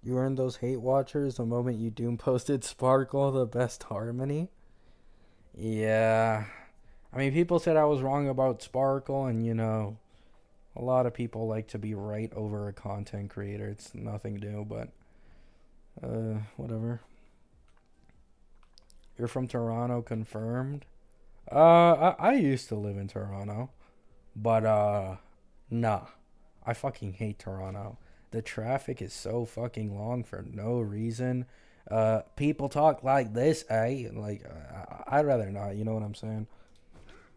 You earned those hate watchers the moment you doom posted Sparkle the best harmony. Yeah. I mean, people said I was wrong about Sparkle, and a lot of people like to be right over a content creator. It's nothing new, but You're from Toronto, confirmed. I used to live in Toronto, but nah. I fucking hate Toronto. The traffic is so fucking long for no reason. People talk like this, eh? Like, I'd rather not. You know what I'm saying?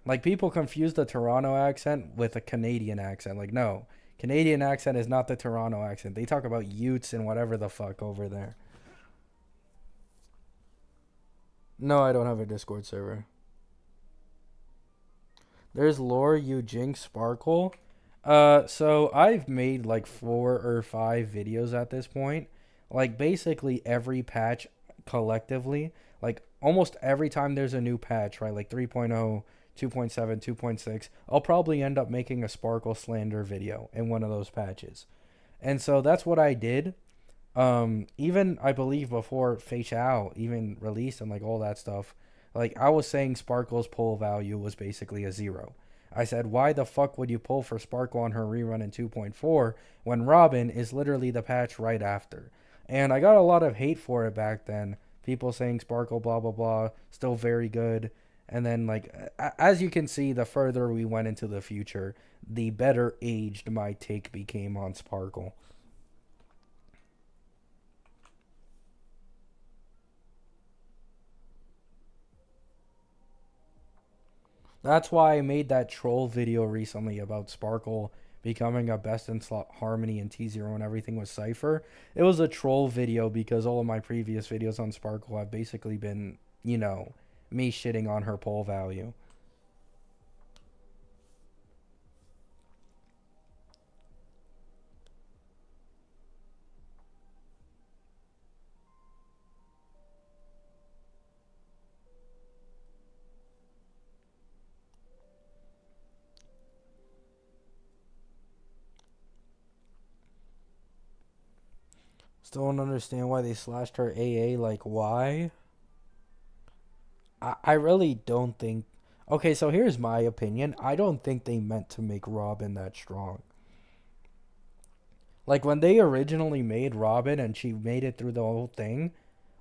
Like, people confuse the Toronto accent with a Canadian accent. Like, no, Canadian accent is not the Toronto accent. They talk about Utes and whatever the fuck over there. No, I don't have a Discord server. There's Lore, you Jinx, Sparkle. So I've made like 4 or 5 videos at this point. Like basically every patch collectively, like almost every time there's a new patch, right? Like 3.0, 2.7, 2.6, I'll probably end up making a Sparkle slander video in one of those patches. And so that's what I did. Even I believe before Facial even released and like all that stuff, like I was saying Sparkle's pull value was basically a 0. I said, why the fuck would you pull for Sparkle on her rerun in 2.4 when Robin is literally the patch right after? And I got a lot of hate for it back then. People saying Sparkle, blah, blah, blah, still very good. And then, like, as you can see, the further we went into the future, the better aged my take became on Sparkle. That's why I made that troll video recently about Sparkle becoming a best in slot harmony in T0 and everything with Cypher. It was a troll video because all of my previous videos on Sparkle have basically been, me shitting on her poll value. Still don't understand why they slashed her AA. Like, why? I really don't think. Okay, so here's my opinion. I don't think they meant to make Robin that strong. Like, when they originally made Robin and she made it through the whole thing,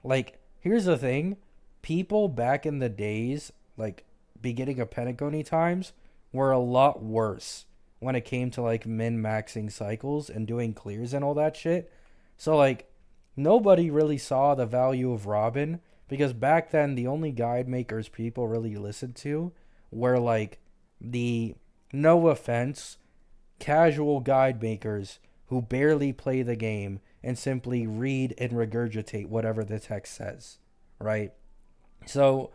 like, here's the thing. People back in the days, like, beginning of Pentagony times, were a lot worse when it came to, like, min-maxing cycles and doing clears and all that shit. So, like, nobody really saw the value of Robin because back then the only guide makers people really listened to were like the, no offense, casual guide makers who barely play the game and simply read and regurgitate whatever the text says, right? So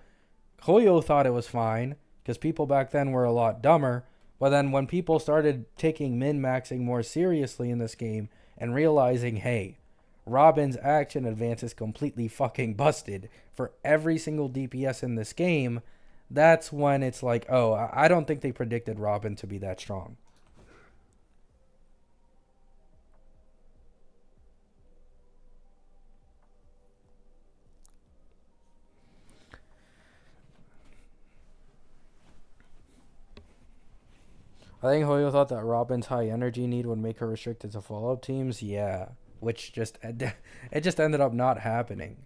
Hoyo thought it was fine because people back then were a lot dumber. But then when people started taking min-maxing more seriously in this game and realizing, hey, Robin's action advance is completely fucking busted for every single DPS in this game, that's when it's like, oh, I don't think they predicted Robin to be that strong. I think Hoyo thought that Robin's high energy need would make her restricted to follow-up teams. Yeah, which just it just ended up not happening.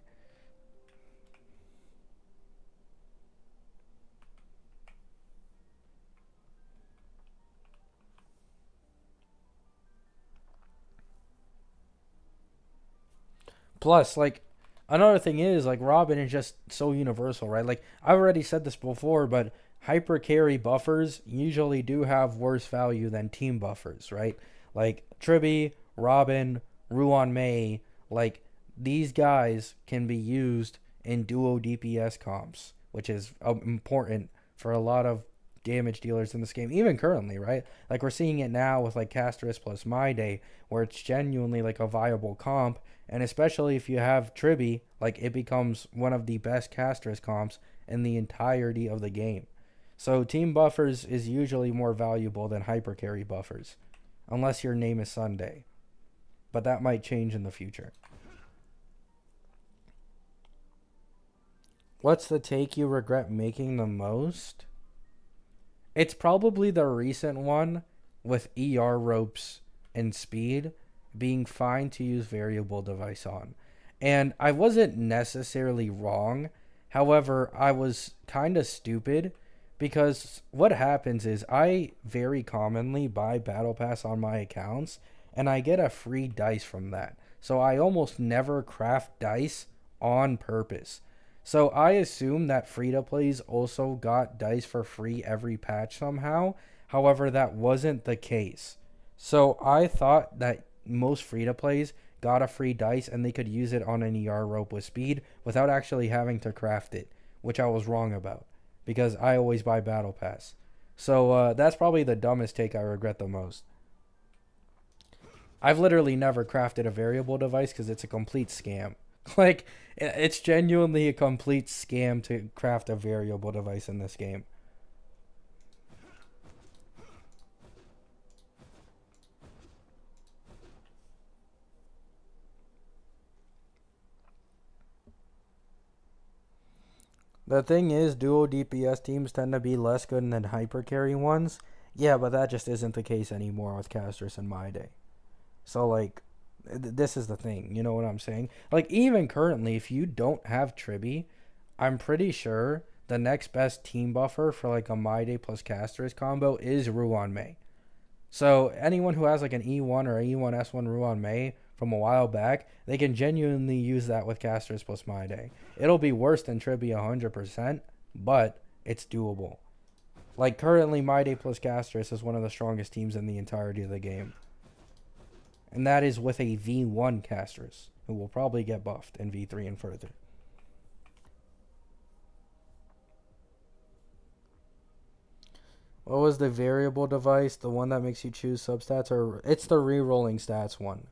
Plus, like, another thing is, like, Robin is just so universal, right? Like, I've already said this before, but hyper carry buffers usually do have worse value than team buffers, right? Like, Tribby, Robin, Ruan Mei, like, these guys can be used in duo DPS comps, which is important for a lot of damage dealers in this game, even currently, right? Like, we're seeing it now with, like, Castris plus My Day, where it's genuinely, like, a viable comp, and especially if you have Tribby, like it becomes one of the best casters comps in the entirety of the game. So team buffers is usually more valuable than hyper carry buffers, unless your name is Sunday. But that might change in the future. What's the take you regret making the most? It's probably the recent one with ER ropes and speed being fine to use variable device on. And I wasn't necessarily wrong. However, I was kind of stupid because what happens is I very commonly buy Battle Pass on my accounts and I get a free dice from that. So I almost never craft dice on purpose. So I assume that free to plays also got dice for free every patch somehow. However, that wasn't the case. So I thought that most free to plays got a free dice and they could use it on an ER rope with speed without actually having to craft it, which I was wrong about because I always buy Battle Pass. So that's probably the dumbest take I regret the most. I've literally never crafted a variable device because it's a complete scam. Like, it's genuinely a complete scam to craft a variable device in this game. The thing is, duo DPS teams tend to be less good than hyper carry ones. Yeah, but that just isn't the case anymore with casters in my day. So, like, this is the thing. You know what I'm saying? Like, even currently, if you don't have Tribby, I'm pretty sure the next best team buffer for, like, a My Day plus casters combo is Ruan Mei. So, anyone who has, like, an E1 or E1 S1 Ruan Mei from a while back, they can genuinely use that with casters plus My Day. It'll be worse than Tribby 100%, but it's doable. Like, currently, My Day plus casters is one of the strongest teams in the entirety of the game. And that is with a V1 Castris, who will probably get buffed in V3 and further. What was the variable device? The one that makes you choose substats? Or it's the re-rolling stats one.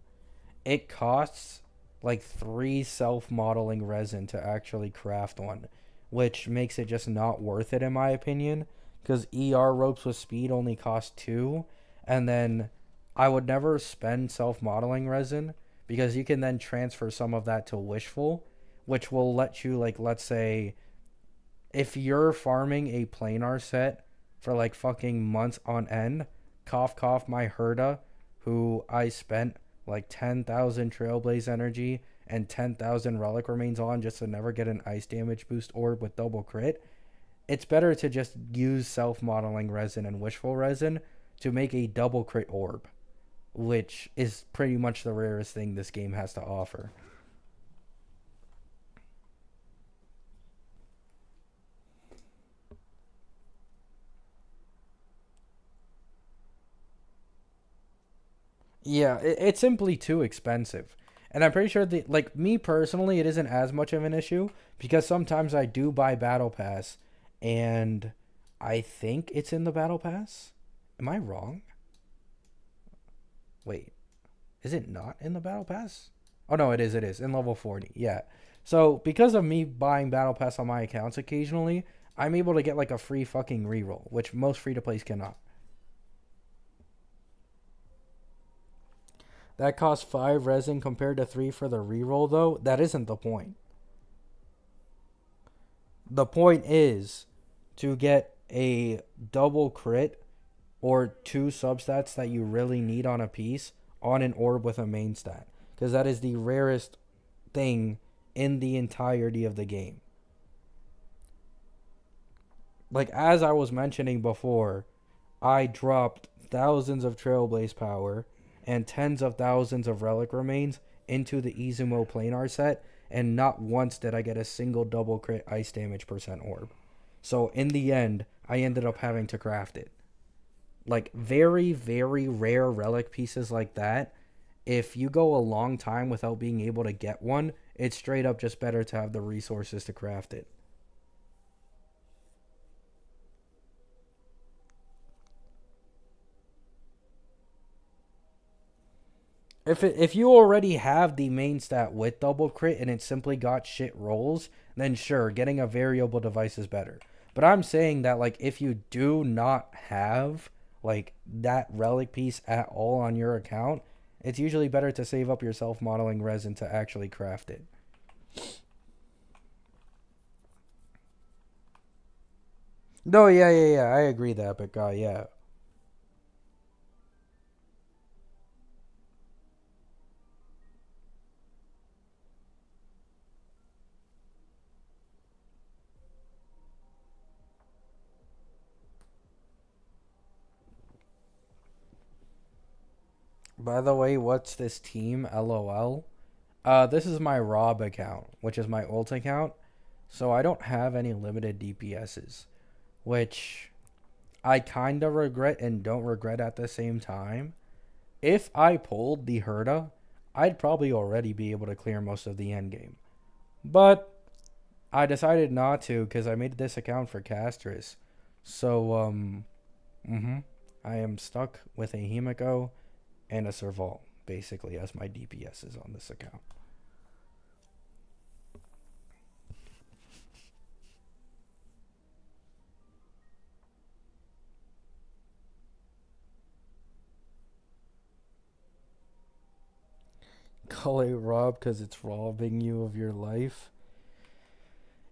It costs like 3 self-modeling resin to actually craft one, which makes it just not worth it in my opinion, because ER ropes with speed only cost 2, and then I would never spend self-modeling resin because you can then transfer some of that to Wishful, which will let you, like, let's say, if you're farming a planar set for like fucking months on end, cough cough my Herda, who I spent like 10,000 Trailblaze energy and 10,000 Relic Remains on just to never get an ice damage boost orb with double crit. It's better to just use self-modeling resin and wishful resin to make a double crit orb, which is pretty much the rarest thing this game has to offer. Yeah, it's simply too expensive. And I'm pretty sure that, like, me personally, it isn't as much of an issue because sometimes I do buy Battle Pass and I think it's in the Battle Pass. Am I wrong? Wait, is it not in the Battle Pass? Oh, no, it is. It is in level 40. Yeah. So, because of me buying Battle Pass on my accounts occasionally, I'm able to get, like, a free fucking reroll, which most free to plays cannot. That costs 5 resin compared to 3 for the reroll, though. That isn't the point. The point is to get a double crit or 2 substats that you really need on a piece on an orb with a main stat. Because that is the rarest thing in the entirety of the game. Like, as I was mentioning before, I dropped thousands of Trailblaze power and tens of thousands of relic remains into the Izumo planar set, and not once did I get a single double crit ice damage percent orb. So in the end, I ended up having to craft it. Like, very, very rare relic pieces like that, if you go a long time without being able to get one, it's straight up just better to have the resources to craft it. If you already have the main stat with double crit and it simply got shit rolls, then sure, getting a variable device is better. But I'm saying that, like, if you do not have like that relic piece at all on your account, it's usually better to save up your self modeling resin to actually craft it. No, yeah, I agree that, but yeah. By the way, what's this team? LOL. This is my Rob account, which is my ult account. So I don't have any limited DPSs, which I kind of regret and don't regret at the same time. If I pulled the Herda, I'd probably already be able to clear most of the endgame. But I decided not to because I made this account for Castris. So, I am stuck with a Himiko and a Serval, basically, as my DPSs on this account. Call it Rob because it's robbing you of your life.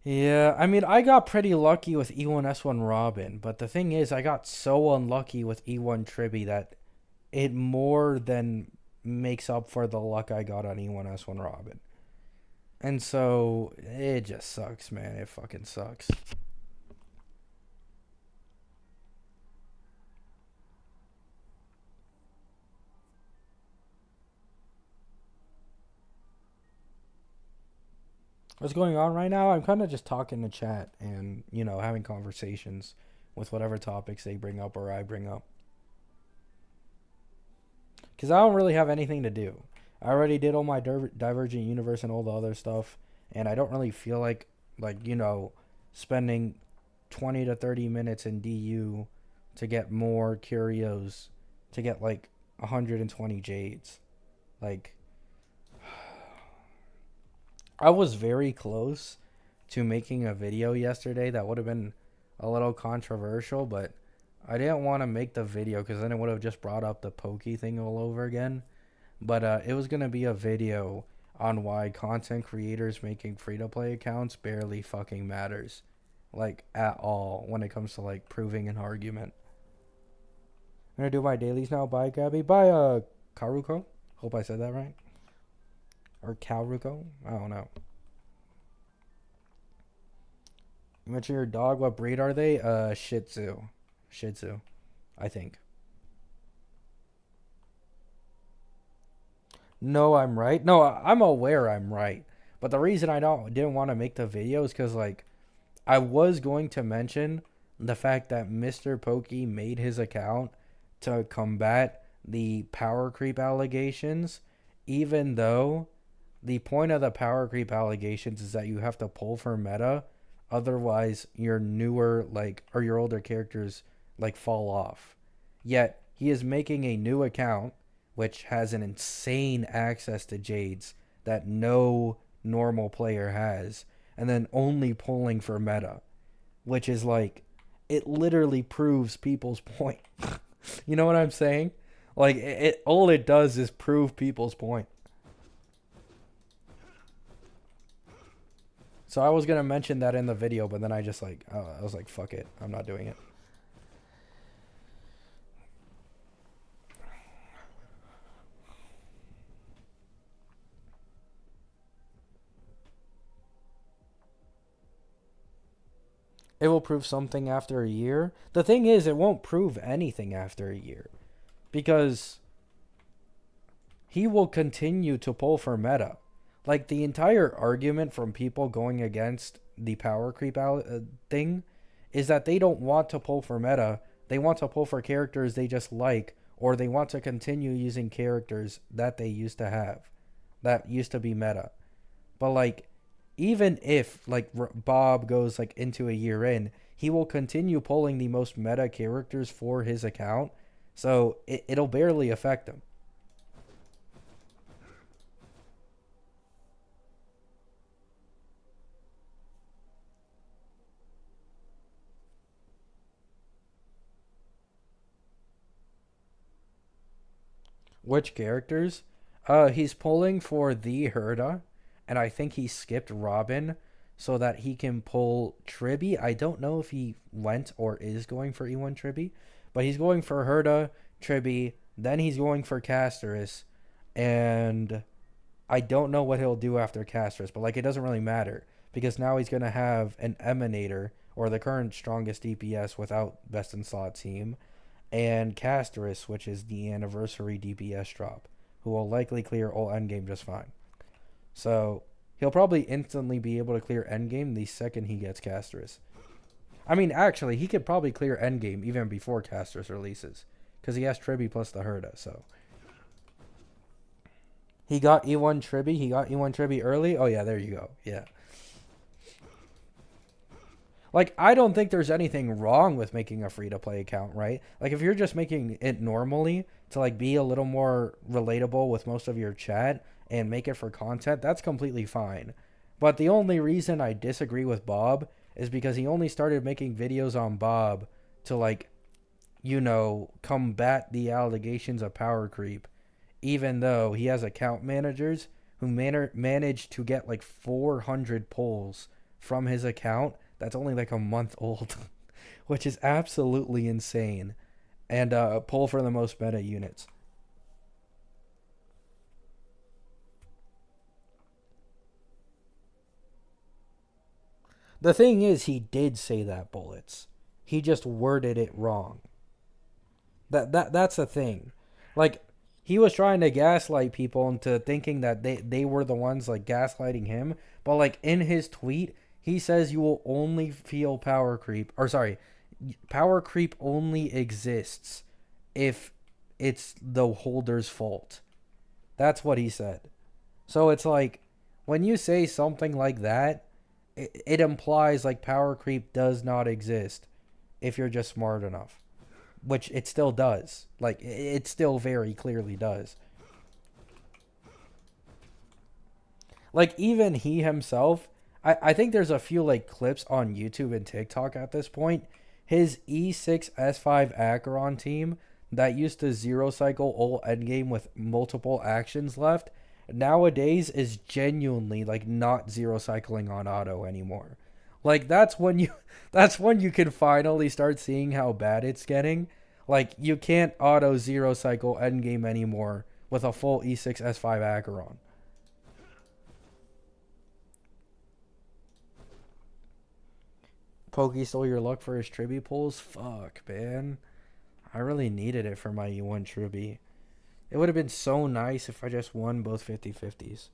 Yeah, I mean, I got pretty lucky with E1S1 Robin, but the thing is, I got so unlucky with E1 Tribby that it more than makes up for the luck I got on E1S1 Robin. And so, it just sucks, man. It fucking sucks. What's going on right now? I'm kind of just talking to chat and, having conversations with whatever topics they bring up or I bring up. Because I don't really have anything to do. I already did all my Divergent Universe and all the other stuff, and I don't really feel like, spending 20 to 30 minutes in DU to get more curios, to get like 120 jades. Like, I was very close to making a video yesterday that would have been a little controversial, but I didn't want to make the video because then it would have just brought up the pokey thing all over again. But it was going to be a video on why content creators making free-to-play accounts barely fucking matters. Like, at all, when it comes to, like, proving an argument. I'm going to do my dailies now. Bye, Gabby. Bye, Karuko. Hope I said that right. Or Karuko. I don't know. You mentioned your dog. What breed are they? Shih Tzu. Shih Tzu, I think. No, I'm right. No, I'm aware I'm right. But the reason I didn't want to make the video is because, like, I was going to mention the fact that Mr. Pokey made his account to combat the power creep allegations, even though the point of the power creep allegations is that you have to pull for meta, otherwise your newer, like, or your older characters, like, fall off. Yet he is making a new account which has an insane access to jades that no normal player has, and then only pulling for meta, which is like, it literally proves people's point. You know what I'm saying? Like, it all it does is prove people's point. So I was gonna mention that in the video, but then I just, like, I was like, fuck it, I'm not doing it. It will prove something after a year. The thing is, it won't prove anything after a year because he will continue to pull for meta. Like the entire argument from people going against the power creep thing is that they don't want to pull for meta. They want to pull for characters they just like, or they want to continue using characters that they used to have, that used to be meta. But like, even if like Bob goes like into a year in, he will continue pulling the most meta characters for his account, so it'll barely affect him. Which characters? He's pulling for the Herda, and I think he skipped Robin so that he can pull Tribby. I don't know if he went or is going for E1 Tribby, but he's going for Herda, Tribby, then he's going for Casterus, and I don't know what he'll do after Casterus, but like it doesn't really matter because now he's gonna have an Emanator or the current strongest DPS without best in slot team, and Casterus, which is the anniversary DPS drop, who will likely clear all endgame just fine. So he'll probably instantly be able to clear endgame the second he gets Casterus. I mean, actually, he could probably clear endgame even before Casterus releases because he has Tribby plus the Herda. So he got E1 Tribby. He got E1 Tribby early. Oh yeah, there you go. Yeah. Like, I don't think there's anything wrong with making a free-to-play account, right? Like, if you're just making it normally to, like, be a little more relatable with most of your chat and make it for content, that's completely fine. But the only reason I disagree with Bob is because he only started making videos on Bob to, like, you know, combat the allegations of power creep, even though he has account managers who managed to get, like, 400 pulls from his account that's only like a month old, which is absolutely insane, and pull for the most meta units. The thing is, he did say that bullets. He just worded it wrong. That's the thing. Like, he was trying to gaslight people into thinking that they were the ones like gaslighting him, but like in his tweet he says you will only feel power creep, or sorry, power creep only exists if it's the holder's fault. That's what he said. So it's like when you say something like that, it implies like power creep does not exist if you're just smart enough, which it still does. Like it still very clearly does. Like even he himself, I think there's a few like clips on YouTube and TikTok at this point. His E6 S5 Acheron team that used to zero cycle all endgame with multiple actions left nowadays is genuinely like not zero cycling on auto anymore. Like that's when you can finally start seeing how bad it's getting. Like you can't auto zero cycle endgame anymore with a full E6 S5 Acheron. Pokey stole your luck for his Tribby pulls? Fuck, man. I really needed it for my E1 Tribby. It would have been so nice if I just won both 50-50s.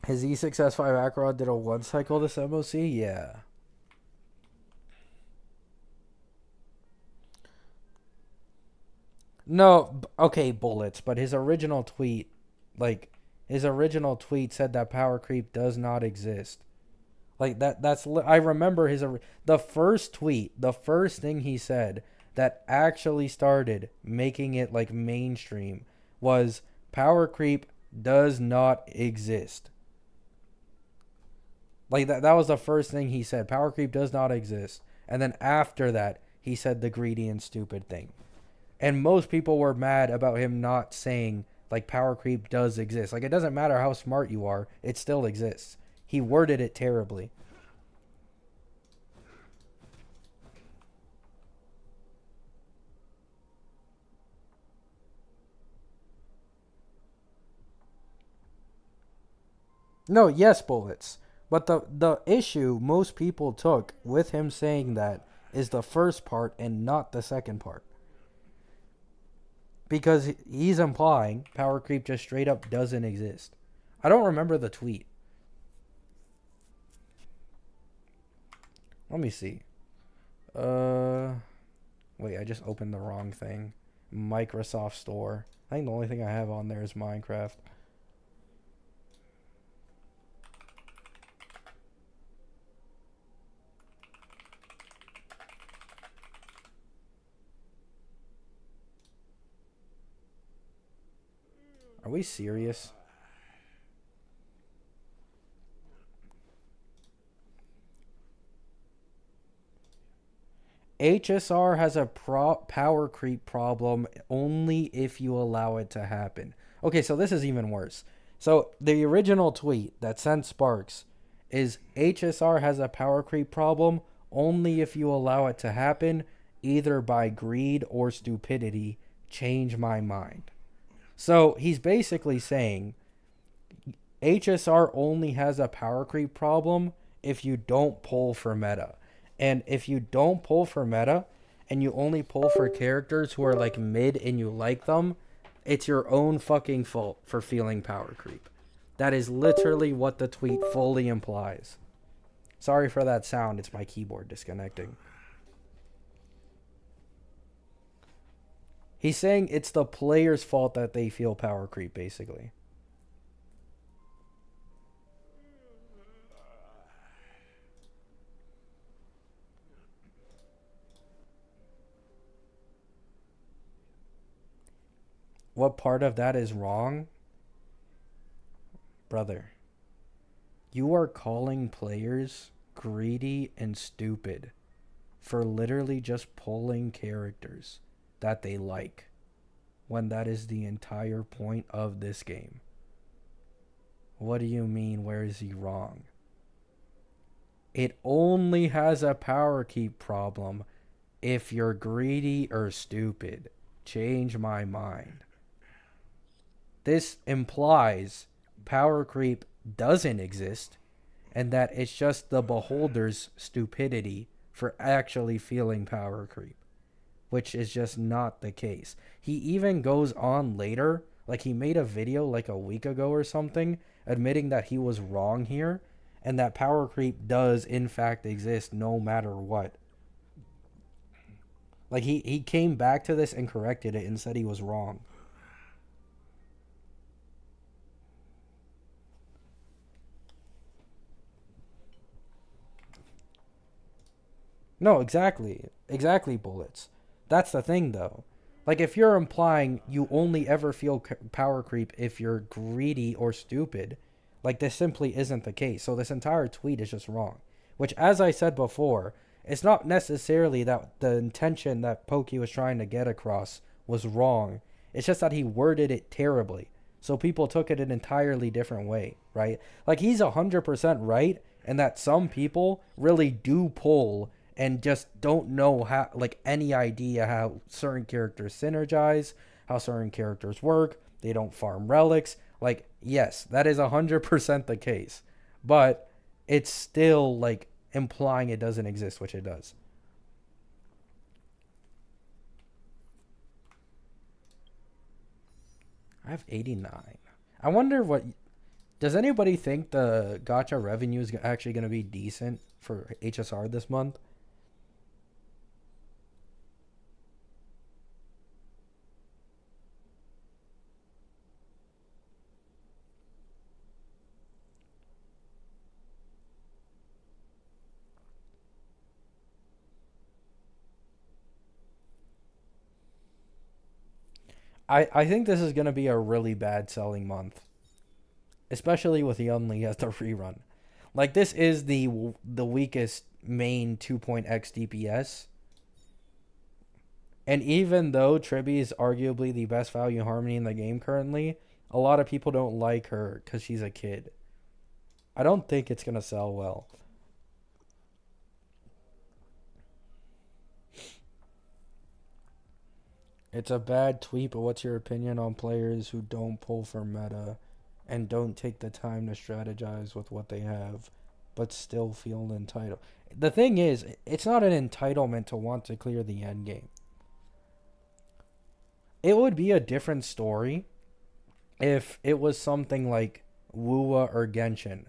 His E6 S5 Acheron did a one cycle this MOC? Yeah. No, okay, bullets, but his original tweet said that power creep does not exist. Like I remember the first tweet, the first thing he said that actually started making it like mainstream was power creep does not exist. Like that was the first thing he said. Power creep does not exist. And then after that, he said the greedy and stupid thing. And most people were mad about him not saying Like, power creep does exist. Like, it doesn't matter how smart you are, it still exists. He worded it terribly. No, yes, bullets. But the issue most people took with him saying that is the first part and not the second part. Because he's implying power creep just straight up doesn't exist. I don't remember the tweet. Let me see. Uh, Wait, I just opened the wrong thing. Microsoft Store. I think the only thing I have on there is Minecraft. Are we serious? HSR has a power creep problem only if you allow it to happen. Okay, so this is even worse. So the original tweet that sent Sparks is HSR has a power creep problem only if you allow it to happen, either by greed or stupidity. Change my mind. So he's basically saying HSR only has a power creep problem if you don't pull for meta. And if you don't pull for meta and you only pull for characters who are like mid and you like them, it's your own fucking fault for feeling power creep. That is literally what the tweet fully implies. Sorry for that sound, it's my keyboard disconnecting. He's saying it's the player's fault that they feel power creep, basically. What part of that is wrong? Brother, you are calling players greedy and stupid for literally just pulling characters that they like when that is the entire point of this game. What do you mean, where is he wrong? It only has a power keep problem if you're greedy or stupid. Change my mind. This implies power creep doesn't exist and that it's just the beholder's stupidity for actually feeling power creep, which is just not the case. He even goes on later, like he made a video like a week ago or something, admitting that he was wrong here and that power creep does in fact exist no matter what. Like he came back to this and corrected it and said he was wrong. No, exactly. Exactly, bullets. That's the thing, though. Like, if you're implying you only ever feel power creep if you're greedy or stupid, like, this simply isn't the case. So, this entire tweet is just wrong. Which, as I said before, it's not necessarily that the intention that Pokey was trying to get across was wrong. It's just that he worded it terribly. So, people took it an entirely different way, right? Like, he's 100% right, and that some people really do pull and just don't know how, like, any idea how certain characters synergize, how certain characters work. They don't farm relics. Like, yes, that is 100% the case, but it's still like implying it doesn't exist, which it does. I have 89. I wonder what. Does anybody think the gacha revenue is actually going to be decent for HSR this month? I think this is going to be a really bad selling month, especially with Yunli as the rerun. Like, this is the weakest main 2.x DPS. And even though Tribby is arguably the best value harmony in the game currently, a lot of people don't like her because she's a kid. I don't think it's gonna sell well. It's a bad tweet, but what's your opinion on players who don't pull for meta and don't take the time to strategize with what they have, but still feel entitled? The thing is, it's not an entitlement to want to clear the end game. It would be a different story if it was something like Wuwa or Genshin.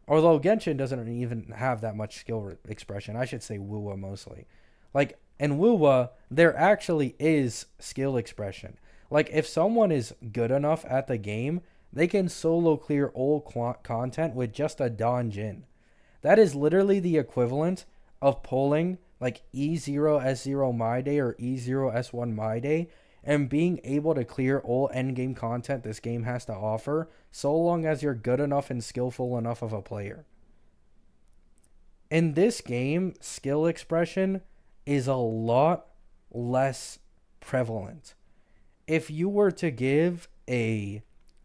Although Genshin doesn't even have that much skill expression. I should say Wuwa mostly. Like, in Wuwa, there actually is skill expression. Like, if someone is good enough at the game, they can solo clear old content with just a Donjin. That is literally the equivalent of pulling like E0 S0 My Day or E0 S1 My Day and being able to clear all endgame content this game has to offer so long as you're good enough and skillful enough of a player. In this game, skill expression is a lot less prevalent. If you were to give a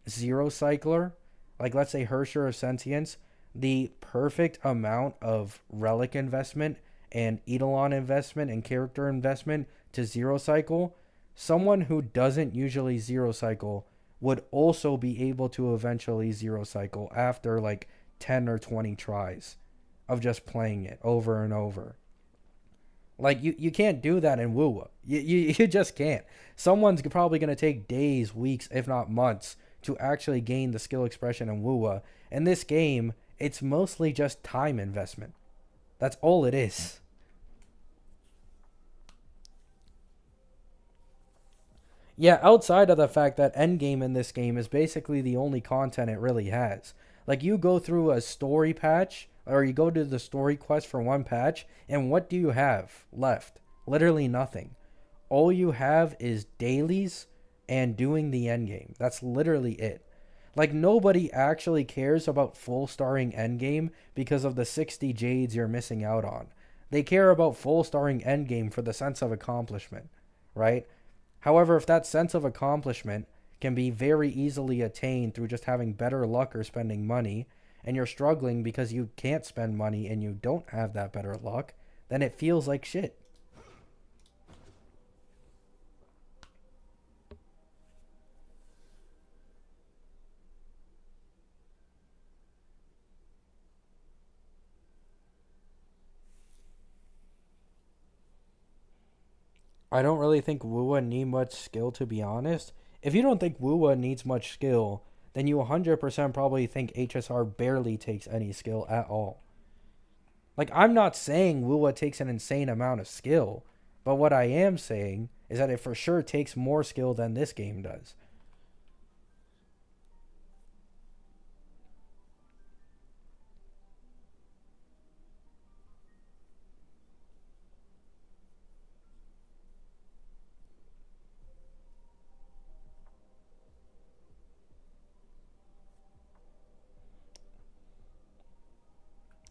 zero cycler, like let's say Hersher of Sentience, the perfect amount of relic investment and Eidolon investment and character investment to zero cycle, someone who doesn't usually zero cycle would also be able to eventually zero cycle after like 10 or 20 tries of just playing it over and over. Like you can't do that in Wuwa. You just can't. Someone's probably going to take days, weeks, if not months to actually gain the skill expression in Wuwa. In this game, it's mostly just time investment. That's all it is. Yeah, outside of the fact that endgame in this game is basically the only content it really has. Like, you go through a story patch, or you go to the story quest for one patch, and what do you have left? Literally nothing. All you have is dailies and doing the endgame. That's literally it. Like, nobody actually cares about full starring endgame because of the 60 jades you're missing out on. They care about full starring endgame for the sense of accomplishment, right? However, if that sense of accomplishment can be very easily attained through just having better luck or spending money, and you're struggling because you can't spend money and you don't have that better luck, then it feels like shit. I don't really think Wuwa need much skill, to be honest. If you don't think Wuwa needs much skill, then you 100% probably think HSR barely takes any skill at all. Like, I'm not saying Wuwa takes an insane amount of skill, but what I am saying is that it for sure takes more skill than this game does.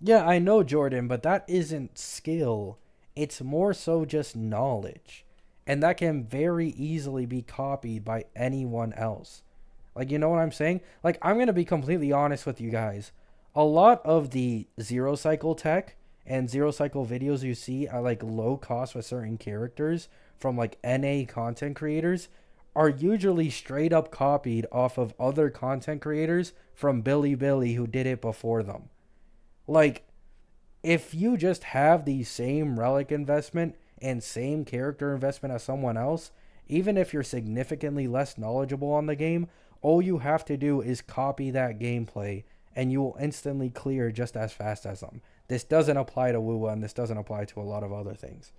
Yeah, I know, Jordan, but that isn't skill. It's more so just knowledge. And that can very easily be copied by anyone else. Like, you know what I'm saying? Like, I'm going to be completely honest with you guys. A lot of the zero cycle tech and zero cycle videos you see are like low cost with certain characters from like NA content creators are usually straight up copied off of other content creators from Billy who did it before them. Like, if you just have the same relic investment and same character investment as someone else, even if you're significantly less knowledgeable on the game, all you have to do is copy that gameplay and you will instantly clear just as fast as them. This doesn't apply to Wuwa and this doesn't apply to a lot of other things.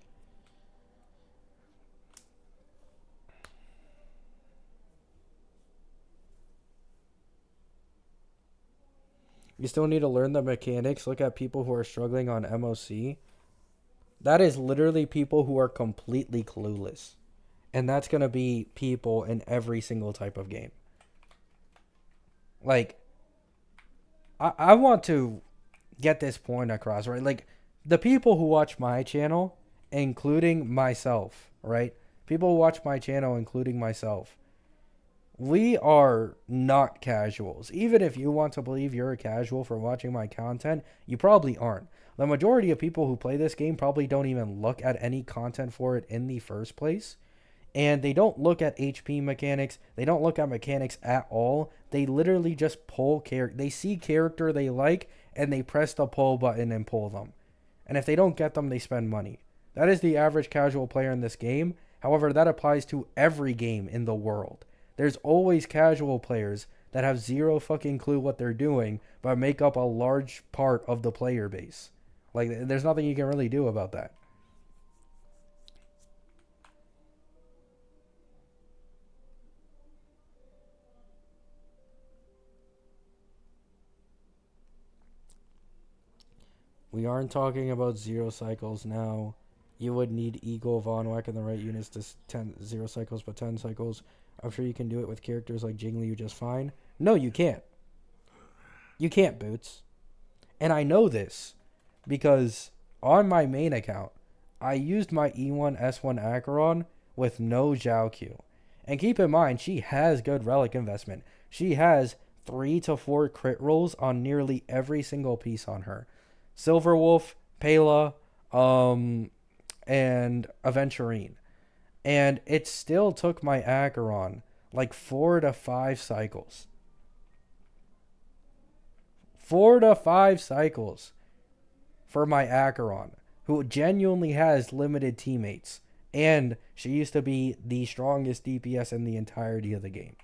You still need to learn the mechanics. Look at people who are struggling on MOC. That is literally people who are completely clueless. And that's going to be people in every single type of game. Like, I want to get this point across, right? Like, the people who watch my channel, including myself, right? people who watch my channel, including myself, we are not casuals. Even if you want to believe you're a casual for watching my content, you probably aren't. The majority of people who play this game probably don't even look at any content for it in the first place. And they don't look at HP mechanics. They don't look at mechanics at all. They literally just pull character. They see character they like, and they press the pull button and pull them. And if they don't get them, they spend money. That is the average casual player in this game. However, that applies to every game in the world. There's always casual players that have zero fucking clue what they're doing, but make up a large part of the player base. Like, there's nothing you can really do about that. We aren't talking about zero cycles now. You would need Eagle, Von Wack, and the right units to 0 cycles, but 10 cycles. I'm sure you can do it with characters like Jingliu just fine. No, you can't. You can't, Boots. And I know this because on my main account, I used my E1 S1 Acheron with no Zhao Q. And keep in mind, she has good relic investment. She has 3 to 4 crit rolls on nearly every single piece on her. Silverwolf, Pela, and Aventurine. And it still took my Acheron like 4 to 5 cycles. 4 to 5 cycles for my Acheron, who genuinely has limited teammates. And she used to be the strongest DPS in the entirety of the game.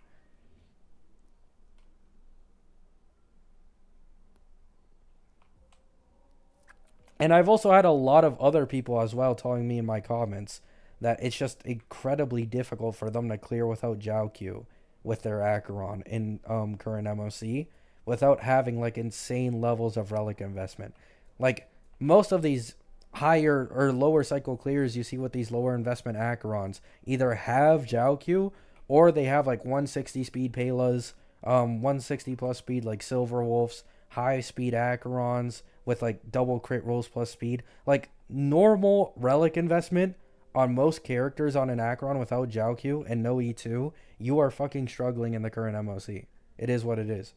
And I've also had a lot of other people as well telling me in my comments that it's just incredibly difficult for them to clear without Zhao Q with their Acheron in current MOC without having like insane levels of relic investment. Like most of these higher or lower cycle clears you see with these lower investment Acherons either have Zhao Q or they have like 160 speed Pelas, 160 plus speed like Silver Wolves, high speed Acherons with like double crit rolls plus speed. Like normal relic investment on most characters on an Acheron without Zhao Q and no E2, you are fucking struggling in the current MOC. It is what it is.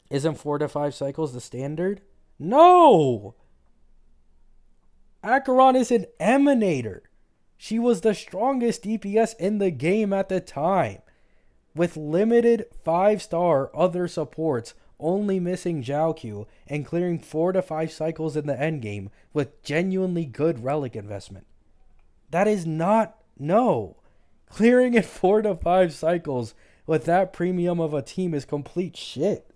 Isn't 4 to 5 cycles the standard? No! Acheron is an Emanator. She was the strongest DPS in the game at the time. With limited 5-star other supports, only missing Zhao Q, and clearing 4 to 5 cycles in the endgame with genuinely good relic investment. That is not... No. Clearing it 4 to 5 cycles with that premium of a team is complete shit.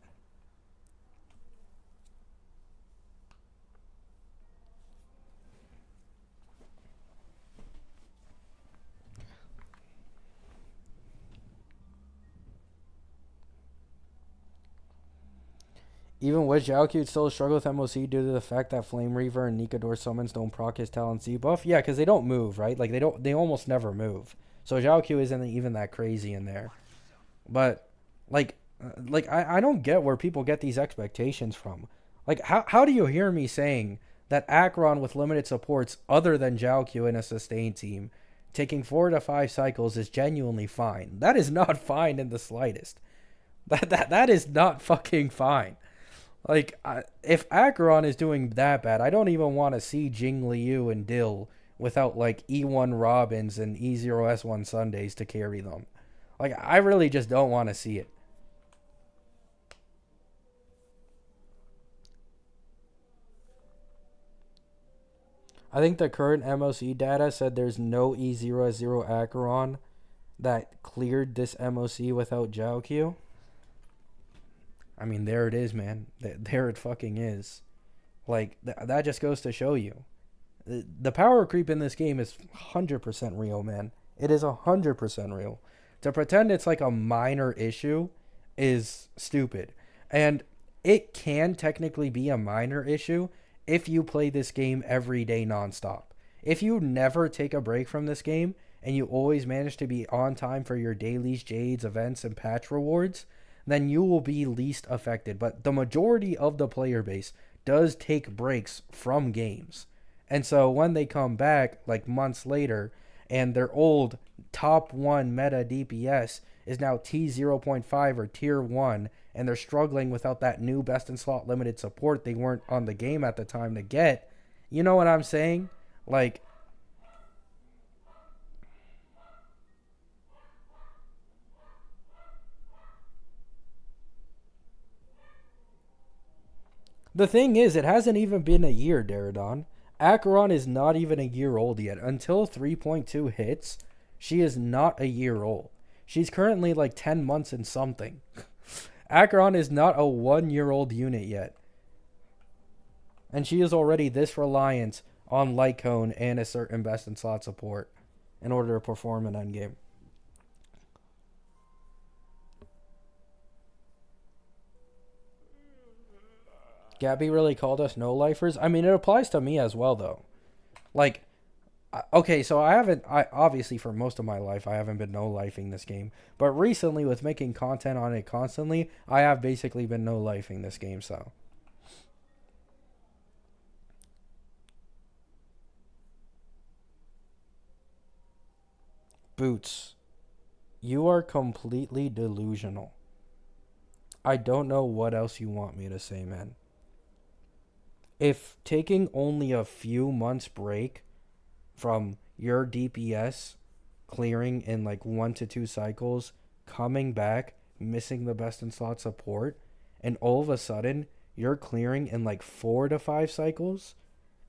Even with Zhao Q, still struggle with MOC due to the fact that Flame Reaver and Nikador summons don't proc his Talon C buff. Yeah, because they don't move, right? Like they almost never move. So Zhao Q isn't even that crazy in there. But I don't get where people get these expectations from. Like how do you hear me saying that Acheron with limited supports other than Zhao Q in a sustain team taking 4 to 5 cycles is genuinely fine? That is not fine in the slightest. That is not fucking fine. Like, if Acheron is doing that bad, I don't even want to see Jing Liu and Dill without, like, E1 Robins and E0S1 Sundays to carry them. Like, I really just don't want to see it. I think the current MOC data said there's no E0S0 Acheron that cleared this MOC without Zhao Q. I mean, there it is, man. There it fucking is. Like, that just goes to show you. The power creep in this game is 100% real, man. It is 100% real. To pretend it's like a minor issue is stupid. And it can technically be a minor issue if you play this game every day nonstop. If you never take a break from this game and you always manage to be on time for your dailies, jades, events, and patch rewards, then you will be least affected. But the majority of the player base does take breaks from games. And so when they come back like months later and their old top 1 meta DPS is now T0.5 or tier 1 and they're struggling without that new best in slot limited support they weren't on the game at the time to get, you know what I'm saying? Like, the thing is, it hasn't even been a year, Daradon. Acheron is not even a year old yet. Until 3.2 hits, she is not a year old. She's currently like 10 months and something. Acheron is not a 1-year-old unit yet. And she is already this reliant on Light Cone and a certain best in slot support in order to perform an endgame. Gabby really called us no-lifers. I mean, it applies to me as well, though. Like, okay, so I obviously for most of my life I haven't been no-lifing this game, but recently with making content on it constantly, I have basically been no-lifing this game. So Boots, you are completely delusional. I don't know what else you want me to say, man. If taking only a few months break from your DPS clearing in like 1 to 2 cycles, coming back, missing the best in slot support, and all of a sudden you're clearing in like 4 to 5 cycles,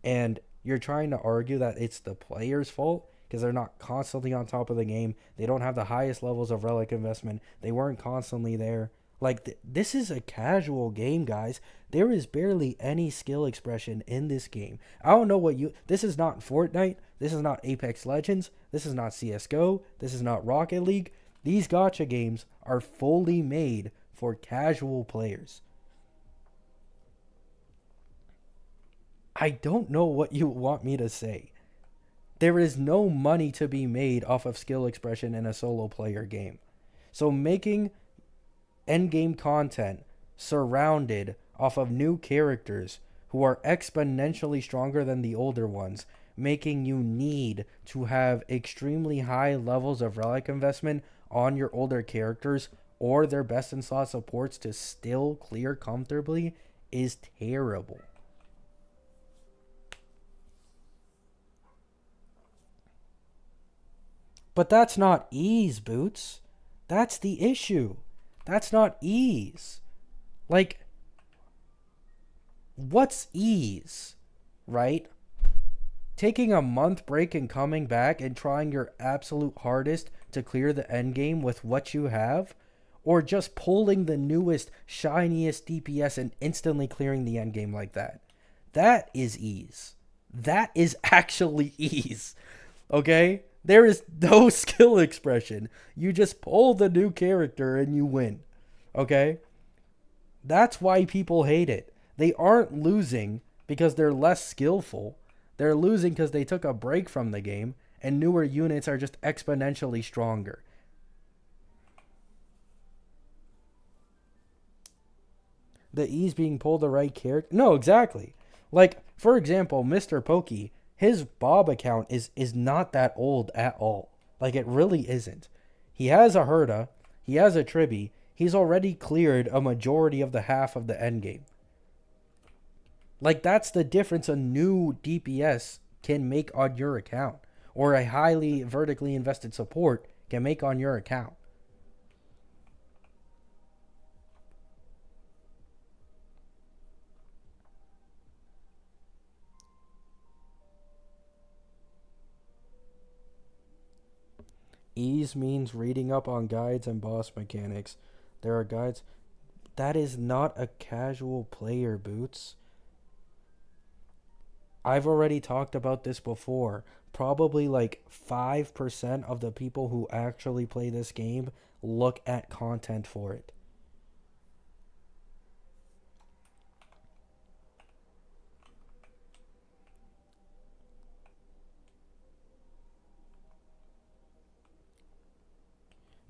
and you're trying to argue that it's the player's fault because they're not constantly on top of the game, they don't have the highest levels of relic investment, they weren't constantly there. Like, this is a casual game, guys. There is barely any skill expression in this game. I don't know what you... This is not Fortnite. This is not Apex Legends. This is not CSGO. This is not Rocket League. These gacha games are fully made for casual players. I don't know what you want me to say. There is no money to be made off of skill expression in a solo player game. So making endgame content surrounded off of new characters who are exponentially stronger than the older ones, making you need to have extremely high levels of relic investment on your older characters or their best in slot supports to still clear comfortably is terrible. But that's not ease, Boots. That's the issue. That's not ease. Like, what's ease, right? Taking a month break and coming back and trying your absolute hardest to clear the endgame with what you have? Or just pulling the newest, shiniest DPS and instantly clearing the endgame like that? That is ease. That is actually ease. Okay? There is no skill expression. You just pull the new character and you win. Okay? That's why people hate it. They aren't losing because they're less skillful. They're losing because they took a break from the game and newer units are just exponentially stronger. The ease being pulled the right character. No, exactly. Like, for example, Mr. Pokey, his Bob account is not that old at all. Like, it really isn't. He has a Herda. He has a Tribby. He's already cleared a majority of the half of the endgame. Like, that's the difference a new DPS can make on your account. Or a highly vertically invested support can make on your account. Ease means reading up on guides and boss mechanics. There are guides. That is not a casual player, Boots. I've already talked about this before. Probably like 5% of the people who actually play this game look at content for it.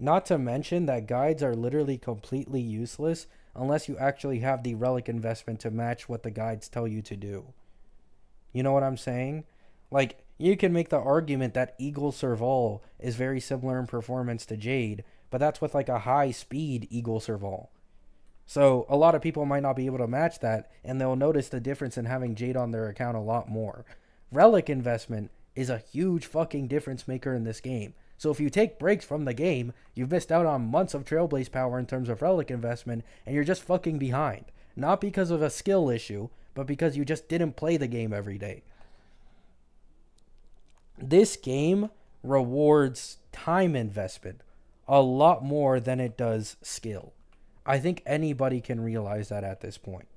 Not to mention that guides are literally completely useless unless you actually have the relic investment to match what the guides tell you to do. You know what I'm saying? Like, you can make the argument that Eagle Serval is very similar in performance to Jade, but that's with like a high speed Eagle Serval. So a lot of people might not be able to match that, and they'll notice the difference in having Jade on their account a lot more. Relic investment is a huge fucking difference maker in this game. So if you take breaks from the game, you've missed out on months of Trailblaze power in terms of relic investment, and you're just fucking behind. Not because of a skill issue, but because you just didn't play the game every day. This game rewards time investment a lot more than it does skill. I think anybody can realize that at this point.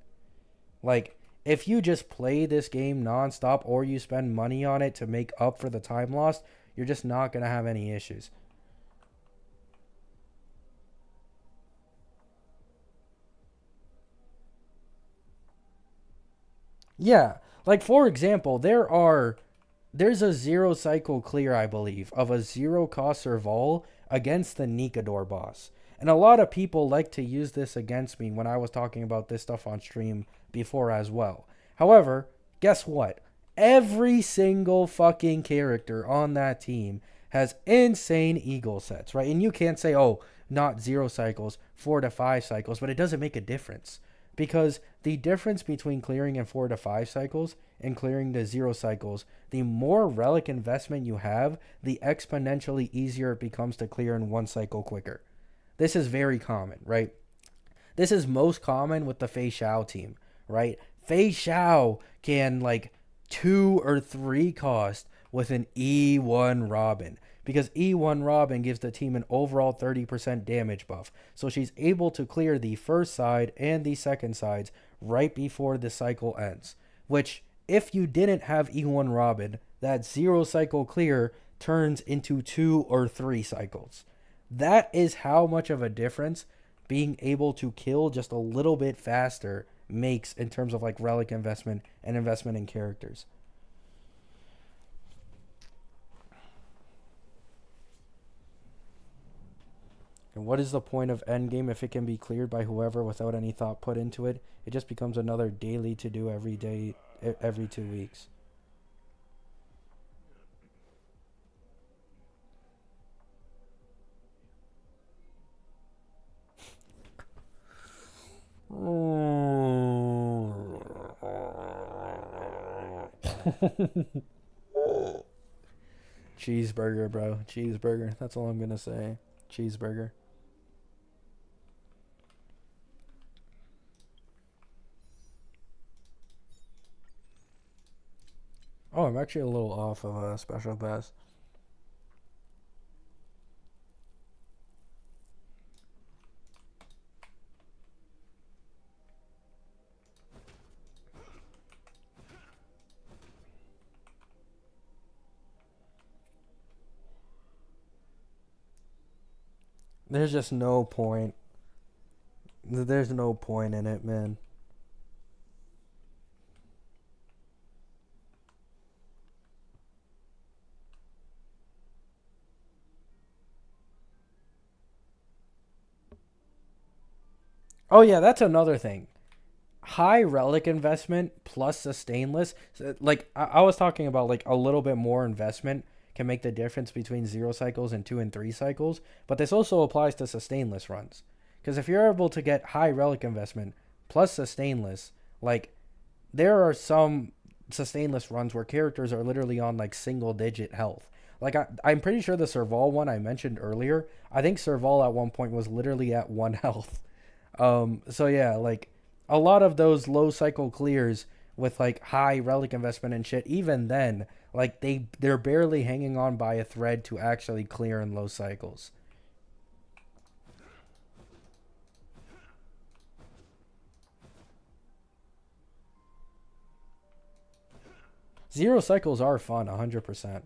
Like, if you just play this game nonstop or you spend money on it to make up for the time lost, you're just not going to have any issues. Yeah. Like, for example, there's a zero cycle clear, I believe, of a zero cost Serval against the Nikador boss. And a lot of people like to use this against me when I was talking about this stuff on stream before as well. However, guess what? Every single fucking character on that team has insane eagle sets, right? And you can't say, oh, not zero cycles, 4 to 5 cycles, but it doesn't make a difference. Because the difference between clearing in 4 to 5 cycles and clearing the zero cycles, the more relic investment you have, the exponentially easier it becomes to clear in 1 cycle quicker. This is very common, right? This is most common with the Fei Xiao team, right? Fei Xiao can like 2 or 3 cost with an E1 Robin because E1 Robin gives the team an overall 30% damage buff. So she's able to clear the first side and the second sides right before the cycle ends. Which, if you didn't have E1 Robin, that 0 cycle clear turns into 2 or 3 cycles. That is how much of a difference being able to kill just a little bit faster makes in terms of like relic investment and investment in characters. And what is the point of endgame if it can be cleared by whoever without any thought put into it? It just becomes another daily to do every day, every 2 weeks. Cheeseburger, bro. Cheeseburger. That's all I'm gonna say. Cheeseburger. Oh, I'm actually a little off of a special pass. There's just no point. There's no point in it, man. Oh yeah, that's another thing. High relic investment plus the stainless. Like I was talking about, like a little bit more investment can make the difference between 0 cycles and 2 and 3 cycles. But this also applies to sustainless runs. Because if you're able to get high relic investment plus sustainless, like there are some sustainless runs where characters are literally on like single digit health. Like I'm pretty sure the Serval one I mentioned earlier, I think Serval at one point was literally at 1 health. So yeah, like a lot of those low cycle clears with like high relic investment and shit, even then, like they're barely hanging on by a thread to actually clear in low cycles. 0 cycles are fun, 100%.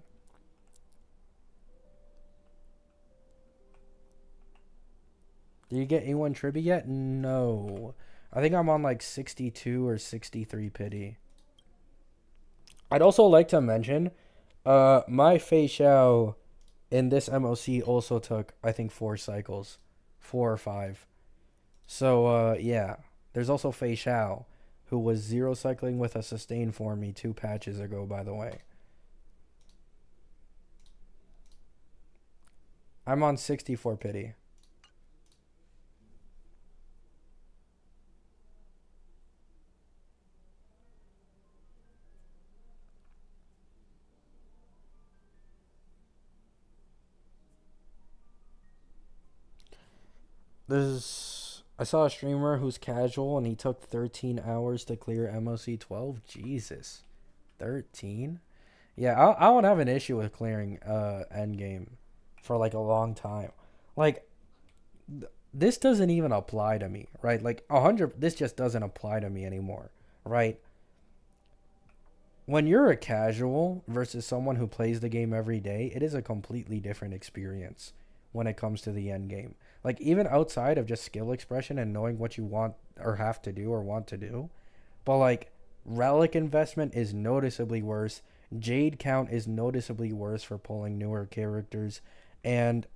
Did you get A1 Tribby yet? No. I think I'm on like 62 or 63 pity. I'd also like to mention, my Fei Xiao in this MOC also took, I think, 4 cycles. 4 or 5. So, yeah. There's also Fei Xiao, who was zero cycling with a sustain for me 2 patches ago, by the way. I'm on 64 pity. I saw a streamer who's casual and he took 13 hours to clear MOC 12. Jesus. 13? Yeah, I won't have an issue with clearing endgame for like a long time. Like this doesn't even apply to me, right? Like 100 this just doesn't apply to me anymore, right? When you're a casual versus someone who plays the game every day, it is a completely different experience when it comes to the end game. Like even outside of just skill expression and knowing what you want or have to do or want to do, but like relic investment is noticeably worse. Jade count is noticeably worse for pulling newer characters, and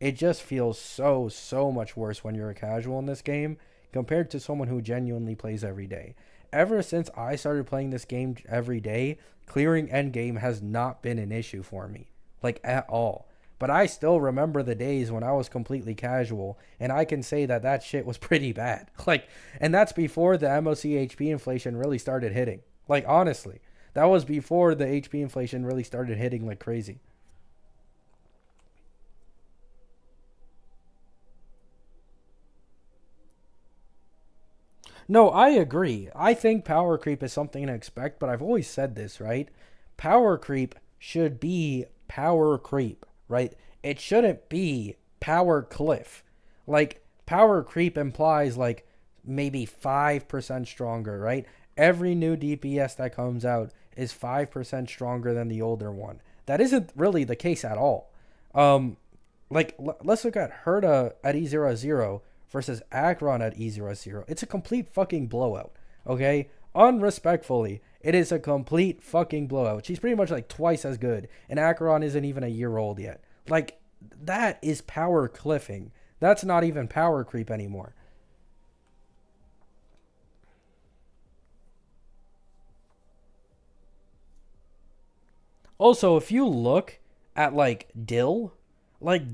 it just feels so much worse when you're a casual in this game compared to someone who genuinely plays every day. Ever since I started playing this game every day, clearing endgame has not been an issue for me, like at all. But I still remember the days when I was completely casual, and I can say that that shit was pretty bad. Like, and that's before the MOC HP inflation really started hitting. Like, honestly, that was before the HP inflation really started hitting like crazy. No, I agree. I think power creep is something to expect, but I've always said this, right? Power creep should be power creep, right? It shouldn't be power cliff. Like, power creep implies, like, maybe 5% stronger, right? Every new DPS that comes out is 5% stronger than the older one. That isn't really the case at all. Um, let's look at Herta at E00 versus Akron at E00. It's a complete fucking blowout. Okay? Unrespectfully, it is a complete fucking blowout. She's pretty much like twice as good, and Akron isn't even a year old yet. Like, that is power cliffing. That's not even power creep anymore. Also, if you look at like Dill in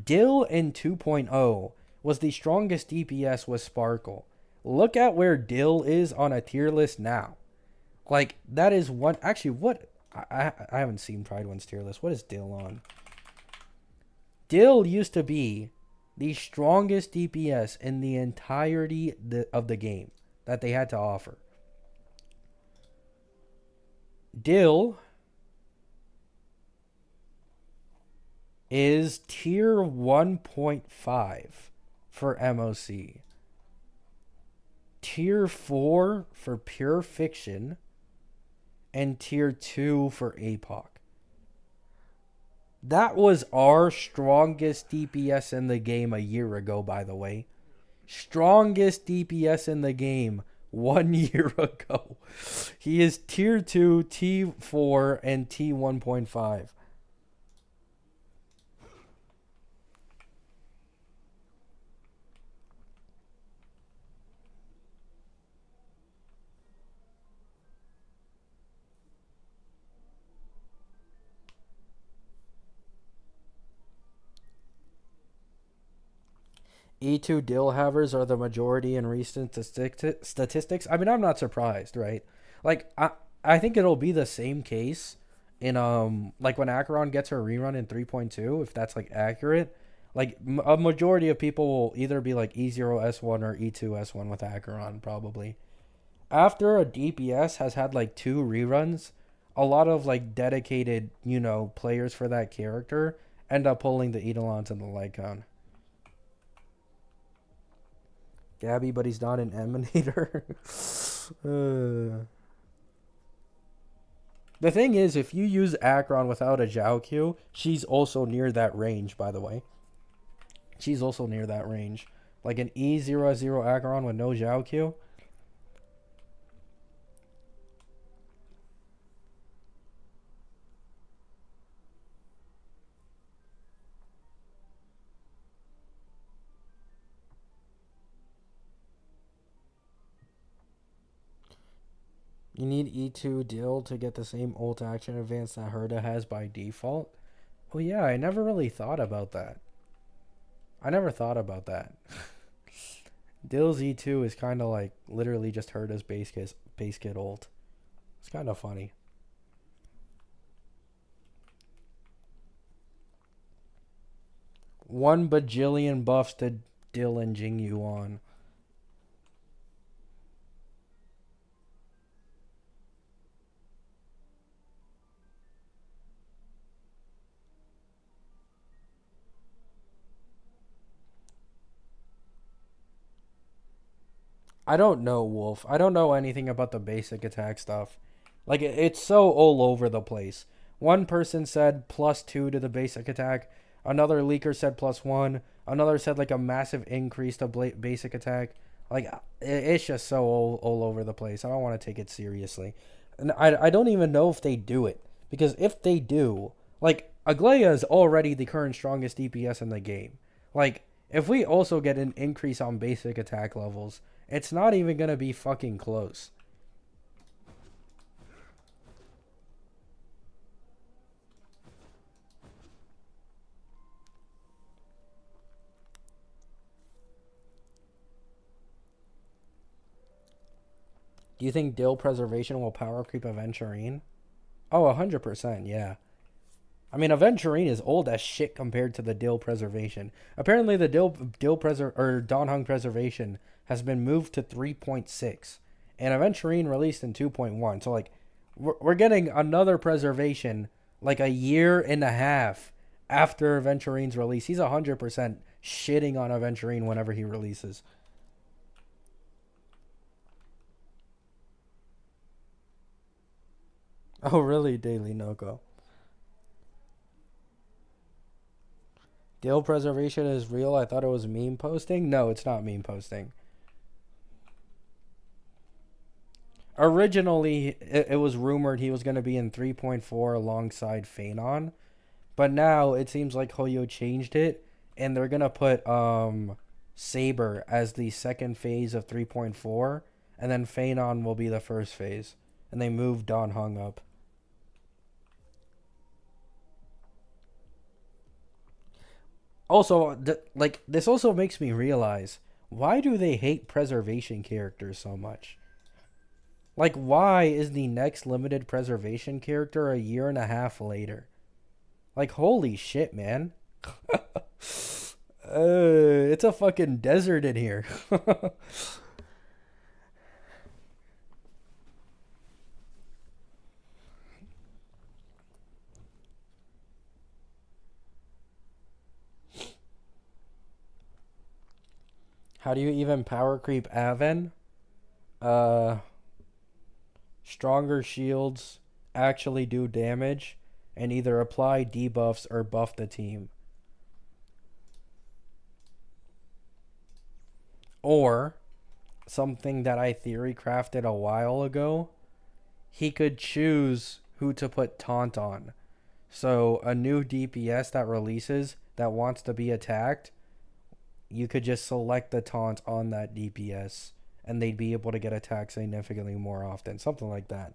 2.0 was the strongest DPS with Sparkle. Look at where Dill is on a tier list now. Like that is one. Actually, what I haven't seen Pride One's tier list. What is Dill on? Dill used to be the strongest DPS in the entirety of the game that they had to offer. Dill is tier 1.5 for MOC, tier 4 for pure fiction, and tier 2 for APOC. That was our strongest DPS in the game a year ago, by the way. Strongest DPS in the game 1 year ago. He is tier 2, T4, and T1.5. E2 deal havers are the majority in recent statistics. I mean, I'm not surprised, right? Like, I think it'll be the same case in like when Acheron gets her rerun in 3.2, if that's like accurate. Like a majority of people will either be like E0S1 or E2S1 with Acheron probably. After a DPS has had like 2 reruns, a lot of like dedicated, players for that character end up pulling the Eidolons and the Lycon. Gabby, but he's not an Emanator. The thing is, if you use Akron without a Zhao Q, she's also near that range, by the way. She's also near that range. Like an E00 Akron with no Zhao Q. You need E2 Dill to get the same ult action advance that Herda has by default? Oh yeah, I never really thought about that. I never thought about that. Dill's E2 is kind of like literally just Herda's base kit ult. It's kind of funny. One bajillion buffs to Dill and Jingyu on. I don't know, Wolf. I don't know anything about the basic attack stuff. Like, it's so all over the place. One person said +2 to the basic attack. Another leaker said +1. Another said, like, a massive increase to basic attack. Like, it's just so all over the place. I don't want to take it seriously. And I don't even know if they do it. Because if they do, like, Aglaya is already the current strongest DPS in the game. Like, if we also get an increase on basic attack levels, it's not even going to be fucking close. Do you think Dill preservation will power creep Aventurine? Oh, 100%, yeah. I mean, Aventurine is old as shit compared to the Dill preservation. Apparently, the Don Hung preservation has been moved to 3.6, and Aventurine released in 2.1. So, like, we're getting another preservation like a year and a half after Aventurine's release. He's 100% shitting on Aventurine whenever he releases. Oh, really, Daily Noko? Dill preservation is real. I thought it was meme posting. No, it's not meme posting. Originally, it was rumored he was going to be in 3.4 alongside Phanon, but now it seems like Hoyo changed it, and they're going to put Saber as the second phase of 3.4, and then Phanon will be the first phase, and they moved Don Hung up. Also, like, this also makes me realize, why do they hate preservation characters so much? Like, why is the next limited preservation character a year and a half later? Like, holy shit, man. It's a fucking desert in here. How do you even power creep Aven? Uh, Stronger shields actually do damage, and either apply debuffs or buff the team. Or, something that I theory crafted a while ago, he could choose who to put taunt on. So a new DPS that releases that wants to be attacked, you could just select the taunt on that DPS and they'd be able to get attacked significantly more often. Something like that.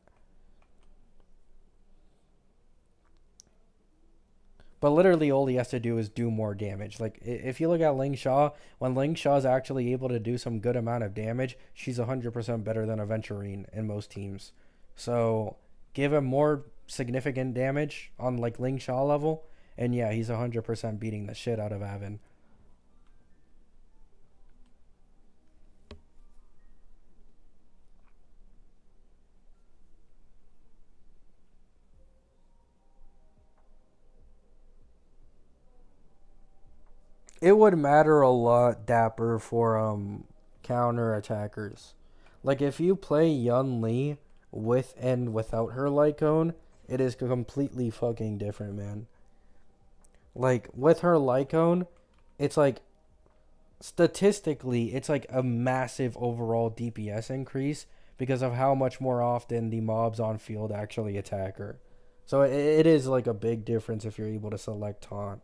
But literally all he has to do is do more damage. Like, if you look at Ling Shaw, when Ling Shaw is actually able to do some good amount of damage, she's 100% better than Aventurine in most teams. So give him more significant damage on, like, Ling Shaw level, and yeah, he's 100% beating the shit out of Aven. It would matter a lot, Dapper, for counter attackers. Like, if you play Yun Li with and without her Lycone, it is completely fucking different, man. Like, with her Lycone, it's like, statistically, it's like a massive overall DPS increase because of how much more often the mobs on field actually attack her. So it is like a big difference if you're able to select taunt.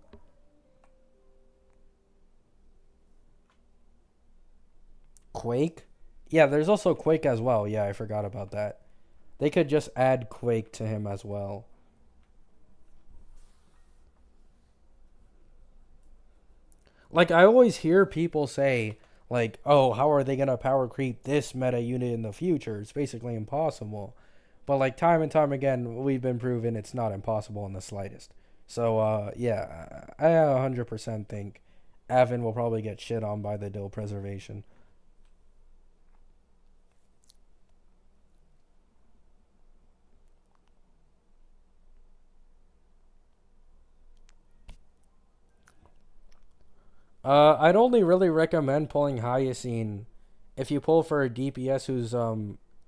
Quake? Yeah, there's also Quake as well. Yeah, I forgot about that. They could just add Quake to him as well. Like, I always hear people say, like, oh, how are they going to power creep this meta unit in the future? It's basically impossible. But, like, time and time again, we've been proven it's not impossible in the slightest. So, yeah, I 100% think Avon will probably get shit on by the Dill preservation. I'd only really recommend pulling Hyacine if you pull for a DPS who's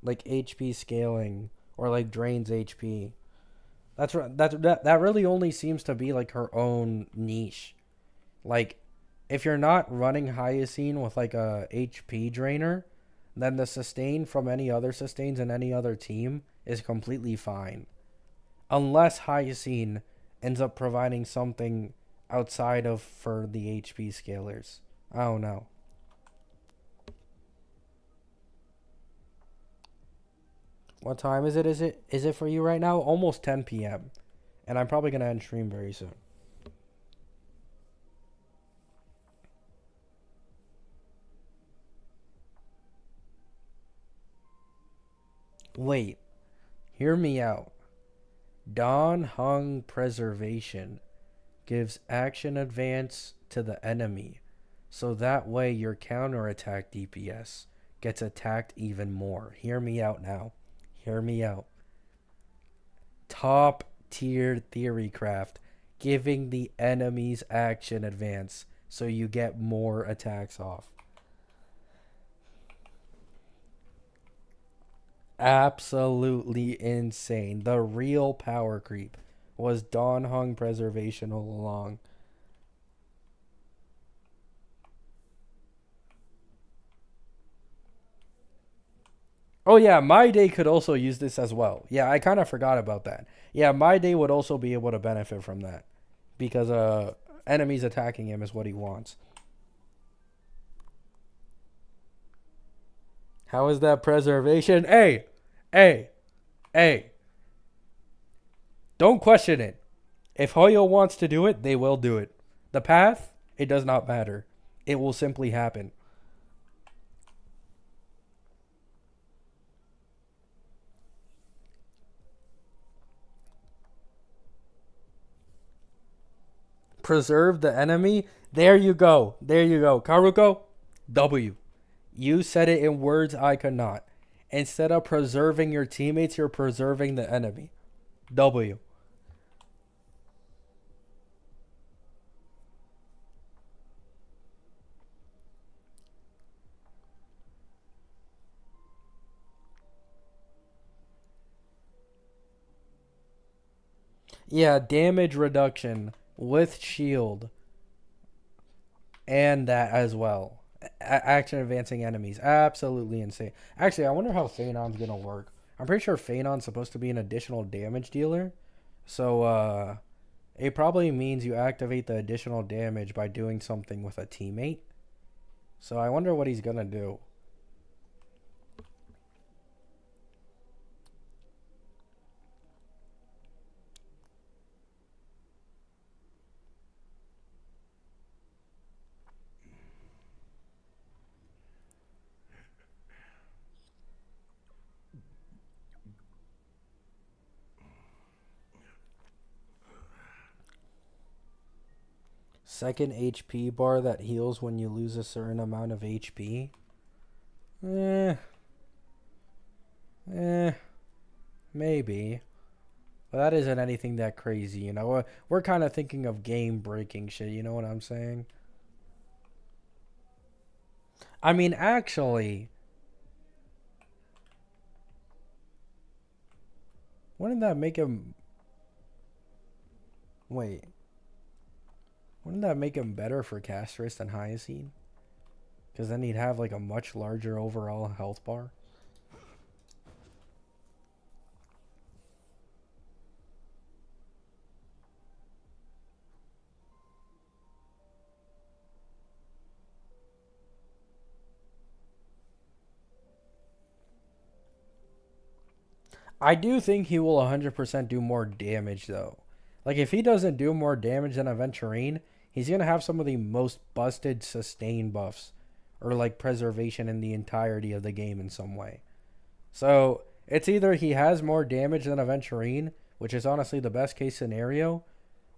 like HP scaling or like drains HP. That really only seems to be like her own niche. Like if you're not running Hyacine with like a HP drainer, then the sustain from any other sustains in any other team is completely fine. Unless Hyacine ends up providing something outside of for the HP scalers. I don't know. What time is it? Is it for you right now? Almost 10 p.m. And I'm probably gonna end stream very soon. Wait, hear me out. Dawn Hung Preservation gives action advance to the enemy, so that way your counterattack DPS gets attacked even more. Hear me out now. Hear me out. Top tier theory craft, giving the enemy's action advance so you get more attacks off. Absolutely insane. The real power creep was Dawn Hung Preservation all along. Oh yeah, my day could also use this as well. Yeah, I kind of forgot about that. Yeah, my day would also be able to benefit from that because enemies attacking him is what he wants. How is that preservation? Hey, hey, hey! Don't question it. If Hoyo wants to do it, they will do it. The path, it does not matter. It will simply happen. Preserve the enemy. There you go. There you go. Karuko, W. You said it in words I could not. Instead of preserving your teammates, you're preserving the enemy. W. Yeah, damage reduction with shield and that as well. Action advancing enemies. Absolutely insane. Actually, I wonder how Phenon's going to work. I'm pretty sure Phenon's supposed to be an additional damage dealer. So, it probably means you activate the additional damage by doing something with a teammate. So I wonder what he's going to do. Second HP bar that heals when you lose a certain amount of HP. Eh, eh, maybe. But that isn't anything that crazy, you know. We're kind of thinking of game breaking shit, you know what I'm saying? I mean, actually, wouldn't that make him. Wait. Wouldn't that make him better for Castris than Hyacine? Because then he'd have like a much larger overall health bar. I do think he will 100% do more damage though. Like if he doesn't do more damage than Aventurine, he's gonna have some of the most busted sustain buffs or like preservation in the entirety of the game in some way. So it's either he has more damage than Aventurine, which is honestly the best case scenario,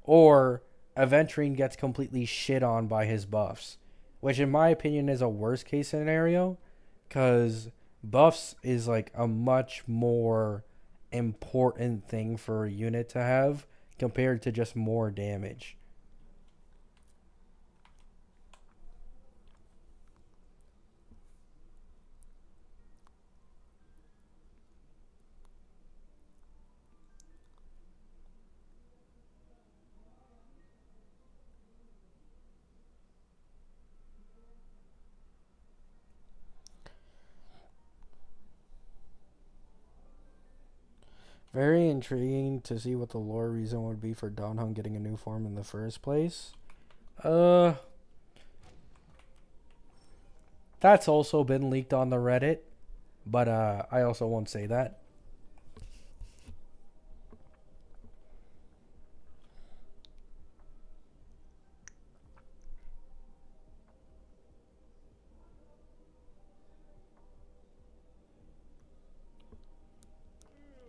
or Aventurine gets completely shit on by his buffs, which in my opinion is a worst case scenario, because buffs is like a much more important thing for a unit to have compared to just more damage. Very intriguing to see what the lore reason would be for Donhung getting a new form in the first place. Uh, that's also been leaked on the Reddit, but I also won't say that.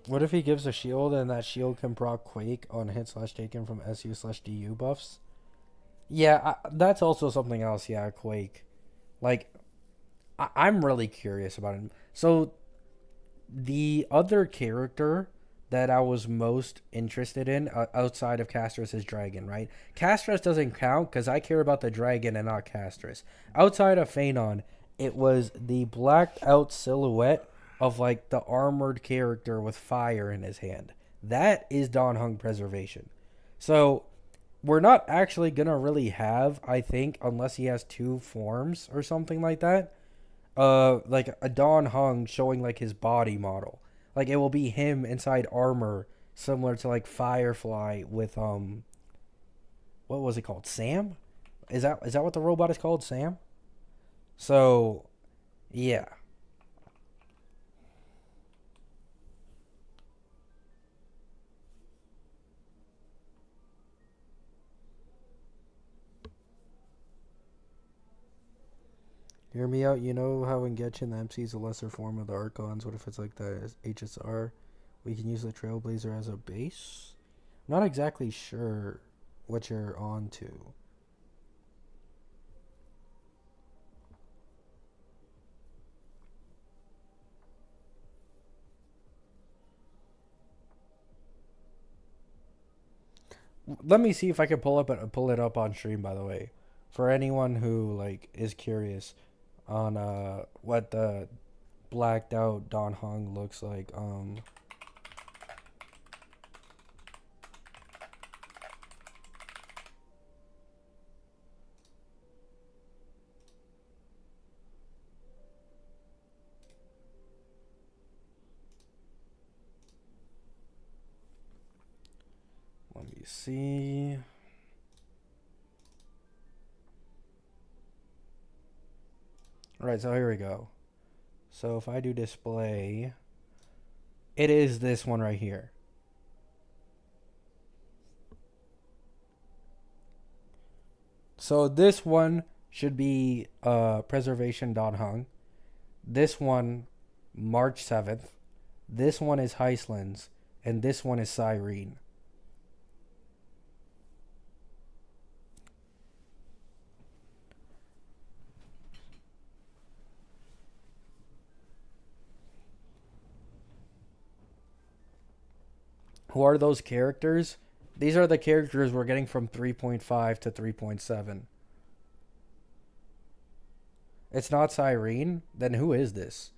What if he gives a shield and that shield can proc Quake on hit slash taken from SU slash DU buffs? Yeah, that's also something else. Yeah, Quake. Like, I'm really curious about him. So, the other character that I was most interested in outside of Castris is Dragon, right? Castris doesn't count because I care about the Dragon and not Castris. Outside of Phanon, it was the blacked out silhouette of like the armored character with fire in his hand. That is Don Hung Preservation. So we're not actually gonna really have, I think, unless he has two forms or something like that. Like a Don Hung showing like his body model. Like it will be him inside armor, similar to like Firefly with what was it called? Sam? Is that what the robot is called? Sam? So yeah. Hear me out. You know how in Genshin the MC is a lesser form of the Archons? What if it's like the HSR? We can use the Trailblazer as a base? I'm not exactly sure what you're on to. Let me see if I can pull it up on stream. By the way, for anyone who like is curious on what the blacked out Don Hong looks like. Let me see. All right, so here we go. So if I do display, it is this one right here. So this one should be preservation Don Hung. This one, March 7th. This one is Heislands. And this one is Cyrene. Who are those characters? These are the characters we're getting from 3.5 to 3.7. It's not Cyrene? Then who is this?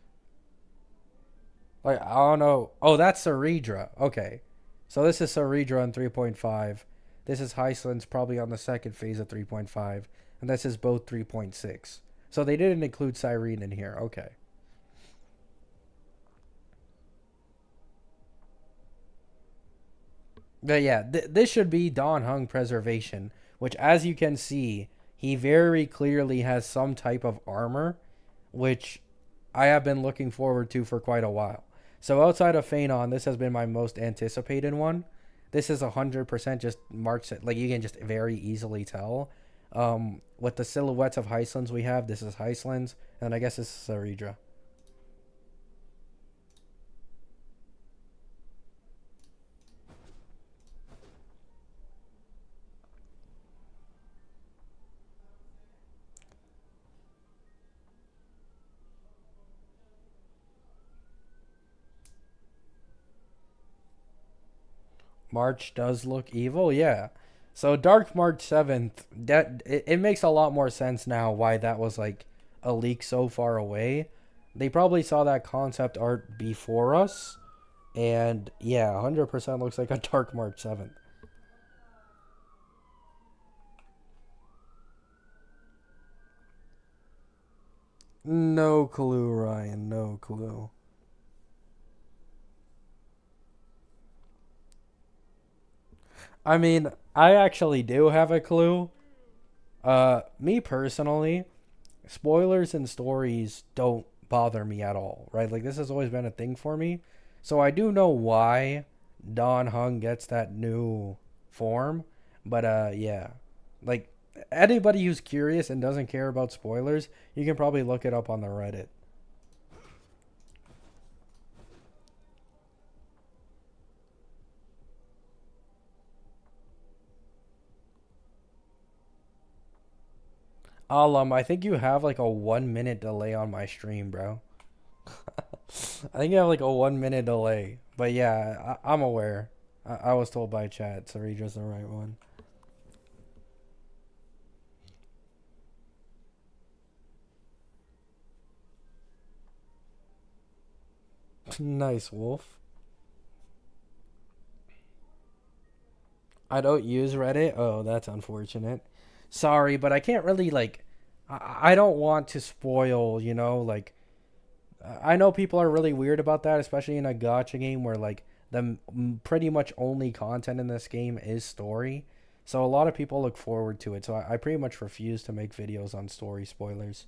Like, I don't know. Oh, that's Saridra. Okay. So this is Saridra on 3.5. This is Heislands probably on the second phase of 3.5. And this is both 3.6. So they didn't include Cyrene in here. Okay. But yeah, this should be Don Hung Preservation, which, as you can see, he very clearly has some type of armor, which I have been looking forward to for quite a while. So outside of Phanon, this has been my most anticipated one. This is 100% just marks it like you can just very easily tell. With the silhouettes of Heislands we have, this is Heislands, and I guess this is Saridra. March does look evil, yeah. So Dark March 7th, it makes a lot more sense now why that was like a leak so far away. They probably saw that concept art before us, and yeah, 100% looks like a Dark March 7th. No clue, Ryan, no clue. I mean, I actually do have a clue. Me personally, spoilers and stories don't bother me at all, right? Like this has always been a thing for me. So I do know why Don Hung gets that new form, but yeah. Like anybody who's curious and doesn't care about spoilers, you can probably look it up on the Reddit. I think you have like a 1 minute delay on my stream, bro. I think you have like a 1 minute delay. But yeah, I'm aware. I was told by chat, so Redra's the right one. Nice, Wolf. I don't use Reddit. Oh, that's unfortunate. Sorry, but I can't really like. I don't want to spoil. Like I know people are really weird about that, especially in a gotcha game where like the pretty much only content in this game is story. So a lot of people look forward to it. So I pretty much refuse to make videos on story spoilers.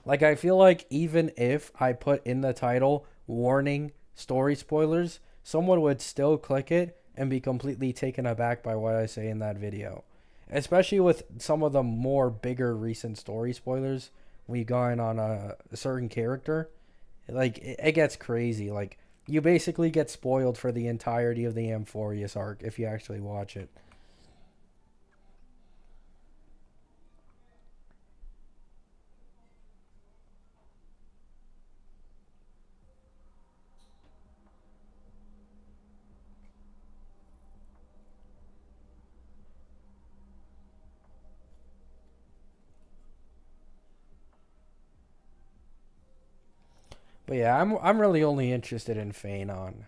Like I feel like even if I put in the title warning story spoilers, someone would still click it and be completely taken aback by what I say in that video. Especially with some of the more bigger recent story spoilers we going on a certain character. Like it gets crazy. Like you basically get spoiled for the entirety of the Amphorius arc if you actually watch it. But yeah, I'm really only interested in Phanon.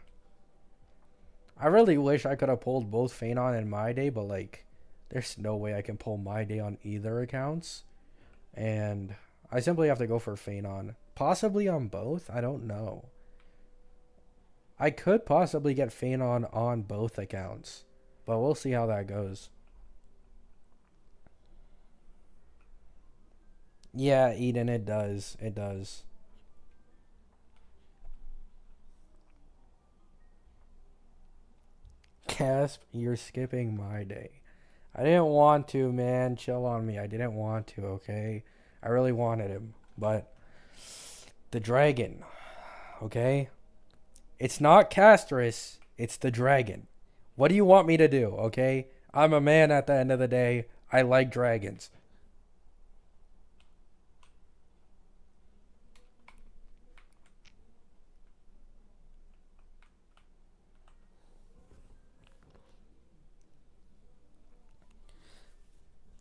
I really wish I could have pulled both Phanon and My Day, but like, there's no way I can pull My Day on either accounts, and I simply have to go for Phanon. Possibly on both. I don't know. I could possibly get Phanon on both accounts, but we'll see how that goes. Yeah, Eden, it does. It does. Casp, you're skipping My Day. I didn't want to, man. Chill on me. I didn't want to, okay? I really wanted him. But the dragon, okay? It's not Castris, it's the dragon. What do you want me to do, okay? I'm a man at the end of the day. I like dragons.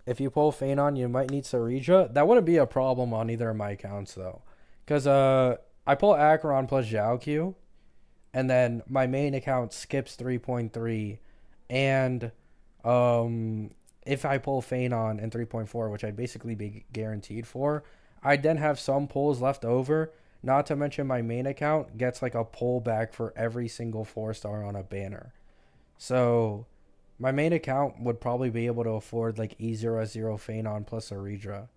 If you pull Phanon, you might need Sarija. That wouldn't be a problem on either of my accounts, though. Because I pull Acheron plus Zhao Q, and then my main account skips 3.3, and if I pull Phanon in 3.4, which I'd basically be guaranteed for, I'd then have some pulls left over. Not to mention my main account gets like a pull back for every single 4 star on a banner. So my main account would probably be able to afford like E0S0 Phanon plus Aridra,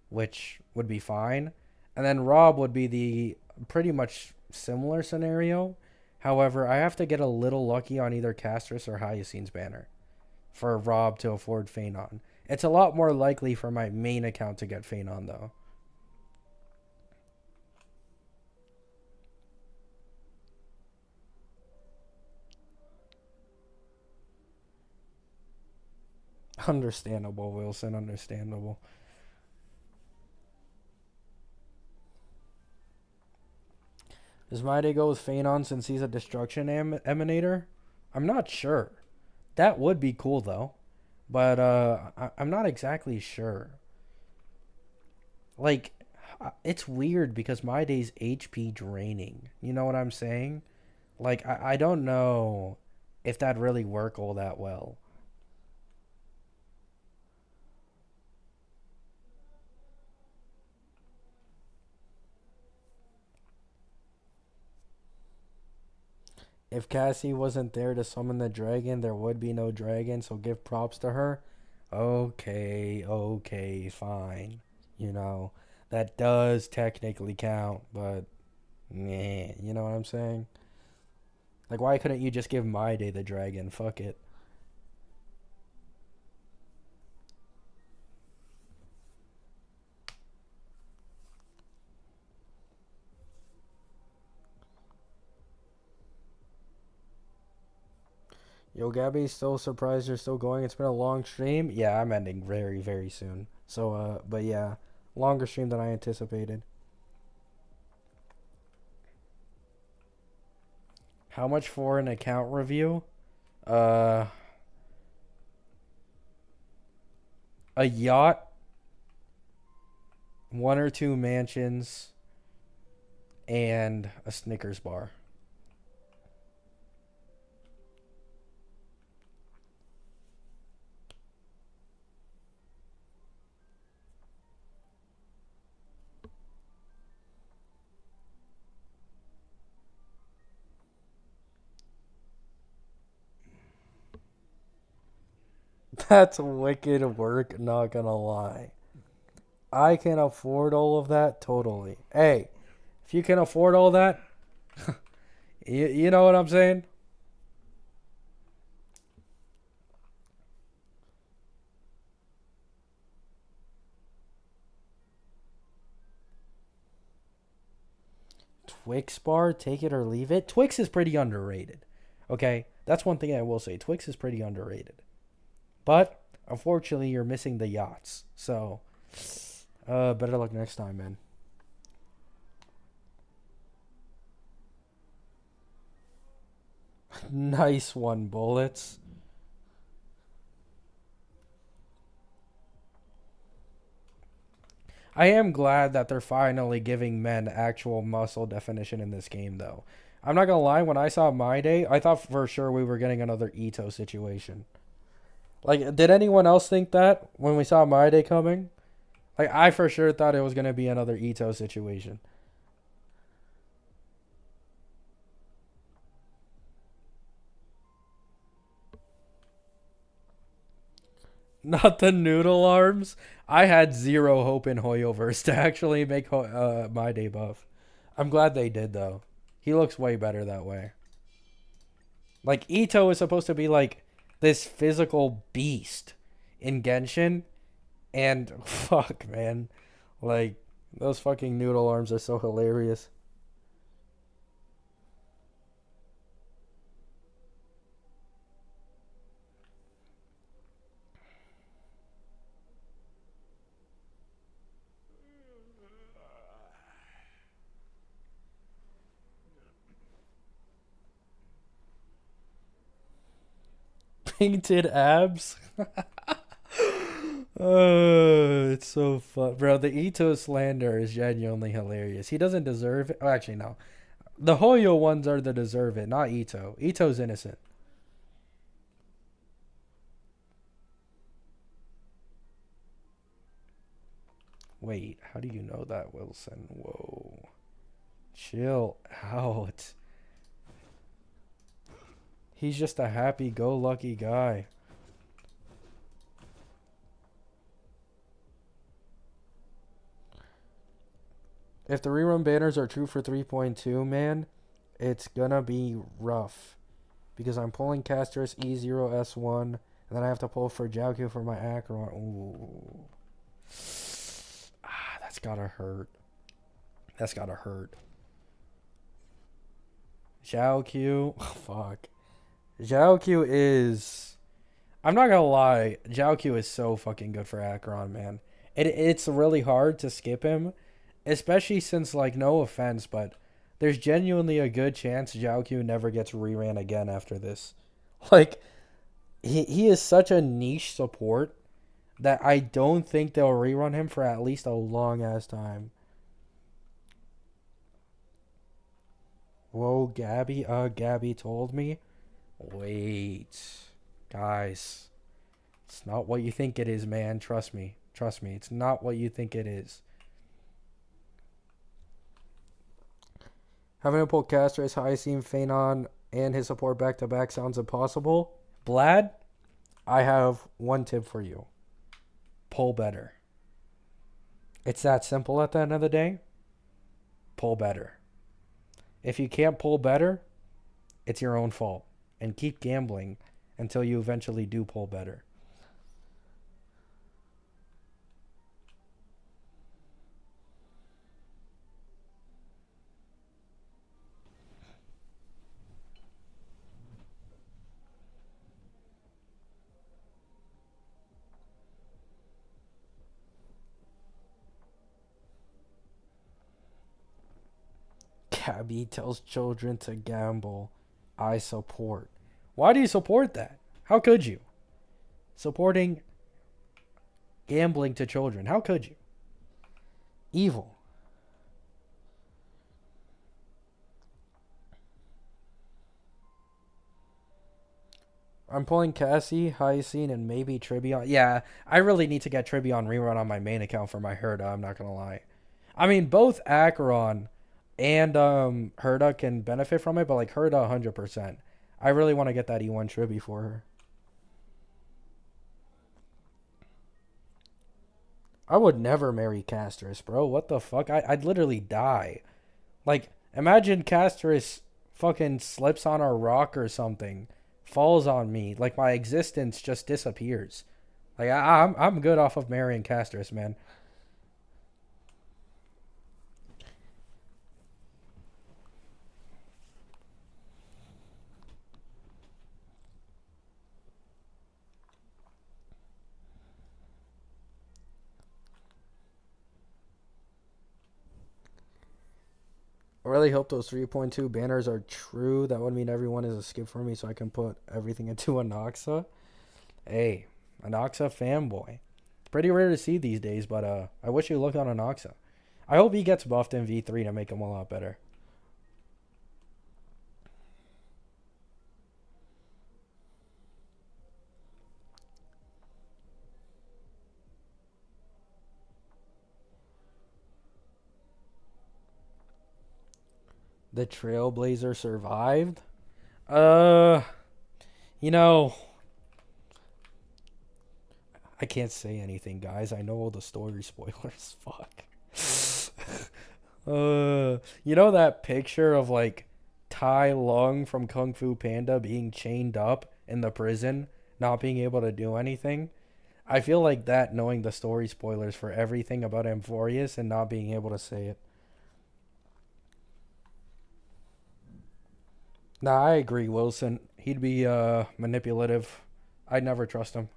which would be fine. And then Rob would be the pretty much similar scenario. However, I have to get a little lucky on either Castris or Hyacine's banner for Rob to afford Phanon. It's a lot more likely for my main account to get Phanon though. Understandable, Wilson. Understandable. Does my day go with Phanon since he's a destruction emanator? I'm not sure. That would be cool though, but I'm not exactly sure. Like, it's weird because my day's HP draining. You know what I'm saying? Like, I don't know if that really work all that well. If Cassie wasn't there to summon the dragon, there would be no dragon, so give props to her. Okay, okay, fine. You know, that does technically count, but meh, you know what I'm saying? Like, why couldn't you just give my day the dragon? Fuck it. Yo, Gabby, still surprised you're still going. It's been a long stream. Yeah, I'm ending very, very soon. So, but yeah, longer stream than I anticipated. How much for an account review? Uh, a yacht, one or two mansions, and a Snickers bar. That's wicked work, not gonna lie. I can afford all of that totally. Hey, if you can afford all that, you know what I'm saying? Twix bar, take it or leave it. Twix is pretty underrated. Okay, that's one thing I will say. Twix is pretty underrated. But unfortunately, you're missing the yachts. So, better luck next time, man. Nice one, bullets. I am glad that they're finally giving men actual muscle definition in this game, though. I'm not gonna lie, when I saw My Day, I thought for sure we were getting another Ito situation. Like, did anyone else think that when we saw My Day coming? Like, I for sure thought it was gonna be another Ito situation. Not the noodle arms. I had zero hope in Hoyoverse to actually make My Day buff. I'm glad they did, though. He looks way better that way. Like, Ito is supposed to be like this physical beast in Genshin, and fuck, man. Like, those fucking noodle arms are so hilarious. Painted abs. It's so fun, bro. The Ito slander is genuinely hilarious. He doesn't deserve it. Oh, actually, no. The Hoyo ones are the deserve it, not Ito. Ito's innocent. Wait, how do you know that, Wilson? Whoa. Chill out. He's just a happy-go-lucky guy. If the rerun banners are true for 3.2, man, it's gonna be rough. Because I'm pulling Castris E0S1, and then I have to pull for Jiaoqiu for my Acheron. Ooh. Ah, that's gotta hurt. That's gotta hurt. Jiaoqiu. Oh, fuck. Jiaoqiu is... I'm not gonna lie. Jiaoqiu is so fucking good for Acheron, man. It's really hard to skip him. Especially since, like, no offense, but there's genuinely a good chance Jiaoqiu never gets reran again after this. Like, he is such a niche support that I don't think they'll rerun him for at least a long ass time. Whoa, Gabby. Gabby told me. Wait. Guys. It's not what you think it is, man. Trust me. Trust me. It's not what you think it is. Having to pull Castris, Hyene, Phenon, and his support back to back sounds impossible. Blad, I have one tip for you. Pull better. It's that simple at the end of the day. Pull better. If you can't pull better, it's your own fault. And keep gambling until you eventually do pull better. Gabby tells children to gamble. I support. Why do you support that? How could you? Supporting gambling to children. How could you? Evil. I'm pulling Cassie, Hyene, and maybe Tribby on. Yeah, I really need to get Tribby on rerun on my main account for my Herda. I'm not gonna lie. I mean, both Acheron and Herda can benefit from it, but like Herda 100%. I really want to get that E1 Tribby for her. I would never marry Castris, bro. What the fuck? I'd literally die. Like, imagine Castris fucking slips on a rock or something, falls on me. Like, my existence just disappears. Like, I'm good off of marrying Castris, man. I really hope those 3.2 banners are true. That would mean everyone is a skip for me so I can put everything into Anoxa. Hey, Anoxa fanboy. Pretty rare to see these days, but I wish you luck on Anoxa. I hope he gets buffed in V3 to make him a lot better. The Trailblazer survived? Uh, you know, I can't say anything, guys. I know all the story spoilers. Fuck. You know that picture of like Tai Lung from Kung Fu Panda being chained up in the prison, not being able to do anything? I feel like that knowing the story spoilers for everything about Amphorius and not being able to say it. Nah, I agree, Wilson. He'd be manipulative. I'd never trust him.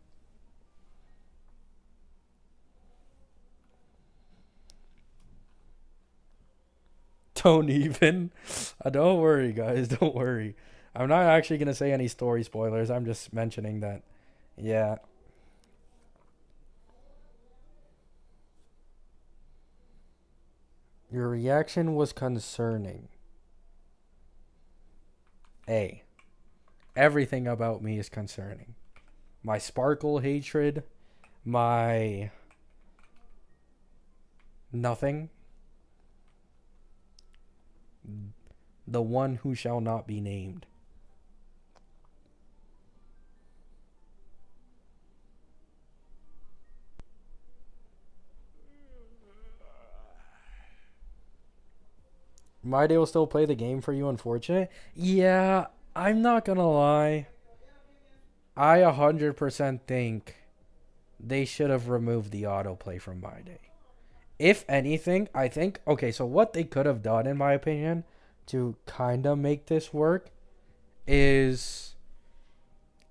Don't even. Don't worry, guys. Don't worry. I'm not actually gonna say any story spoilers. I'm just mentioning that. Yeah. Your reaction was concerning. A. Everything about me is concerning. My sparkle hatred, my nothing, the one who shall not be named. My Day will still play the game for you, unfortunate. Yeah, I'm not gonna lie. I 100% think they should have removed the autoplay from My Day. If anything, I think, okay, so what they could have done, in my opinion, to kind of make this work is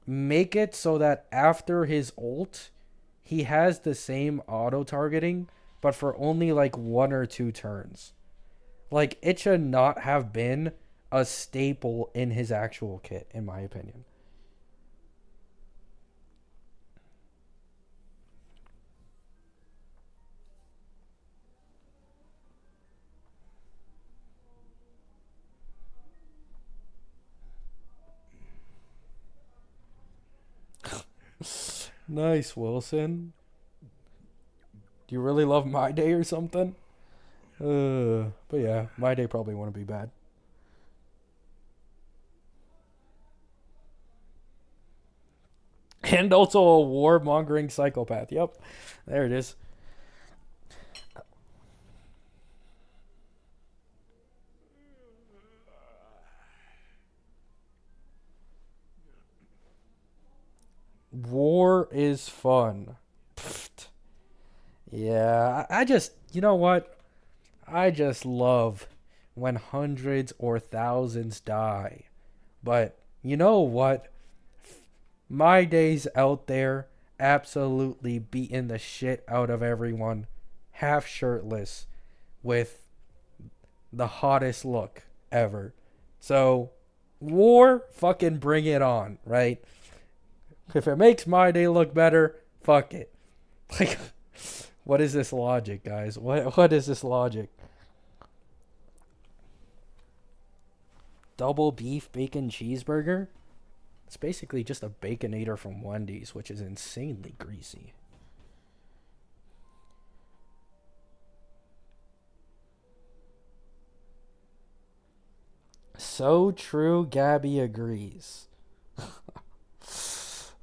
make it so that after his ult, he has the same auto targeting, but for only like 1 or 2 turns. Like, it should not have been a staple in his actual kit, in my opinion. Nice, Wilson. Do you really love My Day or something? But yeah, My Day probably wouldn't be bad. And also a warmongering psychopath. Yep, there it is. War is fun. Pfft. Yeah, I just, you know what? I just love when hundreds or thousands die. But you know what? My Day's out there absolutely beating the shit out of everyone, half shirtless, with the hottest look ever. So, war, fucking bring it on, right? If it makes My Day look better, fuck it. Like, what is this logic, guys? What is this logic? Double beef bacon cheeseburger? It's basically just a baconator from Wendy's, which is insanely greasy. So true, Gabby agrees.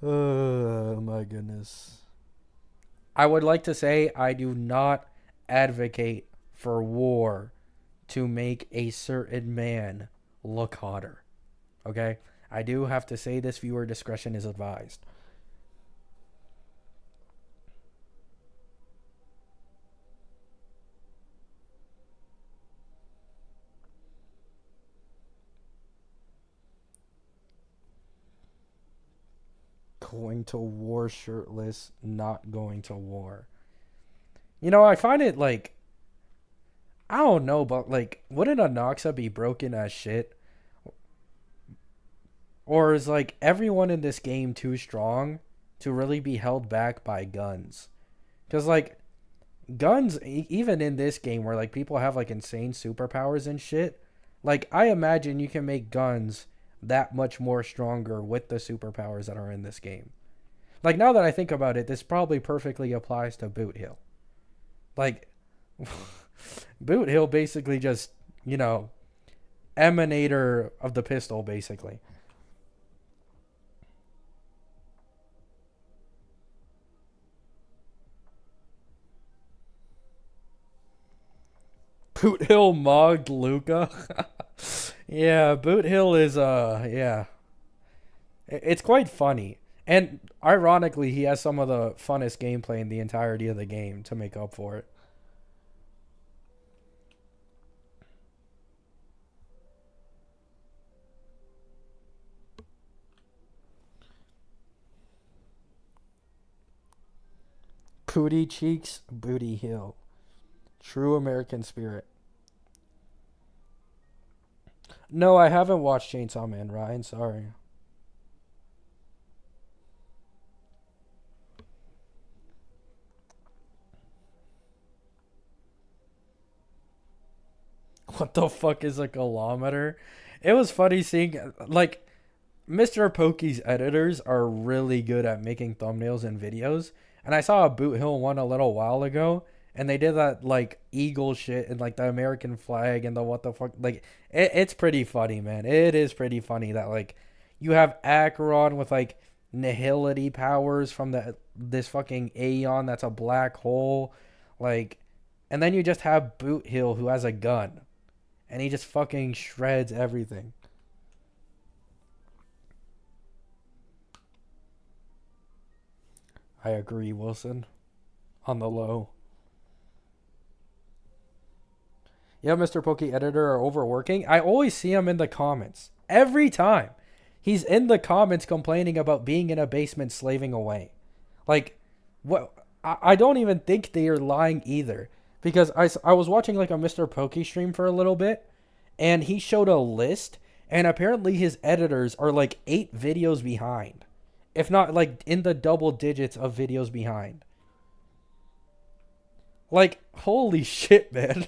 Oh my goodness. I would like to say I do not advocate for war to make a certain man look hotter. Okay? I do have to say this, viewer discretion is advised. Going to war shirtless, not going to war. You know, I find it like, I don't know, but like, wouldn't Anoxa be broken as shit? Or is like everyone in this game too strong to really be held back by guns? Because like guns, even in this game where like people have like insane superpowers and shit, like I imagine you can make guns that much more stronger with the superpowers that are in this game. Like now that I think about it, this probably perfectly applies to Boot Hill. Like Boot Hill basically just, you know, emanator of the pistol basically. Boot Hill mogged Luca. Yeah, Boot Hill is yeah. It's quite funny. And ironically, he has some of the funnest gameplay in the entirety of the game to make up for it. Pooty cheeks, booty hill. True American spirit. No, I haven't watched Chainsaw Man, Ryan. Sorry. What the fuck is a kilometer? It was funny seeing, like, Mr. Pokey's editors are really good at making thumbnails and videos. And I saw a Boot Hill one a little while ago, and they did that like eagle shit and like the American flag and the what the fuck. Like it's pretty funny, man. It is pretty funny that like you have Acheron with like nihility powers from this fucking Aeon that's a black hole, like, and then you just have Boot Hill who has a gun, and he just fucking shreds everything. I agree, Wilson. On the low. Yeah, Mr. Pokey Editor are overworking. I always see him in the comments. Every time. He's in the comments complaining about being in a basement slaving away. Like, what? I don't even think they are lying either. Because I was watching like a Mr. Pokey stream for a little bit, and he showed a list, and apparently his editors are like 8 videos behind. If not like in the double digits of videos behind. Like, holy shit, man.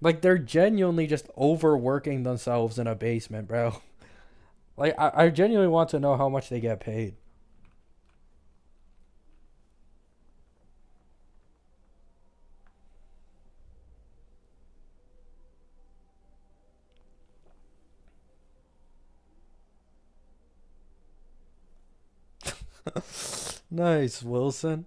Like, they're genuinely just overworking themselves in a basement, bro. Like, I genuinely want to know how much they get paid. Nice, Wilson.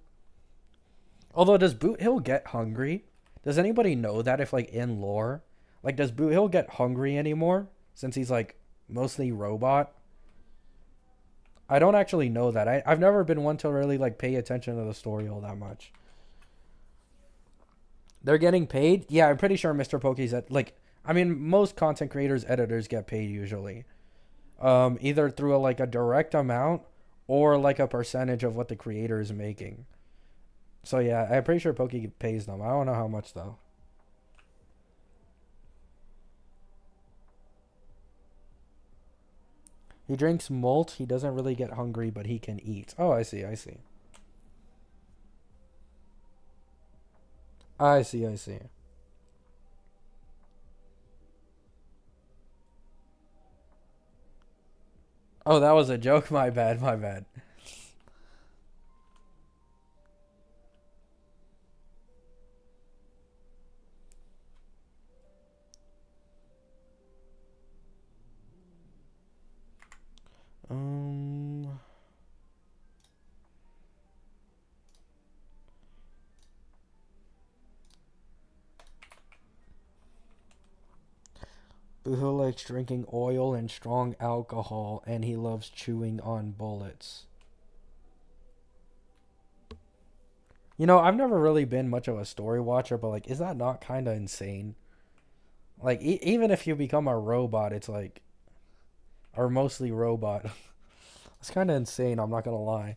Although, does Boot Hill get hungry? Does anybody know that if, like, in lore? Like, does Boot Hill get hungry anymore? Since he's, like, mostly robot? I don't actually know that. I've never been one to really, like, pay attention to the story all that much. They're getting paid? Yeah, I'm pretty sure Mr. Pokey's at, like, I mean, most content creators, editors get paid usually. Either through, like, a direct amount or, like, a percentage of what the creator is making. So, yeah, I'm pretty sure Pokey pays them. I don't know how much, though. He drinks malt. He doesn't really get hungry, but he can eat. Oh, I see, I see. I see, I see. Oh, that was a joke. My bad, my bad. Um, Booho likes drinking oil and strong alcohol, and he loves chewing on bullets. You know, I've never really been much of a story watcher, but like, is that not kind of insane? Like, even if you become a robot, it's like, or mostly robot. It's kind of insane. I'm not gonna lie.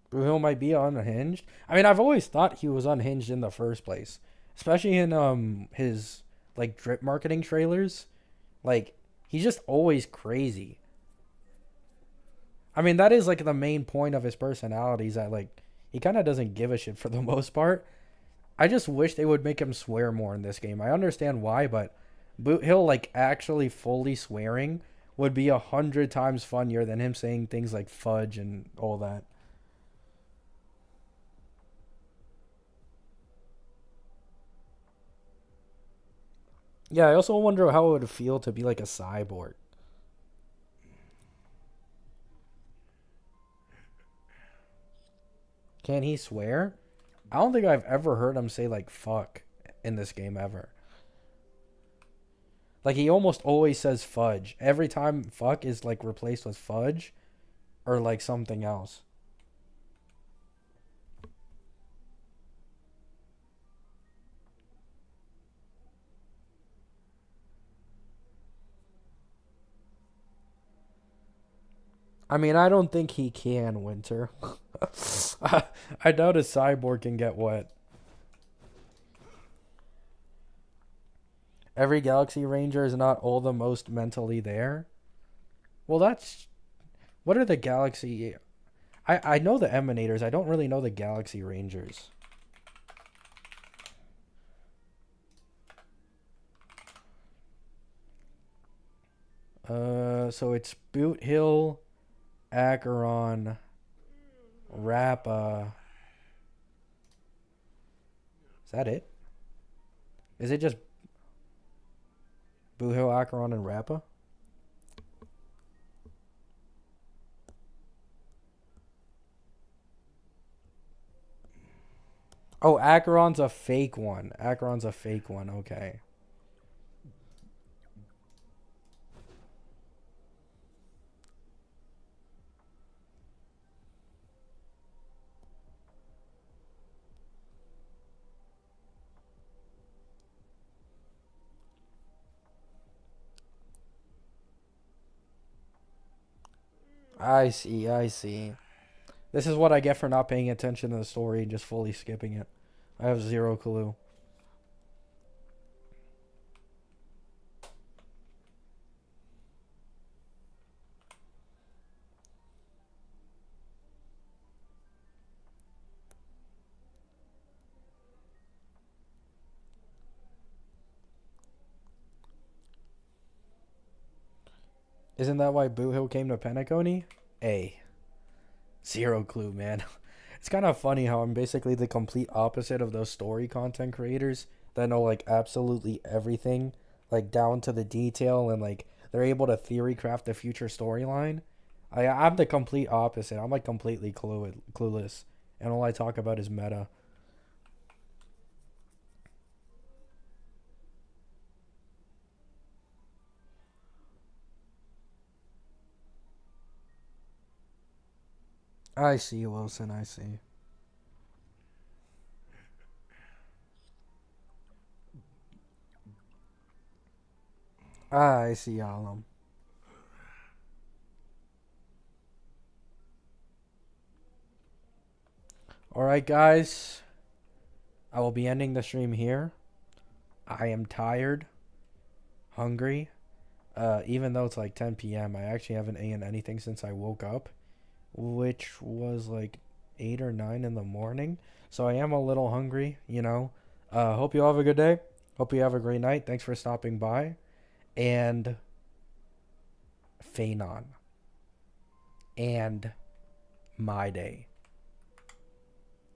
Bruno might be unhinged. I mean, I've always thought he was unhinged in the first place, especially in his like drip marketing trailers. Like, he's just always crazy. I mean, that is like the main point of his personality is that like he kind of doesn't give a shit for the most part. I just wish they would make him swear more in this game. I understand why, but Boot Hill like actually fully swearing would be 100 times funnier than him saying things like fudge and all that. Yeah, I also wonder how it would feel to be like a cyborg. Can he swear? I don't think I've ever heard him say like fuck in this game ever. Like he almost always says fudge. Every time fuck is like replaced with fudge or like something else. I mean, I don't think he can, Winter. I doubt a cyborg can get wet. Every Galaxy Ranger is not all the most mentally there. Well, that's... What are the Galaxy... I know the Emanators. I don't really know the Galaxy Rangers. So it's Boot Hill, Acheron, Rappa. Is that it? Is it just Boot Hill, Acheron, and Rappa? Oh, Acheron's a fake one. Acheron's a fake one. Okay. I see. I see. This is what I get for not paying attention to the story and just fully skipping it. I have zero clue. Isn't that why Boo Hill came to Penacony? A. Zero clue, man. It's kind of funny how I'm basically the complete opposite of those story content creators that know like absolutely everything, like down to the detail, and like they're able to theory craft the future storyline. I'm the complete opposite. I'm like completely clueless, and all I talk about is meta. I see, Wilson. I see. I see, Alum. All right, guys. I will be ending the stream here. I am tired, hungry. Even though it's like 10 p.m., I actually haven't eaten anything since I woke up, which was like 8 or 9 in the morning. So I am a little hungry, you know. Hope you all have a good day. Hope you have a great night. Thanks for stopping by. And Phanon. And my day.